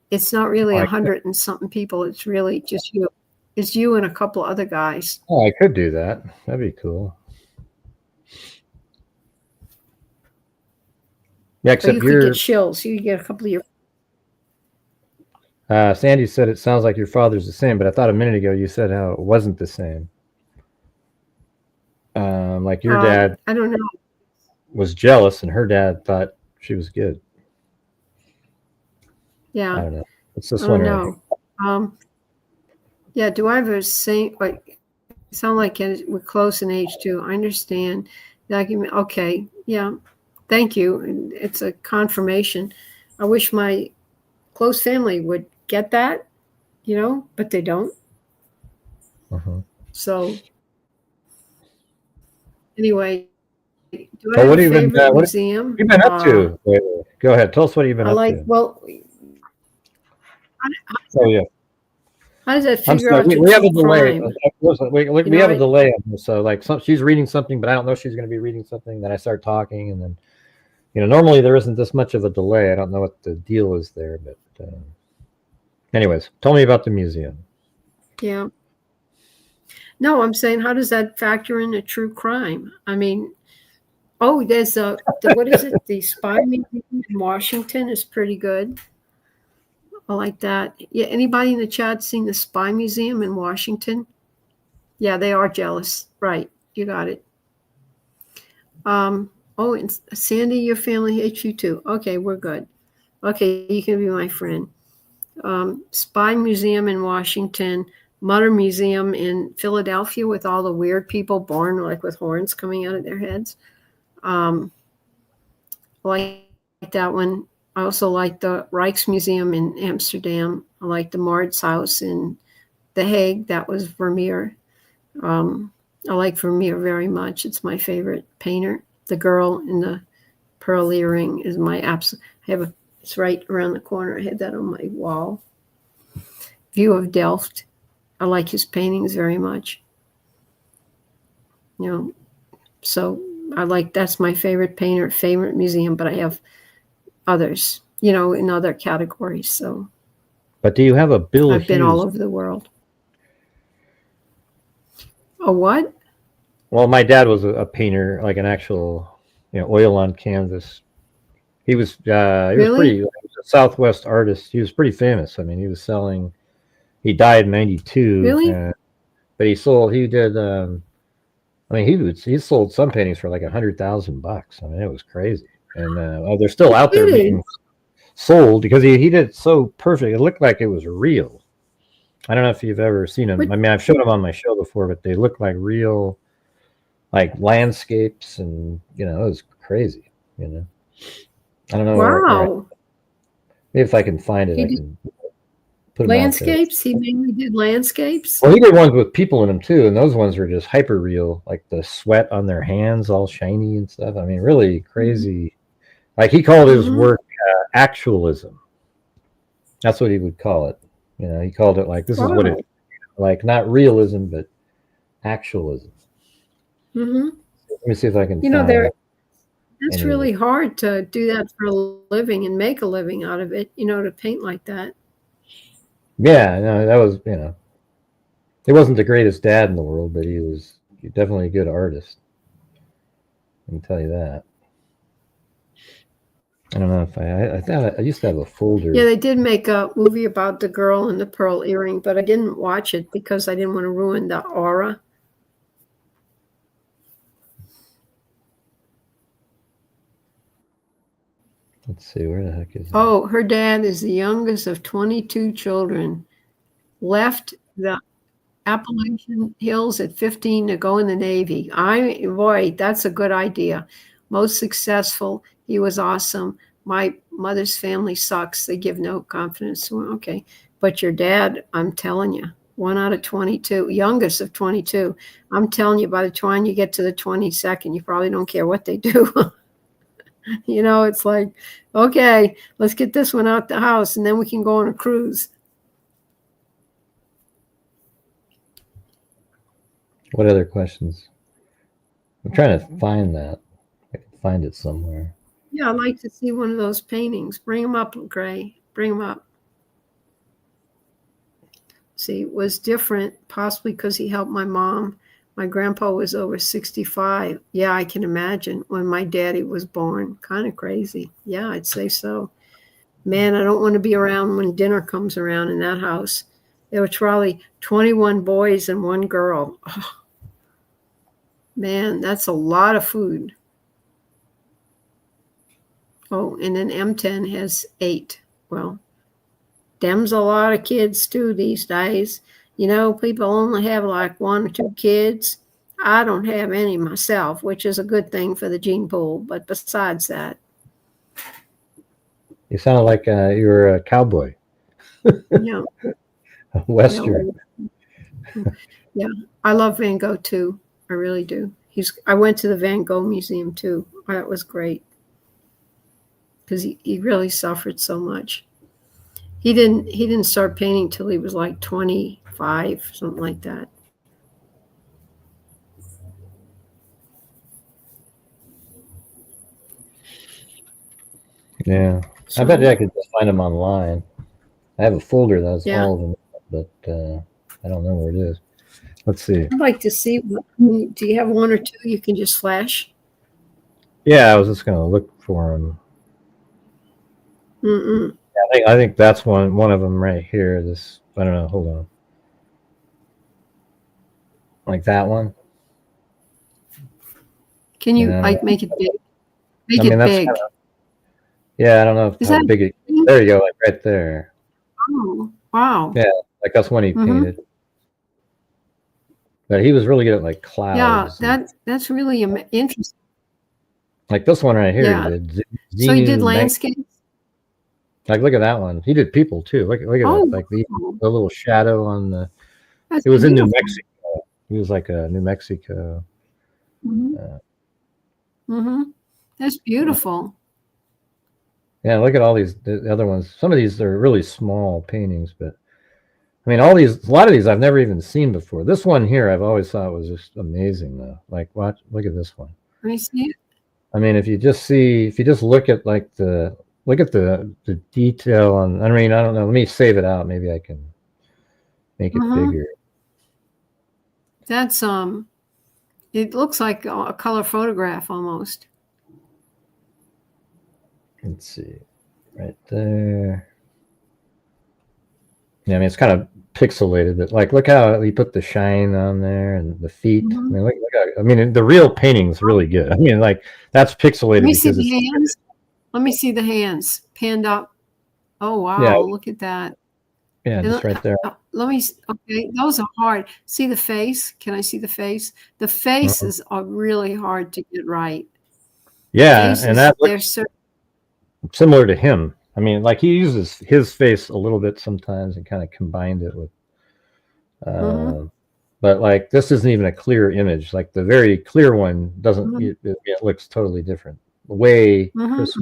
it's not really 100 and something people. It's really just you. It's you and a couple other guys. Oh, I could do that. That'd be cool. Yeah, except you could get shills. You could get a couple of your. Sandy said it sounds like your father's the same, but I thought a minute ago you said how it wasn't the same. Like your dad, I don't know, was jealous, and her dad thought she was good. Yeah, I don't know. It's this one. No. Yeah, do I have a same, like, sound like we're close in age too. I understand. Document. Okay. Yeah. Thank you. It's a confirmation. I wish my close family would get that, but they don't. So anyway, do I have a favorite museum? What have you been up to lately? Go ahead. Tell us what you've been up to. Well, yeah. How does that figure out? We have a delay. We have a delay on this. So like she's reading something, but I don't know if she's going to be reading something. Then I start talking, and then normally there isn't this much of a delay. I don't know what the deal is there, but anyways, tell me about the museum. Yeah. No, I'm saying, how does that factor into true crime? I mean, there's what is it? The Spy Museum in Washington is pretty good. I like that. Yeah, anybody in the chat seen the Spy Museum in Washington? Yeah, they are jealous. Right, you got it. And Sandy, your family hates you too. Okay, we're good. Okay, you can be my friend. Spy Museum in Washington, Murder Museum in Philadelphia with all the weird people born like with horns coming out of their heads. I like that one. I also like the Rijksmuseum in Amsterdam. I like the Mauritshuis in The Hague. That was Vermeer. I like Vermeer very much. It's my favorite painter. The girl in the pearl earring is my absolute. It's right around the corner. I had that on my wall. View of Delft. I like his paintings very much. So that's my favorite painter, favorite museum, but I have others, in other categories. So, but do you have a Bill Hughes? I've been all over the world. A what? Well, my dad was a painter, like an actual, oil on canvas. He was, Really? he was a Southwest artist. He was pretty famous. I mean, he died in 92. Really? But he sold some paintings for like $100,000. I mean, it was crazy. And they're still out there being sold because he did it so perfect. It looked like it was real. I don't know if you've ever seen them. I mean, I've showed them on my show before, but they look like real, like landscapes, and it was crazy. I don't know. Wow. Maybe if I can find it, I can put them landscapes. He mainly did landscapes. Well, he did ones with people in them too, and those ones were just hyper real, like the sweat on their hands, all shiny and stuff. I mean, really crazy. Like he called his work actualism. That's what he would call it. He called it like this is what it, like not realism, but actualism. Let me see if I can. That's really hard to do that for a living and make a living out of it. To paint like that. Yeah, no, that was he wasn't the greatest dad in the world, but he was definitely a good artist. I can tell you that. I don't know if I thought I used to have a folder. Yeah, they did make a movie about the girl in the pearl earring, but I didn't watch it because I didn't want to ruin the aura. Let's see, where the heck is that? Oh, her dad is the youngest of 22 children. Left the Appalachian Hills at 15 to go in the Navy. Boy, that's a good idea. Most successful. He was awesome. My mother's family sucks. They give no confidence. Okay. But your dad, I'm telling you, 1 out of 22, youngest of 22. I'm telling you, by the time you get to the 22nd, you probably don't care what they do. It's like, okay, let's get this one out the house and then we can go on a cruise. What other questions? I'm trying to find that. I can find it somewhere. Yeah, I'd like to see one of those paintings. Bring them up, Gray. Bring them up. See, it was different, possibly because he helped my mom. My grandpa was over 65. Yeah, I can imagine when my daddy was born. Kind of crazy. Yeah, I'd say so. Man, I don't want to be around when dinner comes around in that house. There were probably 21 boys and 1 girl. Oh, man, that's a lot of food. Oh, and then M10 has 8. Well, Them's a lot of kids too these days. You know, people only have like 1 or 2 kids. I don't have any myself, which is a good thing for the gene pool. But besides that, You sound like you were a cowboy, yeah, a Western. yeah. I love Van Gogh too. I really do. I went to the Van Gogh Museum too. That was great because he really suffered so much. He didn't start painting till he was like 25, something like that. Yeah, So, I bet you I could just find them online. I have a folder that has Yeah. all of them, but I don't know where it is. Let's see. I'd like to see. Do you have 1 or 2 you can just flash? Yeah, I was just gonna look for them. Mm-mm. I think that's one of them right here. This, I don't know. Hold on. Like that one. Can you Yeah. like make it big? Make I mean, it that's big. Yeah, I don't know Is how that big it. big? There you go, like right there. Oh, wow. Yeah, like that's when he Mhm. painted. But he was really good at like Yeah, clouds. and- that's really interesting. like this one right here. Yeah. He did. So you did Xenu landscapes? Like look at that one. He did people too. Look at Oh, that. Like the wow. little shadow on the. That's It was in New beautiful. Mexico. He was like a New Mexico. Mhm. Mhm. That's beautiful. Yeah, look at all the other ones. Some of these are really small paintings, but I mean, a lot of these I've never even seen before. This one here, I've always thought was just amazing, though. Like, look at this one. Let me see it. I mean, if you just look at like look at the detail on. I mean, I don't know. Let me save it out. Maybe I can make it Mhm. bigger. That's it looks like a color photograph almost. Let's see, right there. Yeah, I mean, it's kind of pixelated, but like, look how he put the shine on there and the feet. I Mhm. mean, look how, I mean, the real painting's really good. I mean, like that's pixelated Let me see because the it's hands. Let me see the hands panned up. Oh wow! Yeah. Look at that. yeah, just right there. Let me. Okay, those are hard. See the face? Can I see the face? The faces are really hard to get right. Yeah, Faces, and that they're looks similar to him. I mean, like he uses his face a little bit sometimes and kind of combined it with. But like this isn't even a clear image. Like the very clear one doesn't. It looks totally different. Way crisper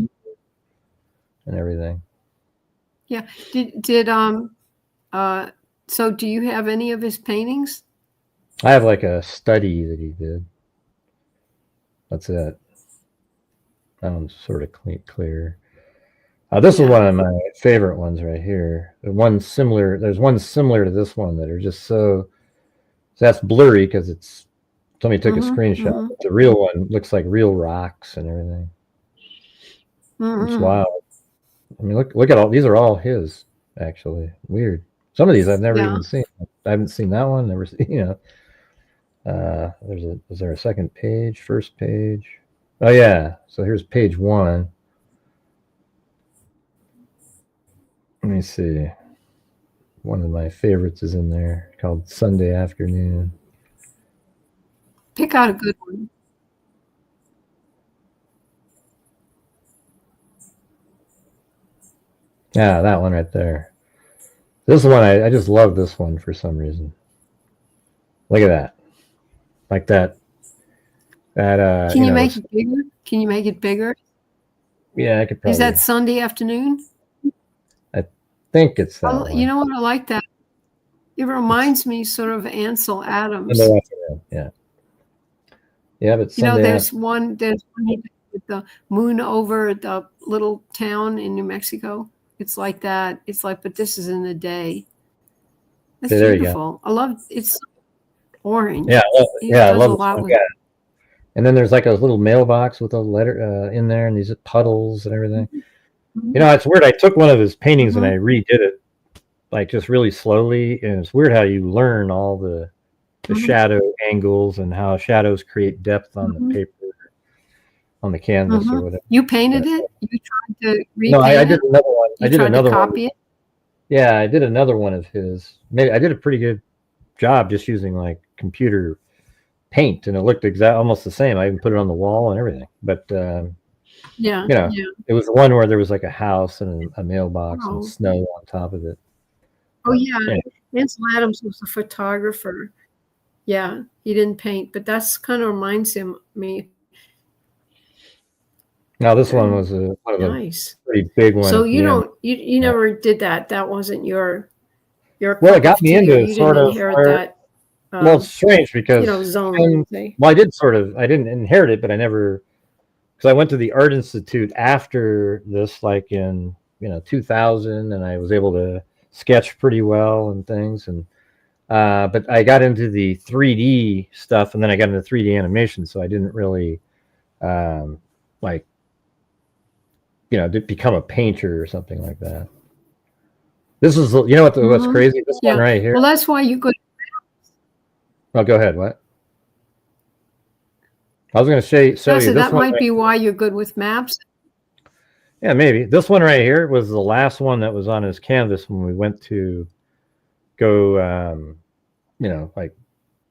and everything. Yeah. So do you have any of his paintings? I have like a study that he did. That's it. That one's sort of clear. This is one of my favorite ones right here. There's one similar to this one that are just so that's blurry because somebody took a screenshot. The real one looks like real rocks and everything. It's wild. I mean, look at all these are all his actually. Weird. Some of these I've never even seen. I haven't seen that one. Never seen. You know, is there a second page? First page. Oh yeah. So here's page 1. Let me see. One of my favorites is in there called Sunday Afternoon. Pick out a good one. Yeah, that one right there. This one, I just love this one for some reason. Look at that. Like that. Can you make it bigger? Can you make it bigger? Yeah, I could probably. Is that Sunday Afternoon? I think it's that one. You know what? I like that. It reminds me sort of Ansel Adams. Yeah. Yeah, but Sunday there's one with the moon over the little town in New Mexico. It's like that. It's like, but this is in the day. That's beautiful. I love it's orange. Yeah, I love a lot with And then there's like a little mailbox with a letter in there, and these puddles and everything. You know, it's weird. I took one of his paintings and I redid it, like just really slowly, and it's weird how you learn all the shadow angles and how shadows create depth on the paper, on the canvas or whatever. You painted it? You tried to repaint No, I did another one. I did another one. Copy it? Yeah, I did another one of his. Maybe I did a pretty good job just using like computer paint, and it looked almost the same. I even put it on the wall and everything. But Yeah, you know, yeah. it was one where there was like a house and a mailbox and Oh, snow on top of it. oh yeah. Yeah. Ansel Adams was a photographer. Yeah, he didn't paint, but that's kind of reminds me. Now this one was one of the Nice. pretty big one. So at you the end. don't you never did that. That wasn't your Well, cup it got of me tea, or into you sort didn't of inherit where, that. well, it's strange because zone. well, I didn't inherit it, but I never, because I went to the Art Institute after this, like in 2000, and I was able to sketch pretty well and things, and but I got into the 3D stuff, and then I got into 3D animation, so I didn't really like become a painter or something like that. This is what's crazy. This one right here. Well, that's why you could. Oh, go ahead. What? I was going to show you this that one might be why you're good with maps. Yeah, maybe. This one right here was the last one that was on his canvas when we went to go, like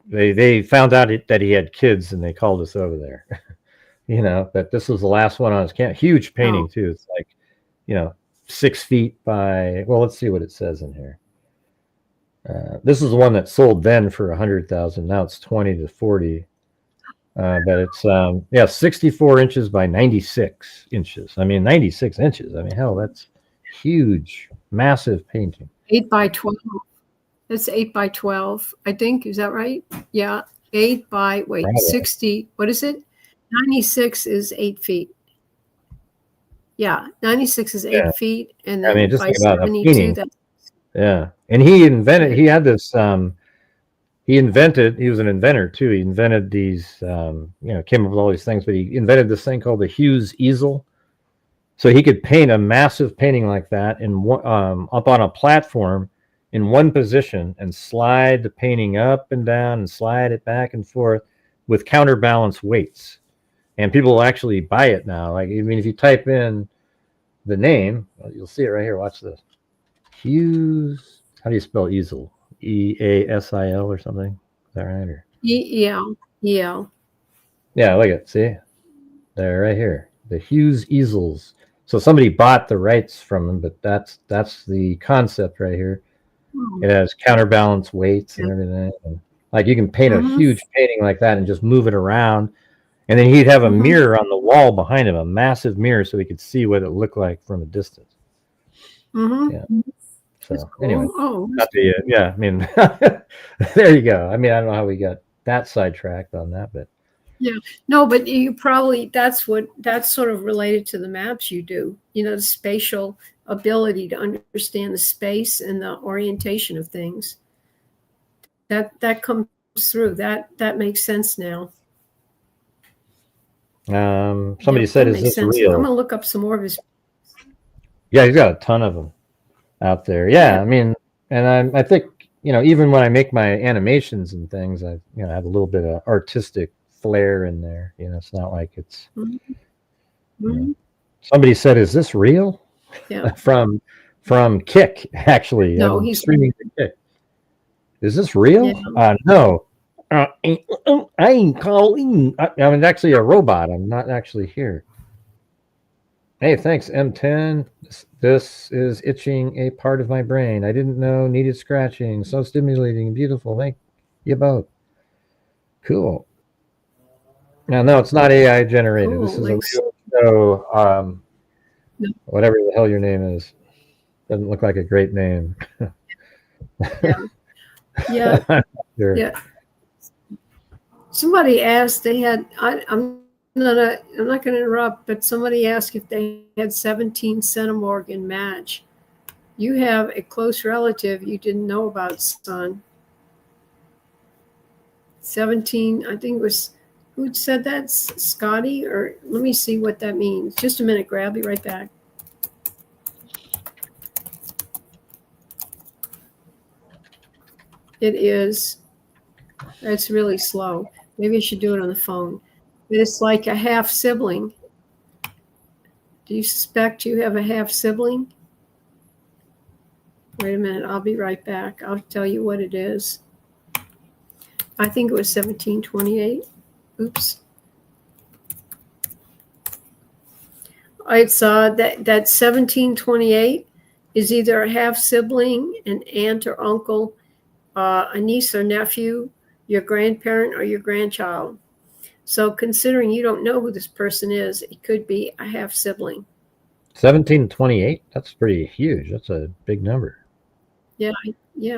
they found out that he had kids and they called us over there, but this was the last one on his canvas. Huge painting too. It's like, 6 feet by, well, let's see what it says in here. This is the one that sold then for 100,000. Now it's 20 to 40. But it's 64 inches by 96 inches. I mean, 96 inches. I mean, hell, that's huge, massive painting. 8 by 12. That's 8 by 12, I think. Is that right? Yeah. 8 by 60. What is it? 96 is 8 feet. Yeah, 96 is 8 feet, and then just by think about 72. That's and he had this. He was an inventor too. He invented these, came up with all these things, but he invented this thing called the Hughes easel. So he could paint a massive painting like that up on a platform in one position and slide the painting up and down and slide it back and forth with counterbalance weights. And people will actually buy it now. Like, I mean, if you type in the name, you'll see it right here. Watch this. Hughes. How do you spell easel? EASIL or something? Is that right? Or EL. Yeah, look at, see? They're right here. The Hughes easels. So somebody bought the rights from them, but that's the concept right here. It has counterbalance weights and everything. And like, you can paint a huge painting like that and just move it around. And then he'd have a mirror on the wall behind him, a massive mirror, so he could see what it looked like from a distance. Yeah. So anyway, I mean, there you go. I mean, I don't know how we got that sidetracked on that, but no, but you probably that's sort of related to the maps you do. The spatial ability to understand the space and the orientation of things. That comes through. That makes sense now. Somebody said, "Is this real?" I'm gonna look up some more of his. Yeah, he's got a ton of them out there. Yeah, I mean, and I think even when I make my animations and things, I have a little bit of artistic flair in there. It's not like it's. Somebody said, "Is this real?" Yeah. from Kick, actually. No, he's streaming to Kick. Is this real? Yeah. No. I ain't calling. I'm actually a robot. I'm not actually here. Hey, thanks, M10. This is itching a part of my brain. I didn't know needed scratching. So stimulating, beautiful. Thank you both. Cool. Now, no, it's not AI generated. Cool. This is a real show. Whatever the hell your name is. Doesn't look like a great name. Yeah. Sure. Yeah. Somebody asked, they had, I'm not going to interrupt, but somebody asked if they had 17 centimorgan match. You have a close relative you didn't know about, son. 17, I think it was, who said that? Scotty? Or let me see what that means. Just a minute, Greg. I'll be right back. It is, it's really slow. Maybe I should do it on the phone. It's like a half sibling. Do you suspect you have a half sibling? Wait a minute. I'll be right back. I'll tell you what it is. I think it was 1728. Oops. It's that 1728 is either a half sibling, an aunt or uncle, a niece or nephew, your grandparent or your grandchild. So considering you don't know who this person is, it could be a half sibling. 1728? That's pretty huge. That's a big number. Yeah,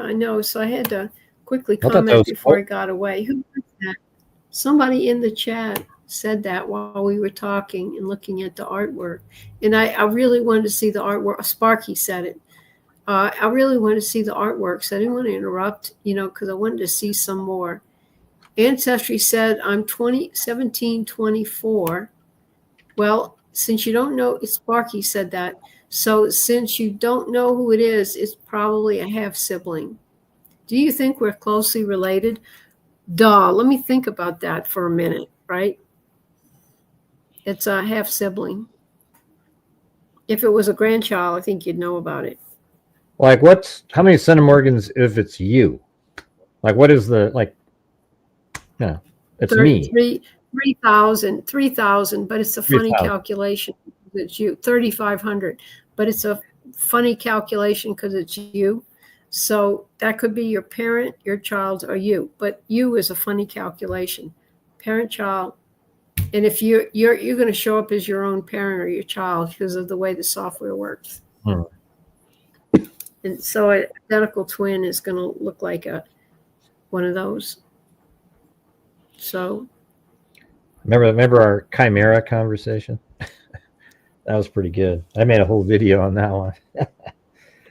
I know. So I had to quickly comment before I got away. Who was that? Somebody in the chat said that while we were talking and looking at the artwork. And I really wanted to see the artwork. Sparky said it. I really wanted to see the artwork, so I didn't want to interrupt, because I wanted to see some more. Ancestry said, I'm 1724. Well, since you don't know, Sparky said that. So since you don't know who it is, it's probably a half sibling. Do you think we're closely related? Duh, let me think about that for a minute, right? It's a half sibling. If it was a grandchild, I think you'd know about it. Like how many centimorgans if it's you? Like what is the, no, it's me. 3,000, but it's a funny 3,000. calculation. It's you. 3,500, but it's a funny calculation because it's you. So that could be your parent, your child, or you. But you is a funny calculation. Parent, child. And if you're going to show up as your own parent or your child because of the way the software works. Hmm. And so an identical twin is going to look like one of those. So remember our chimera conversation? That was pretty good. I made a whole video on that one.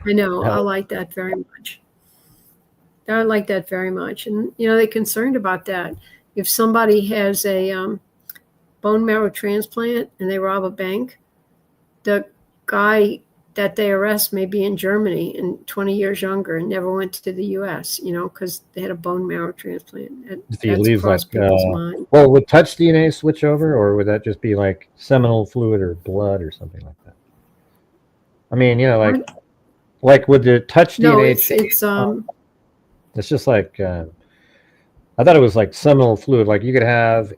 I know. I like that very much. And they're concerned about that. If somebody has a bone marrow transplant and they rob a bank, the guy that they arrest may be in Germany and 20 years younger and never went to the U.S., because they had a bone marrow transplant. If he leaves people's mind. Well, would touch DNA switch over, or would that just be like seminal fluid or blood or something like that? I mean, like would the touch DNA change? It's just like, I thought it was like seminal fluid. Like you could have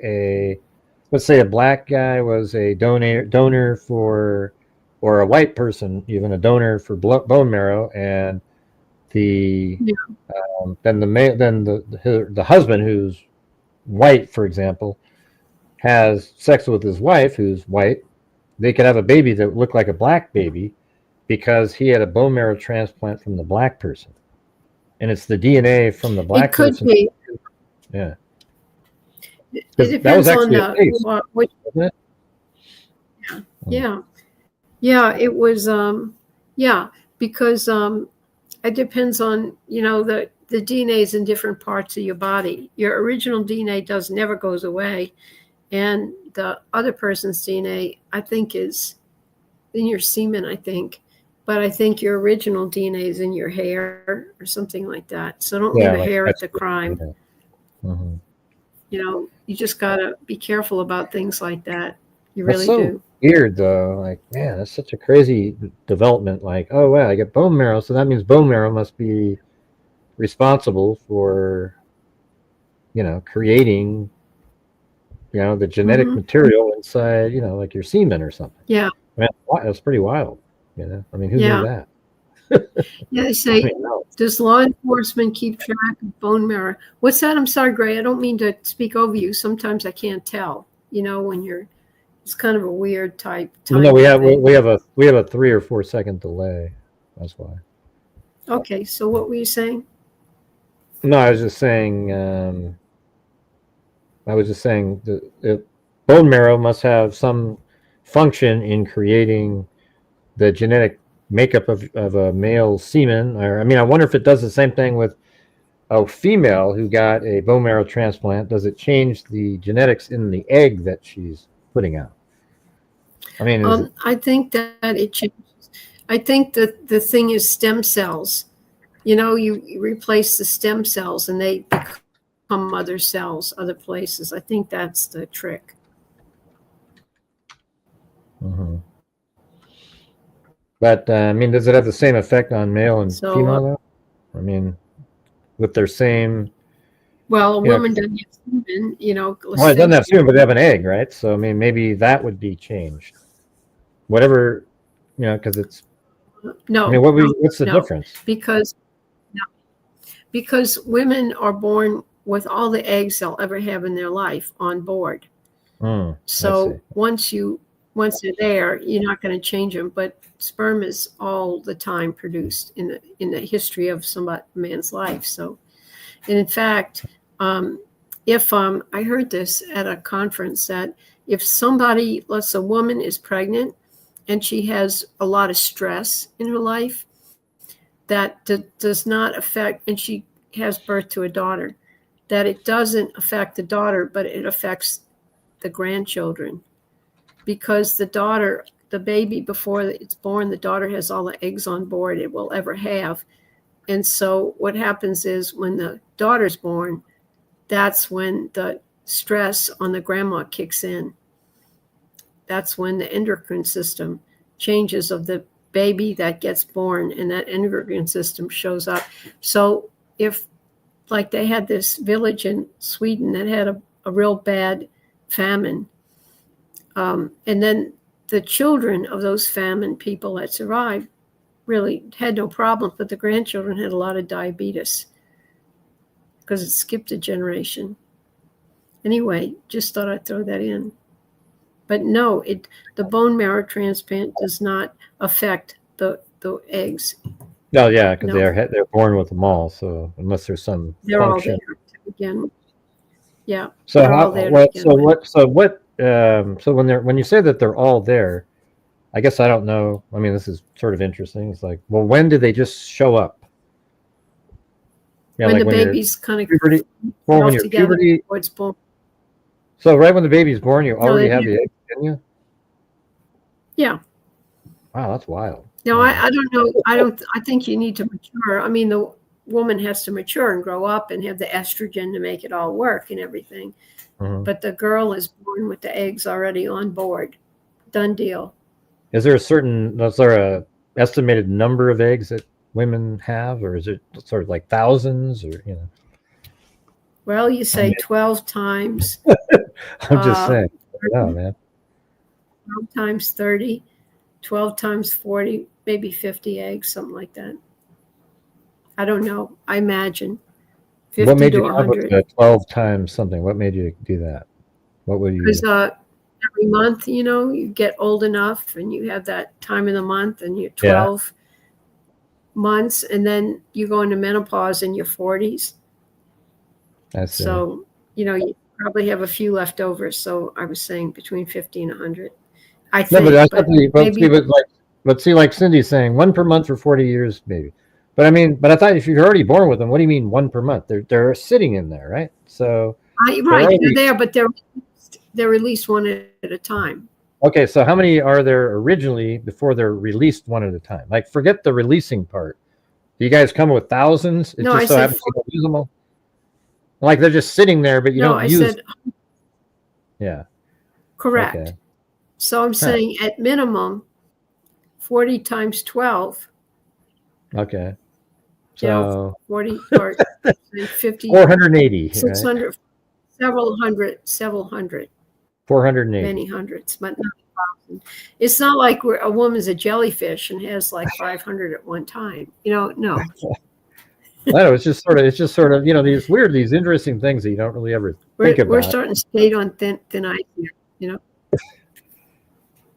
let's say a black guy was a donor for, or a white person, even a donor for bone marrow, and then the husband who's white, for example, has sex with his wife who's white. They could have a baby that looked like a black baby because he had a bone marrow transplant from the black person, and it's the DNA from the black person. It could be. Yeah. It depends on which. Yeah. Yeah, it was, because it depends on, the DNA is in different parts of your body. Your original DNA never goes away. And the other person's DNA, I think, is in your semen, I think. But I think your original DNA is in your hair or something like that. So don't leave a hair at the crime. Mm-hmm. You just got to be careful about things like that. You really do. Weird though, like, man, that's such a crazy development. Like, oh wow, I get bone marrow, so that means bone marrow must be responsible for, creating, the genetic material inside, like your semen or something. Yeah, I mean, that's pretty wild. I mean, who knew that? Yeah, they say, does law enforcement keep track of bone marrow? What's that? I'm sorry, Gray. I don't mean to speak over you. Sometimes I can't tell. When you're. It's kind of a weird type. No, we have a 3 or 4 second delay. That's why. Okay, so what were you saying? No, I was just saying. The bone marrow must have some function in creating the genetic makeup of a male semen. Or I wonder if it does the same thing with a female who got a bone marrow transplant. Does it change the genetics in the egg that she's putting out? I think that it changes. I think that the thing is stem cells. You replace the stem cells and they become other cells, other places. I think that's the trick. Mm-hmm. But I mean, does it have the same effect on male and So, female though? I mean, with their same. well, a Yeah. woman doesn't have semen, you know. Well, it doesn't have semen, but they have an egg, right? So I mean, maybe that would be changed. Whatever, because it's. No, I mean, what's the difference? because women are born with all the eggs they'll ever have in their life on board. I So see. once they're there, you're not going to change them. But sperm is all the time produced in the history of a man's life. So, and in fact, if I heard this at a conference that if somebody, let's say a woman is pregnant and she has a lot of stress in her life, that does not affect, and she has birth to a daughter, that it doesn't affect the daughter, but it affects the grandchildren, because the baby, before it's born, the daughter has all the eggs on board it will ever have. And so what happens is when the daughter's born, that's when the stress on the grandma kicks in. That's when the endocrine system changes of the baby that gets born, and that endocrine system shows up. So if, like, they had this village in Sweden that had a real bad famine, and then the children of those famine people that survived really had no problem, but the grandchildren had a lot of diabetes because it skipped a generation. Anyway, just thought I'd throw that in. But no, the bone marrow transplant does not affect the eggs. Oh yeah, because No. they're born with them all. So unless there's some They're function. all there to begin with. Yeah. So they're all how? there to What? begin So with. what? So what? So when you say that they're all there, I guess I don't know. I mean, this is sort of interesting. It's like, well, when do they just show up? Yeah, When like the baby's kind of puberty. Well, when you're together puberty. before it's born. So right when the baby's born, you already they have do. the eggs in you. Yeah. Wow, that's wild. No, I don't know. I think you need to mature. I mean, the woman has to mature and grow up and have the estrogen to make it all work and everything. Mhm. But the girl is born with the eggs already on board. Done deal. Is there a estimated number of eggs that women have, or is it sort of like thousands, or Well, you say 12 times. I'm just saying. Oh man. 12 times 30, 12 times 40, maybe 50 eggs, something like that. I don't know. I imagine 50 What made to you come up with 100. 12 times something? What made you do that? What would you? Because every month, you get old enough and you have that time of the month and you're 12 months, and then you go into menopause in your 40s. I see. So, you probably have a few left over. So I was saying between 50 and 100. I think. No, but see, like Cindy's saying, one per month for 40 years, maybe. But I mean, I thought if you're already born with them, what do you mean one per month? They're sitting in there, right? So right, they're there, but they're released one at a time. okay, so how many are there originally before they're released one at a time? Like, forget the releasing part. Do you guys come with thousands? It No, just I so said happens you don't use them all. Like they're just sitting there, but you no, don't I use. said Yeah. correct. Okay. So I'm saying at minimum 40 times 12. Okay. So 40 or 50, 480, 600, right? several hundred, 480. many hundreds, but not 1,000. It's not like a woman's a jellyfish and has like 500 at one time. No. I know, it's just sort of these interesting things that you don't really ever think about. We're starting to skate on thin ice here,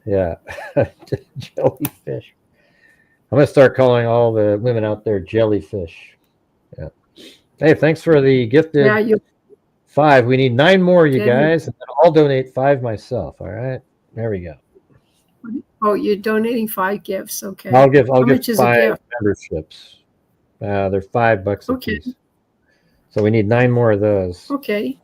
Yeah. Jellyfish. I'm going to start calling all the women out there jellyfish. Yeah. Hey, thanks for the gifted 5. We need 9 more, you guys, and then I'll donate 5 myself. All right. There we go. Oh, you're donating 5 gifts. Okay. I'll give How much is 5 memberships. They're $5 a piece. So we need 9 more of those. Okay.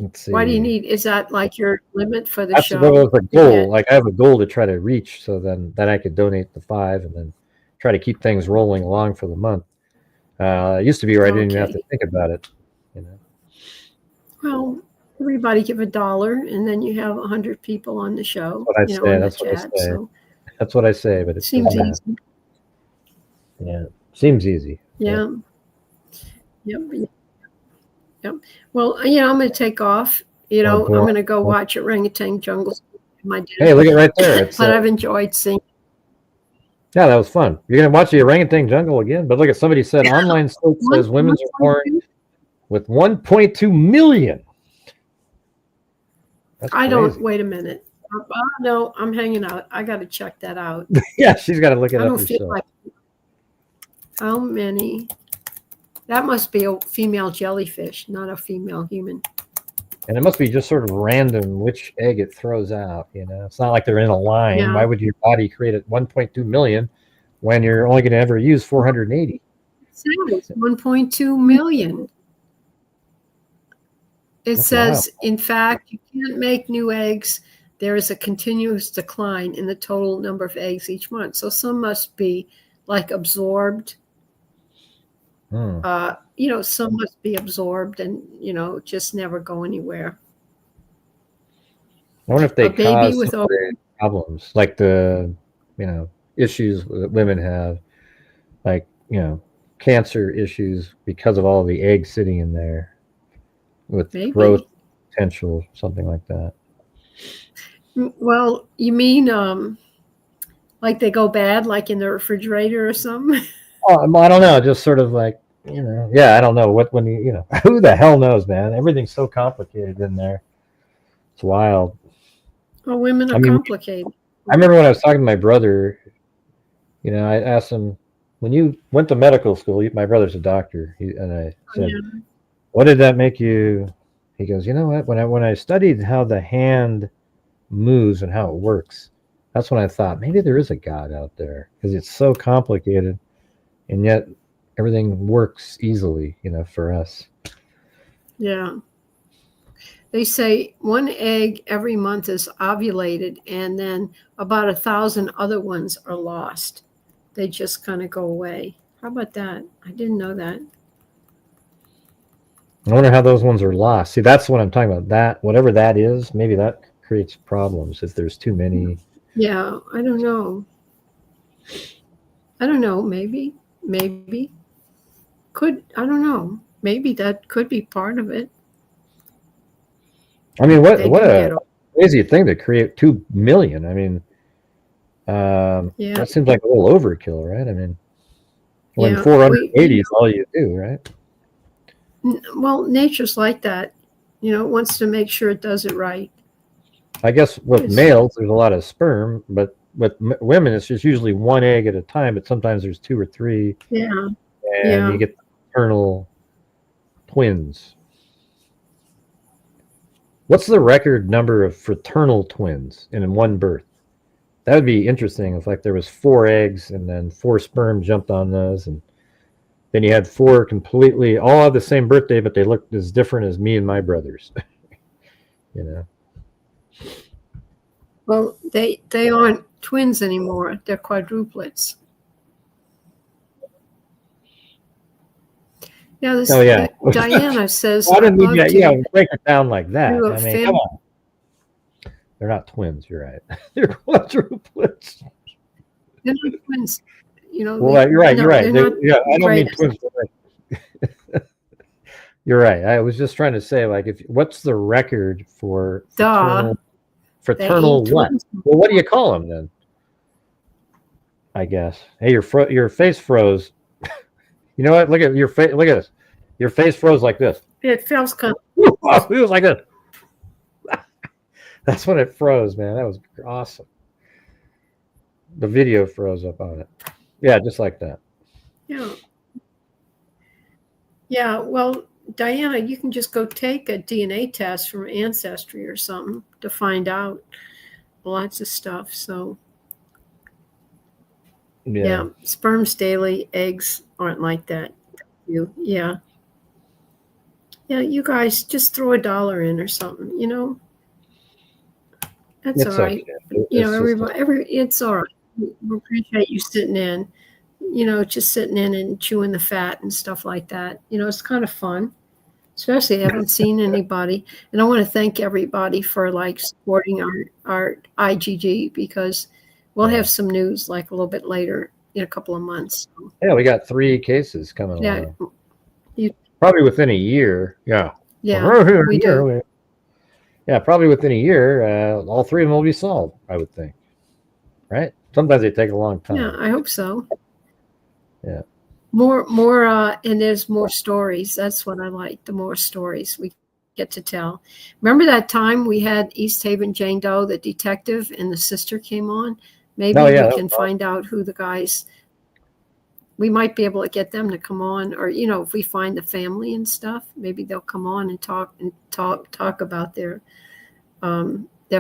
Let's see. Why do you need? Is that like your limit for the show? That's a goal. Like I have a goal to try to reach, so then I could donate the 5 and then try to keep things rolling along for the month. It used to be where I didn't even have to think about it. Well, everybody give $1, and then you have 100 people on the show. That's what I say. On That's the what I chat. say. So That's what I say, but it seems doesn't easy. happen. Yeah, seems easy. Yeah. Yep. Yep. Well, I'm going to take off. I'm going to go watch Orangutan Jungle. Hey, look at right there. It's, but I've enjoyed seeing. Yeah, that was fun. You're going to watch the Orangutan Jungle again? But look at somebody said online state says women's are born with 1.2 million. I don't. Wait a minute. No, I'm hanging out. I got to check that out. Yeah, she's got to look it up I don't herself. feel like. How many? That must be a female jellyfish, not a female human. And it must be just sort of random which egg it throws out. It's not like they're in a line. Yeah. Why would your body create 1.2 million when you're only going to ever use 480? It says 1.2 million. It That's says, wild. in fact, you can't make new eggs. There is a continuous decline in the total number of eggs each month. So some must be like absorbed. Some must be absorbed and, just never go anywhere. I wonder if they cause with some of the problems, like the, issues that women have, like, cancer issues because of all the eggs sitting in there with growth potential, something like that. Well, you mean like they go bad, like in the refrigerator or something? Oh, I don't know. Just sort of like, I don't know who the hell knows, man? Everything's so complicated in there. It's wild. Well, women are complicated. I remember when I was talking to my brother, I asked him, when you went to medical school, my brother's a doctor, and I said, what did that make you? He goes, you know what? When I studied how the hand moves and how it works, that's when I thought maybe there is a God out there, because it's so complicated, and yet everything works easily, for us. Yeah. They say 1 egg every month is ovulated, and then about 1,000 other ones are lost. They just kind of go away. How about that? I didn't know that. I wonder how those ones are lost. See, that's what I'm talking about. That, whatever that is, maybe that creates problems if there's too many. Yeah, I don't know. Maybe. I don't know. Maybe that could be part of it. I mean, what a crazy thing to create 2 million. I mean, that seems like a little overkill, right? I mean, when 480 is all you do, right? Well, nature's like that. It wants to make sure it does it right. I guess with males, there's a lot of sperm, but with women, it's just usually 1 egg at a time, but sometimes there's 2 or 3. Yeah. And you get fraternal twins. What's the record number of fraternal twins in one birth? That would be interesting if there was 4 eggs and then 4 sperm jumped on those, and then you had 4 completely all have the same birthday, but they looked as different as me and my brothers. Well, they aren't twins anymore. They're quadruplets. Yeah, Diana says. Why didn't we break it down like that? I mean, come on. They're not twins. You're right. They're quadruplets. They're not twins. Well, you're right. You're right. I don't mean twins. You're right. I was just trying to say, what's the record for fraternal what? Well, what do you call them then? I guess. Hey, your face froze. You know what? Look at your face. Look at this. Your face froze like this. It feels kind of. It was like this. That's when it froze, man. That was awesome. The video froze up on it. Yeah, just like that. Yeah. Yeah. Well, Diana, you can just go take a DNA test from Ancestry or something to find out lots of stuff. So. Yeah, sperms daily, eggs aren't like that. Yeah, you guys just throw $1 in or something, That's all right. Okay. Everybody, it's all right. We appreciate you sitting in, just sitting in and chewing the fat and stuff like that. It's kind of fun. Especially, I haven't seen anybody. And I want to thank everybody for like supporting our IGG, because we'll have some news like a little bit later in a couple of months. Yeah, we got 3 cases coming Yeah, along. Probably within a year. Yeah. yeah, we do. Yeah, probably within a year, all 3 of them will be solved, I would think. Right? Sometimes they take a long time. Yeah, I hope so. Yeah. More, and there's more stories. That's what I like. The more stories we get to tell. Remember that time we had East Haven Jane Doe, the detective, and the sister came on? Maybe we can find out who the guys. We might be able to get them to come on, or if we find the family and stuff, maybe they'll come on and talk about their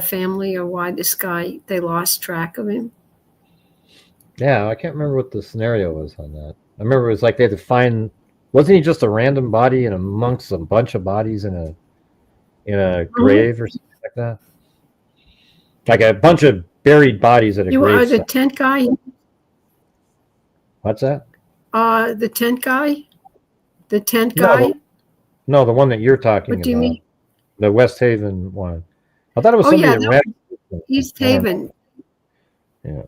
family, or why this guy, they lost track of him. Yeah, I can't remember what the scenario was on that. I remember it was like they had to find. Wasn't he just a random body in amongst a bunch of bodies in a grave or something like that? Like a bunch of buried bodies at a grave. You are the tent guy. What's that? The tent guy. The tent guy. No, the one that you're talking about. What do you mean? The West Haven one. I thought it was somebody that ran East Haven. Yeah.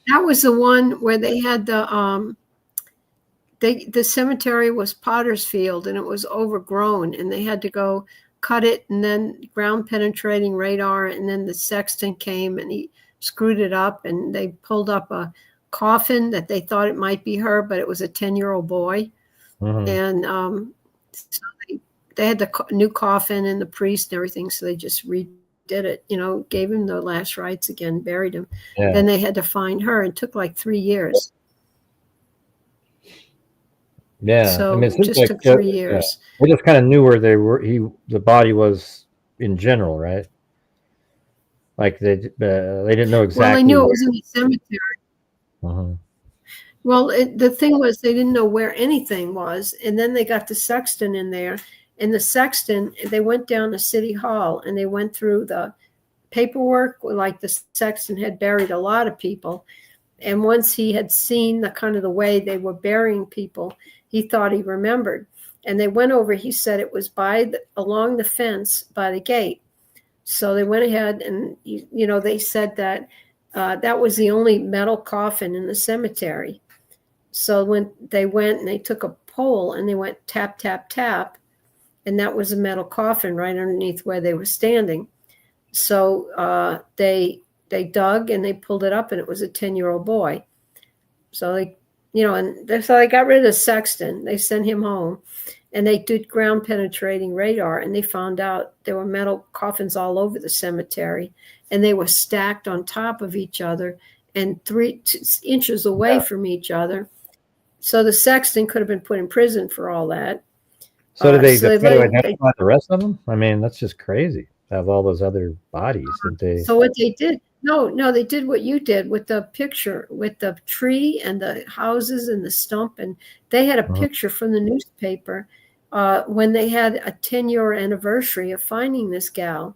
That was the one where they had the cemetery was Potter's Field, and it was overgrown, and they had to go cut it, and then ground penetrating radar, and then the sexton came and he screwed it up, and they pulled up a coffin that they thought it might be her, but it was a 10-year-old boy. And so they had the new coffin and the priest and everything, so they just redid it, gave him the last rites again, buried him. Yeah. Then they had to find her. It took like 3 years. Yeah, so I mean, it just took 3 years. Yeah. We just kind of knew where they were. The body was in general, right? Like they didn't know exactly. Well, they knew it was in the cemetery. Well, the thing was, they didn't know where anything was, and then they got the sexton in there, and the sexton, they went down to City Hall, and they went through the paperwork, like the sexton had buried a lot of people, and once he had seen the way they were burying people, he thought he remembered, and they went over. He said it was along the fence by the gate, so they went ahead and they said that that was the only metal coffin in the cemetery. So when they went and they took a pole and they went tap, tap, tap, and that was a metal coffin right underneath where they were standing. So they dug and they pulled it up, and it was a 10-year-old boy. So they got rid of the sexton. They sent him home, and they did ground penetrating radar, and they found out there were metal coffins all over the cemetery, and they were stacked on top of each other and 3 inches away from each other. So the sexton could have been put in prison for all that. So did they identify the rest of them? I mean, that's just crazy to have all those other bodies. So what they did, no, they did what you did with the picture, with the tree and the houses and the stump. And they had a picture from the newspaper when they had a 10-year anniversary of finding this gal.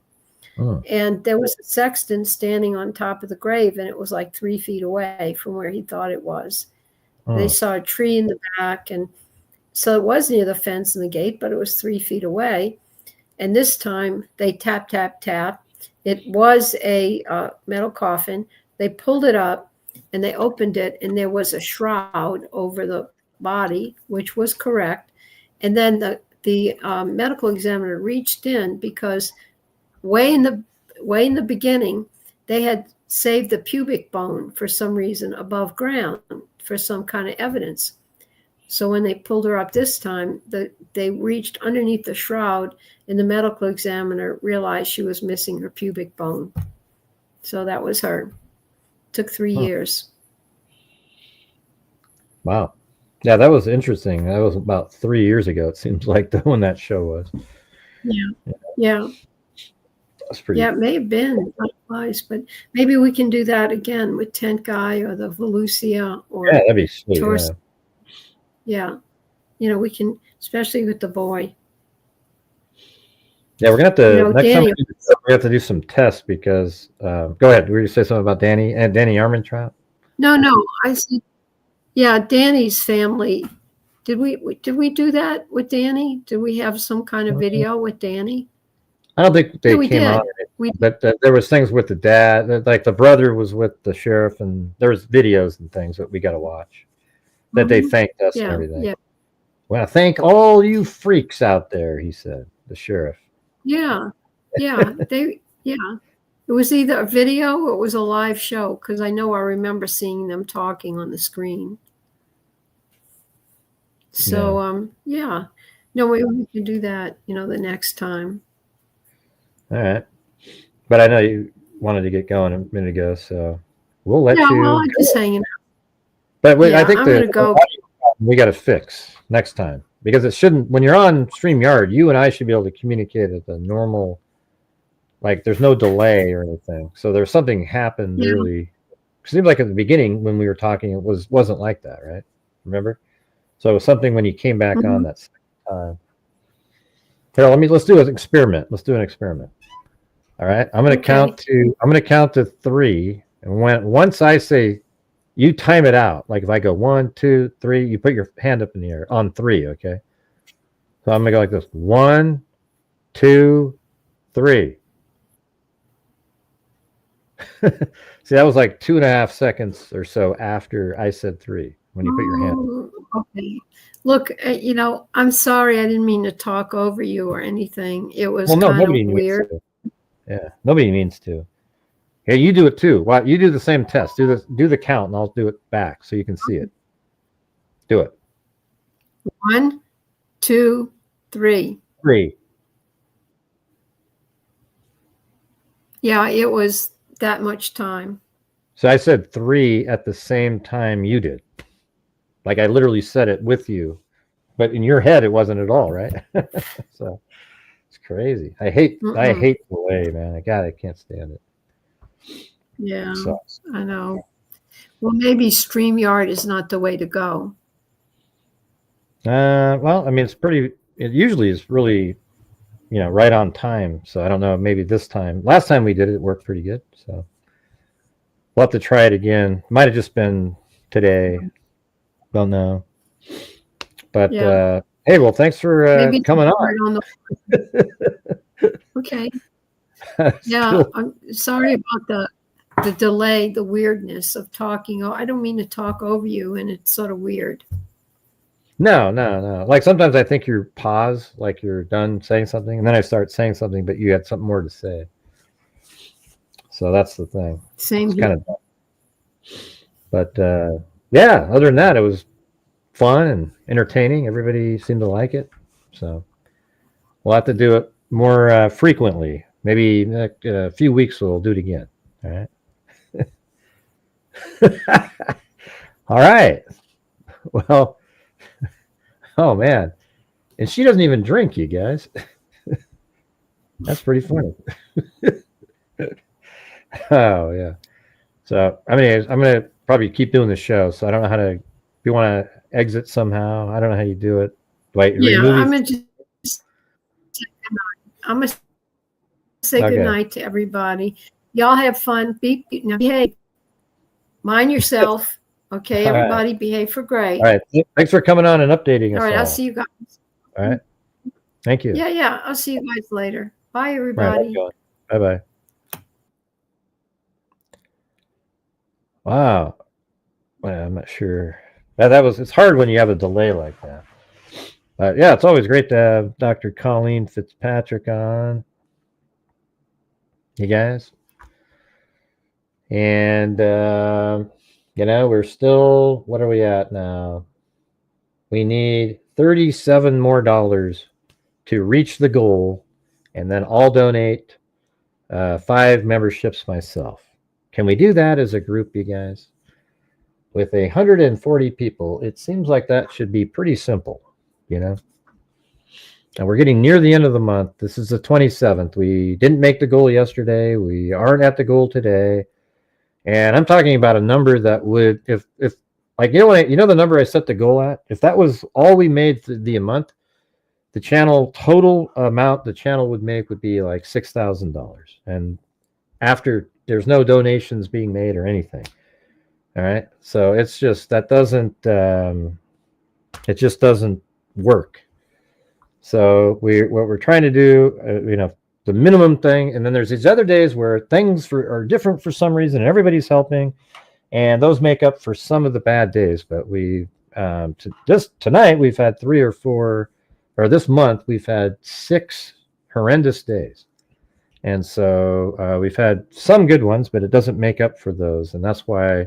And there was a sexton standing on top of the grave, and it was like 3 feet away from where he thought it was. They saw a tree in the back, and so it was near the fence and the gate, but it was 3 feet away. And this time they tap, tap, tap. It was a metal coffin. They pulled it up and they opened it, and there was a shroud over the body, which was correct. And then the medical examiner reached in, because way in the beginning, they had saved the pubic bone for some reason above ground for some kind of evidence. So when they pulled her up this time, they reached underneath the shroud, and the medical examiner realized she was missing her pubic bone. So that was her. Took 3 years. Wow. Yeah, that was interesting. That was about 3 years ago, it seems like, when that show was. Yeah. That's pretty. Yeah, it may have been twice, but maybe we can do that again with Tent Guy or the Volusia or that'd be sweet. Yeah. We can, especially with the boy. Yeah, we're gonna have to next time we have to do some tests, because go ahead. Were you say something about Danny Armentrout? No, I said, yeah, Danny's family Did we do that with Danny? Did we have some kind of video with Danny? I don't think they Yeah, we came did. on it, but there was things with the dad, like the brother was with the sheriff, and there was videos and things that we got to watch that they thanked us and Yeah, everything. yeah, Well, thank all you freaks out there, he said, the sheriff. yeah, yeah. It was either a video or it was a live show, because I know I remember seeing them talking on the screen. So yeah, no, we can do that, the next time. All right. But I know you wanted to get going a minute ago, so we'll let you. Well, I'm just hanging out. But I think I'm gonna go. we got to fix next time, because it shouldn't. When you're on StreamYard, you and I should be able to communicate at the normal. Like there's no delay or anything. So there's something happened early. It seems like at the beginning when we were talking, it wasn't like that, right? Remember? So it was something when you came back on that second time. Here, let's do an experiment. Let's do an experiment. All right. I'm gonna count to 3. And once I say, you time it out. Like if I go 1, 2, 3, you put your hand up in the air on 3, okay? So I'm gonna go like this. 1, 2, 3. See, that was like 2.5 seconds or so after I said 3 when you put your hand up. Okay. Look, I'm sorry. I didn't mean to talk over you or anything. It was nobody weird. Means to. Yeah, nobody means to. Yeah, you do it too. Well, you do the same test. Do the count, and I'll do it back so you can see it. Do it. 1, 2, 3. 3. Yeah, it was that much time. So I said 3 at the same time you did. Like I literally said it with you, but in your head it wasn't at all, right? So it's crazy. I hate delay, man. I can't stand it. Yeah, I know. Well, maybe StreamYard is not the way to go. Well, I mean, it usually is really, right on time. So I don't know, maybe this time. Last time we did it, it worked pretty good. So we'll have to try it again. Might have just been today. Don't know. But hey, well, thanks for coming on. Okay. Yeah, I'm sorry about the delay, the weirdness of talking. I don't mean to talk over you, and it's sort of weird. No. Like sometimes I think you pause, like you're done saying something, and then I start saying something, but you had something more to say. So that's the thing. Same here. Kind of dumb. But yeah, other than that, it was fun and entertaining. Everybody seemed to like it. So we'll have to do it more frequently. Maybe in a few weeks we'll do it again. All right. All right. Well, oh man. And she doesn't even drink, you guys. That's pretty funny. Oh yeah. So I mean, I'm gonna probably keep doing the show. So I don't know how to. If you want to exit somehow, I don't know how you do it. Wait, yeah, I'm gonna just say goodnight. I'm gonna say goodnight to everybody. Y'all have fun. Behave. Mind yourself. Okay, everybody, behave for Gray. All right. Thanks for coming on and updating us. All right, I'll see you guys. All right. Thank you. Yeah. I'll see you guys later. Bye, everybody. Right, bye-bye. Wow. Well, I'm not sure. It's hard when you have a delay like that. But yeah, it's always great to have Dr. Colleen Fitzpatrick on. You guys. And, we're still, what are we at now? We need $37 more to reach the goal, and then I'll donate 5 memberships myself. Can we do that as a group, you guys? With 140 people, it seems like that should be pretty simple, And we're getting near the end of the month. This is the 27th. We didn't make the goal yesterday. We aren't at the goal today. And I'm talking about a number that would, if like, the number I set the goal at, if that was all we made the month, the channel total amount the channel would make would be like $6,000. And after, there's no donations being made or anything. All right. So it's just, that doesn't, It just doesn't work. So what we're trying to do, the minimum thing, and then there's these other days where things are different for some reason, and everybody's helping, and those make up for some of the bad days. But tonight we've had 3 or 4, or this month we've had 6 horrendous days, and so we've had some good ones, but it doesn't make up for those, and that's why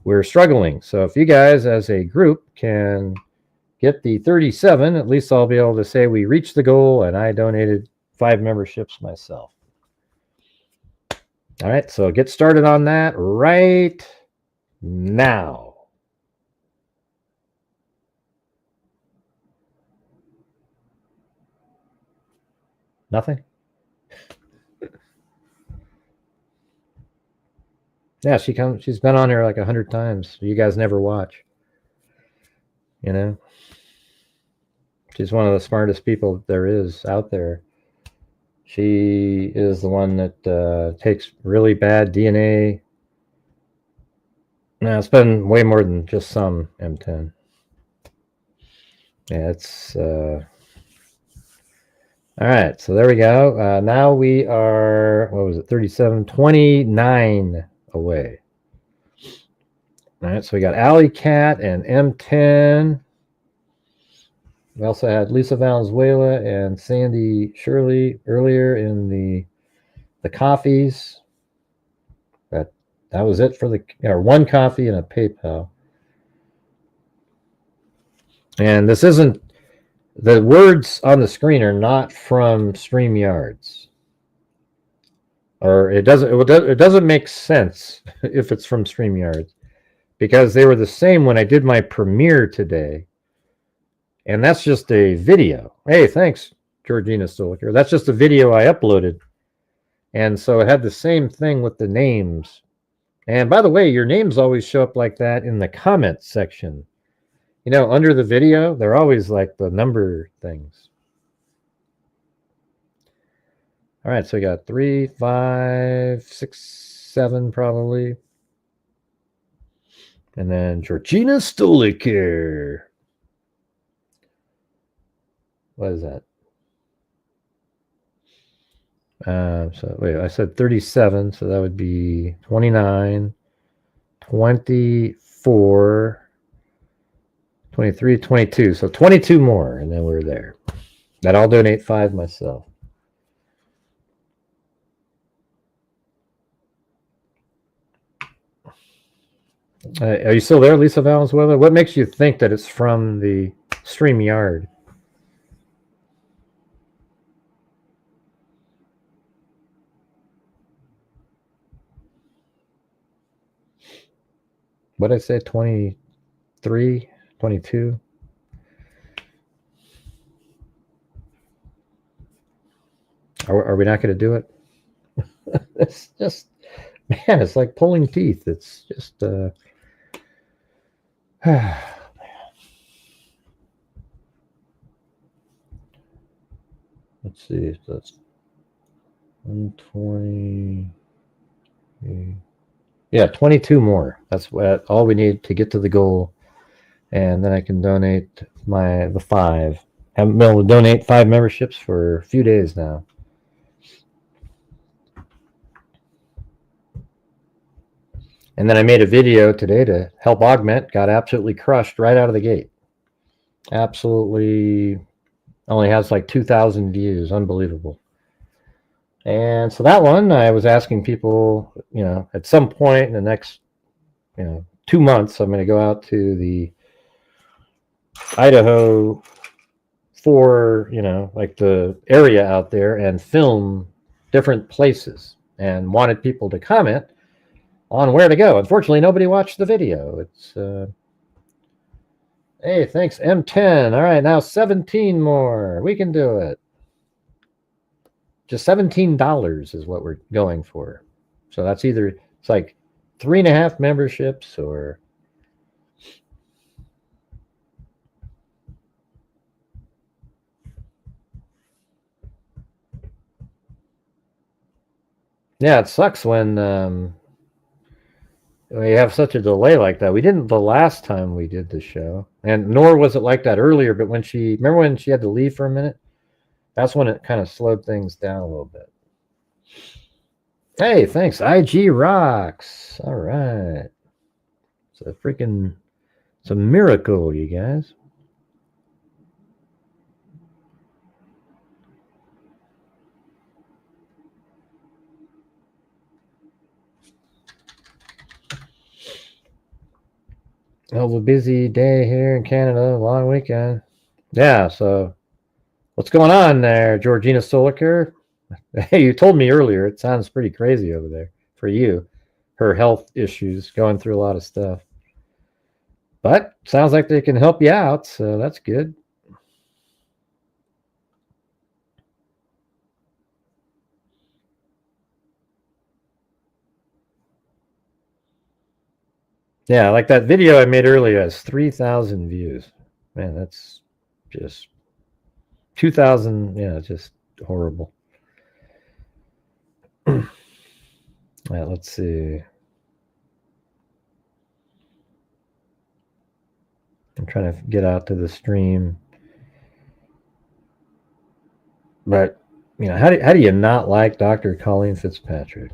we're struggling. So if you guys as a group can get the 37, at least I'll be able to say we reached the goal, and I donated 5 memberships myself. All right, so get started on that right now. Nothing? Yeah, she's been on here like 100 times. You guys never watch. She's one of the smartest people there is out there. She is the one that takes really bad DNA. No, it's been way more than just some M10. Yeah, it's all right. So there we go. Now we are, what was it, 37, 29 away. All right, so we got Alley Cat and M10. We also had Lisa Valenzuela and Sandy Shirley earlier in the coffees. That was it for one coffee and a PayPal. And this isn't, the words on the screen are not from StreamYards. Or it doesn't make sense if it's from StreamYards, because they were the same when I did my premiere today. And that's just a video. Hey, thanks, Georgina Stoliker. That's just a video I uploaded. And so it had the same thing with the names. And by the way, your names always show up like that in the comments section. Under the video, they're always like the number things. All right, so we got 3, 5, 6, 7 probably. And then Georgina Stoliker. What is that? So wait, I said 37, so that would be 29, 24, 23, 22. So 22 more, and then we're there. And I'll donate 5 myself. Are you still there, Lisa Valenzuela? What makes you think that it's from the StreamYard? What did I say? 23, 22? Are we not going to do it? It's just, man, it's like pulling teeth. It's just, let's see. So that's 120. Yeah, 22 more. That's all we need to get to the goal. And then I can donate the 5. Haven't been able to donate 5 memberships for a few days now. And then I made a video today to help augment. Got absolutely crushed right out of the gate. Absolutely only has like 2,000 views. Unbelievable. And so that one, I was asking people, at some point in the next, 2 months, I'm going to go out to the Idaho for, like the area out there and film different places, and wanted people to comment on where to go. Unfortunately, nobody watched the video. It's, hey, thanks, M10. All right, now 17 more. We can do it. Just $17 is what we're going for. So that's it's like 3.5 memberships or. Yeah, it sucks when we have such a delay like that. We didn't the last time we did the show, and nor was it like that earlier. But remember when she had to leave for a minute? That's when it kind of slowed things down a little bit. Hey, thanks, IG Rocks. All right, it's a miracle, you guys. It was a busy day here in Canada, long weekend. Yeah, so what's going on there, Georgina Soliker? Hey, you told me earlier it sounds pretty crazy over there for you. Her health issues, going through a lot of stuff. But sounds like they can help you out, so that's good. Yeah, like that video I made earlier has 3,000 views. Man, that's just 2,000. Yeah, just horrible. All right, let's see. I'm trying to get out to the stream. But, how do you not like Dr. Colleen Fitzpatrick?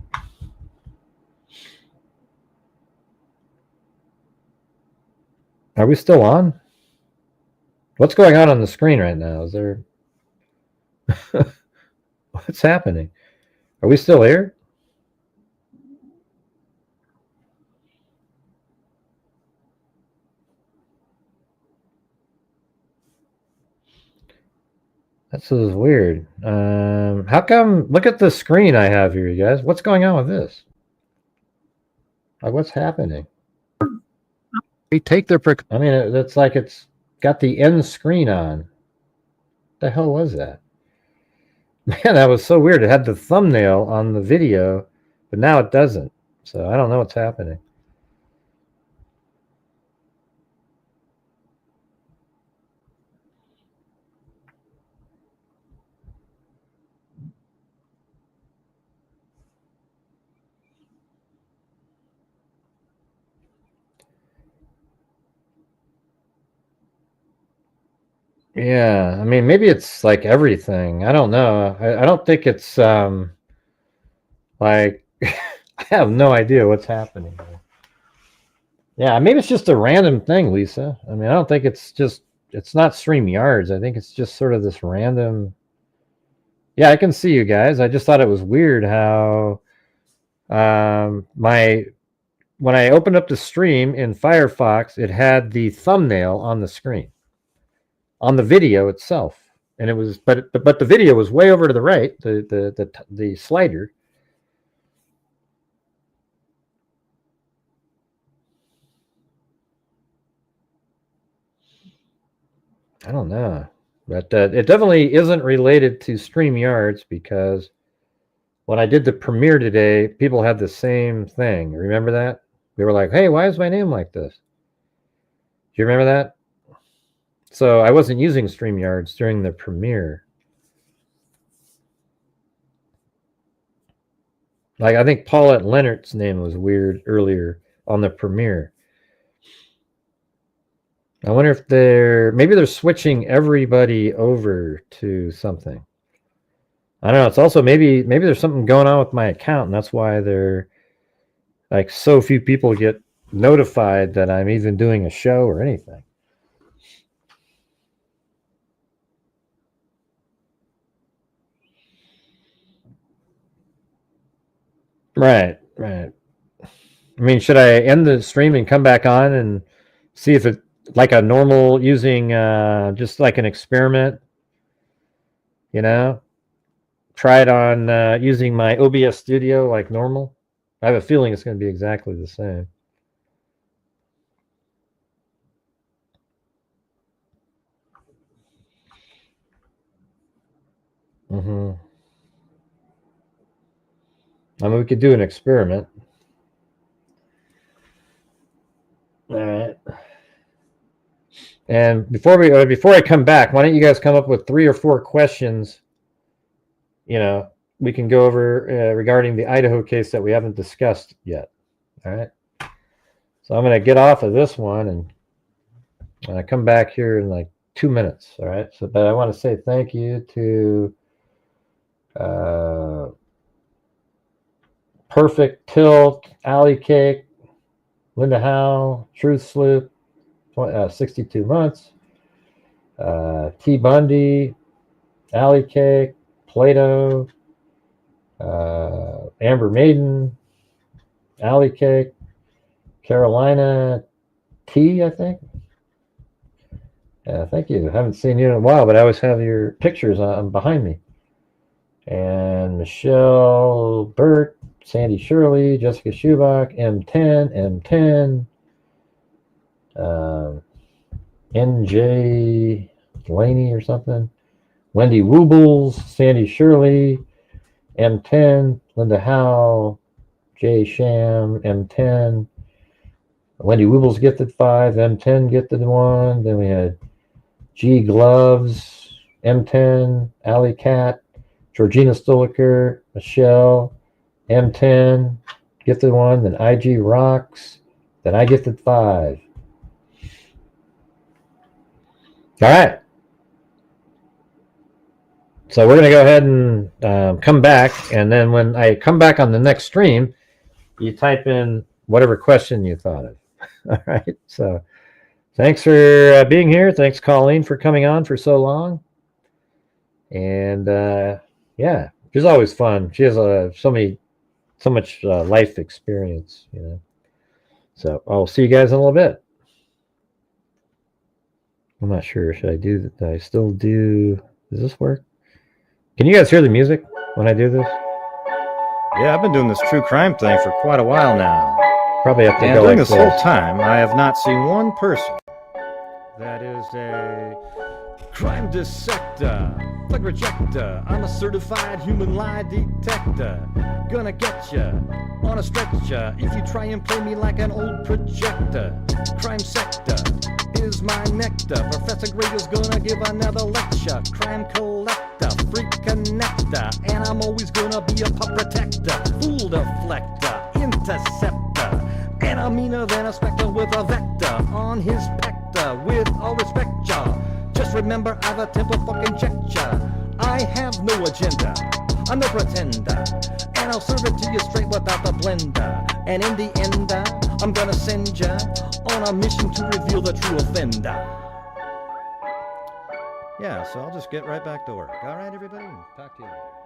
Are we still on? What's going on the screen right now? Is there... What's happening? Are we still here? This is weird. How come... Look at the screen I have here, you guys. What's going on with this? Like, what's happening? They take their I mean, it's like it's got the end screen on. What the hell was that? Man, that was so weird. It had the thumbnail on the video, but now it doesn't. So I don't know what's happening. Yeah, I mean, maybe it's like everything. I don't know. I don't think it's like I have no idea what's happening here. Yeah, maybe it's just a random thing, Lisa. I mean, I don't think it's not StreamYards. I think it's just sort of this random. Yeah, I can see you guys. I just thought it was weird how when I opened up the stream in Firefox, it had the thumbnail on the screen. On the video itself, and it was, but the video was way over to the right, the slider. I don't know, but it definitely isn't related to StreamYards because when I did the premiere today, people had the same thing. Remember that? They were like, "Hey, why is my name like this?" Do you remember that? So I wasn't using StreamYards during the premiere. Like, I think Paulette Leonard's name was weird earlier on the premiere. I wonder if maybe they're switching everybody over to something. I don't know. It's also maybe there's something going on with my account, and that's why they're like so few people get notified that I'm even doing a show or anything. Right. I mean, should I end the stream and come back on and see if it like a normal using just like an experiment, try it on using my OBS studio like normal? I have a feeling it's going to be exactly the same. I mean, we could do an experiment. All right. And before I come back, why don't you guys come up with 3 or 4 questions? We can go over regarding the Idaho case that we haven't discussed yet. All right. So I'm going to get off of this one and I come back here in like 2 minutes. All right. So, but I want to say thank you to Perfect Tilt, Alley Cake, Linda Howe, Truth Sloop, 62 months, T Bundy, Alley Cake, Plato, Amber Maiden, Alley Cake, Carolina T, I think. Thank you. I haven't seen you in a while, but I always have your pictures on behind me. And Michelle Burt, Sandy Shirley, Jessica Schubach, M10, NJ Laney or something, Wendy Woobles, Sandy Shirley, M10, Linda Howe, Jay Sham, M10, Wendy Woobles gifted 5, M10 gifted 1. Then we had G Gloves, M10, Alley Cat, Georgina Stoliker, Michelle, M10, gifted 1, then IG Rocks, then I gifted 5. All right. So we're going to go ahead and come back, and then when I come back on the next stream, you type in whatever question you thought of. All right. So thanks for being here. Thanks, Colleen, for coming on for so long. And yeah, she's always fun. She has so much life experience, you know. So I'll see you guys in a little bit. I'm not sure. Should I do that? I still do. Does this work? Can you guys hear the music when I do this? Yeah, I've been doing this true crime thing for quite a while now. Probably have to And go during like this whole time, I have not seen one person that is a crime dissector, plug rejector. I'm a certified human lie detector. Gonna get ya on a stretcher if you try and play me like an old projector. Crime sector is my nectar. Professor Grader's gonna give another lecture. Crime collector, freak connector, and I'm always gonna be a pup protector. Fool deflector, interceptor, and I'm meaner than a spectre with a vector on his pector. With all respect, y'all, just remember I've a temple fucking checked ya. I have no agenda, I'm no pretender, and I'll serve it to you straight without the blender. And in the end, I'm gonna send ya on a mission to reveal the true offender. Yeah, so I'll just get right back to work. All right, everybody? Talk to you later.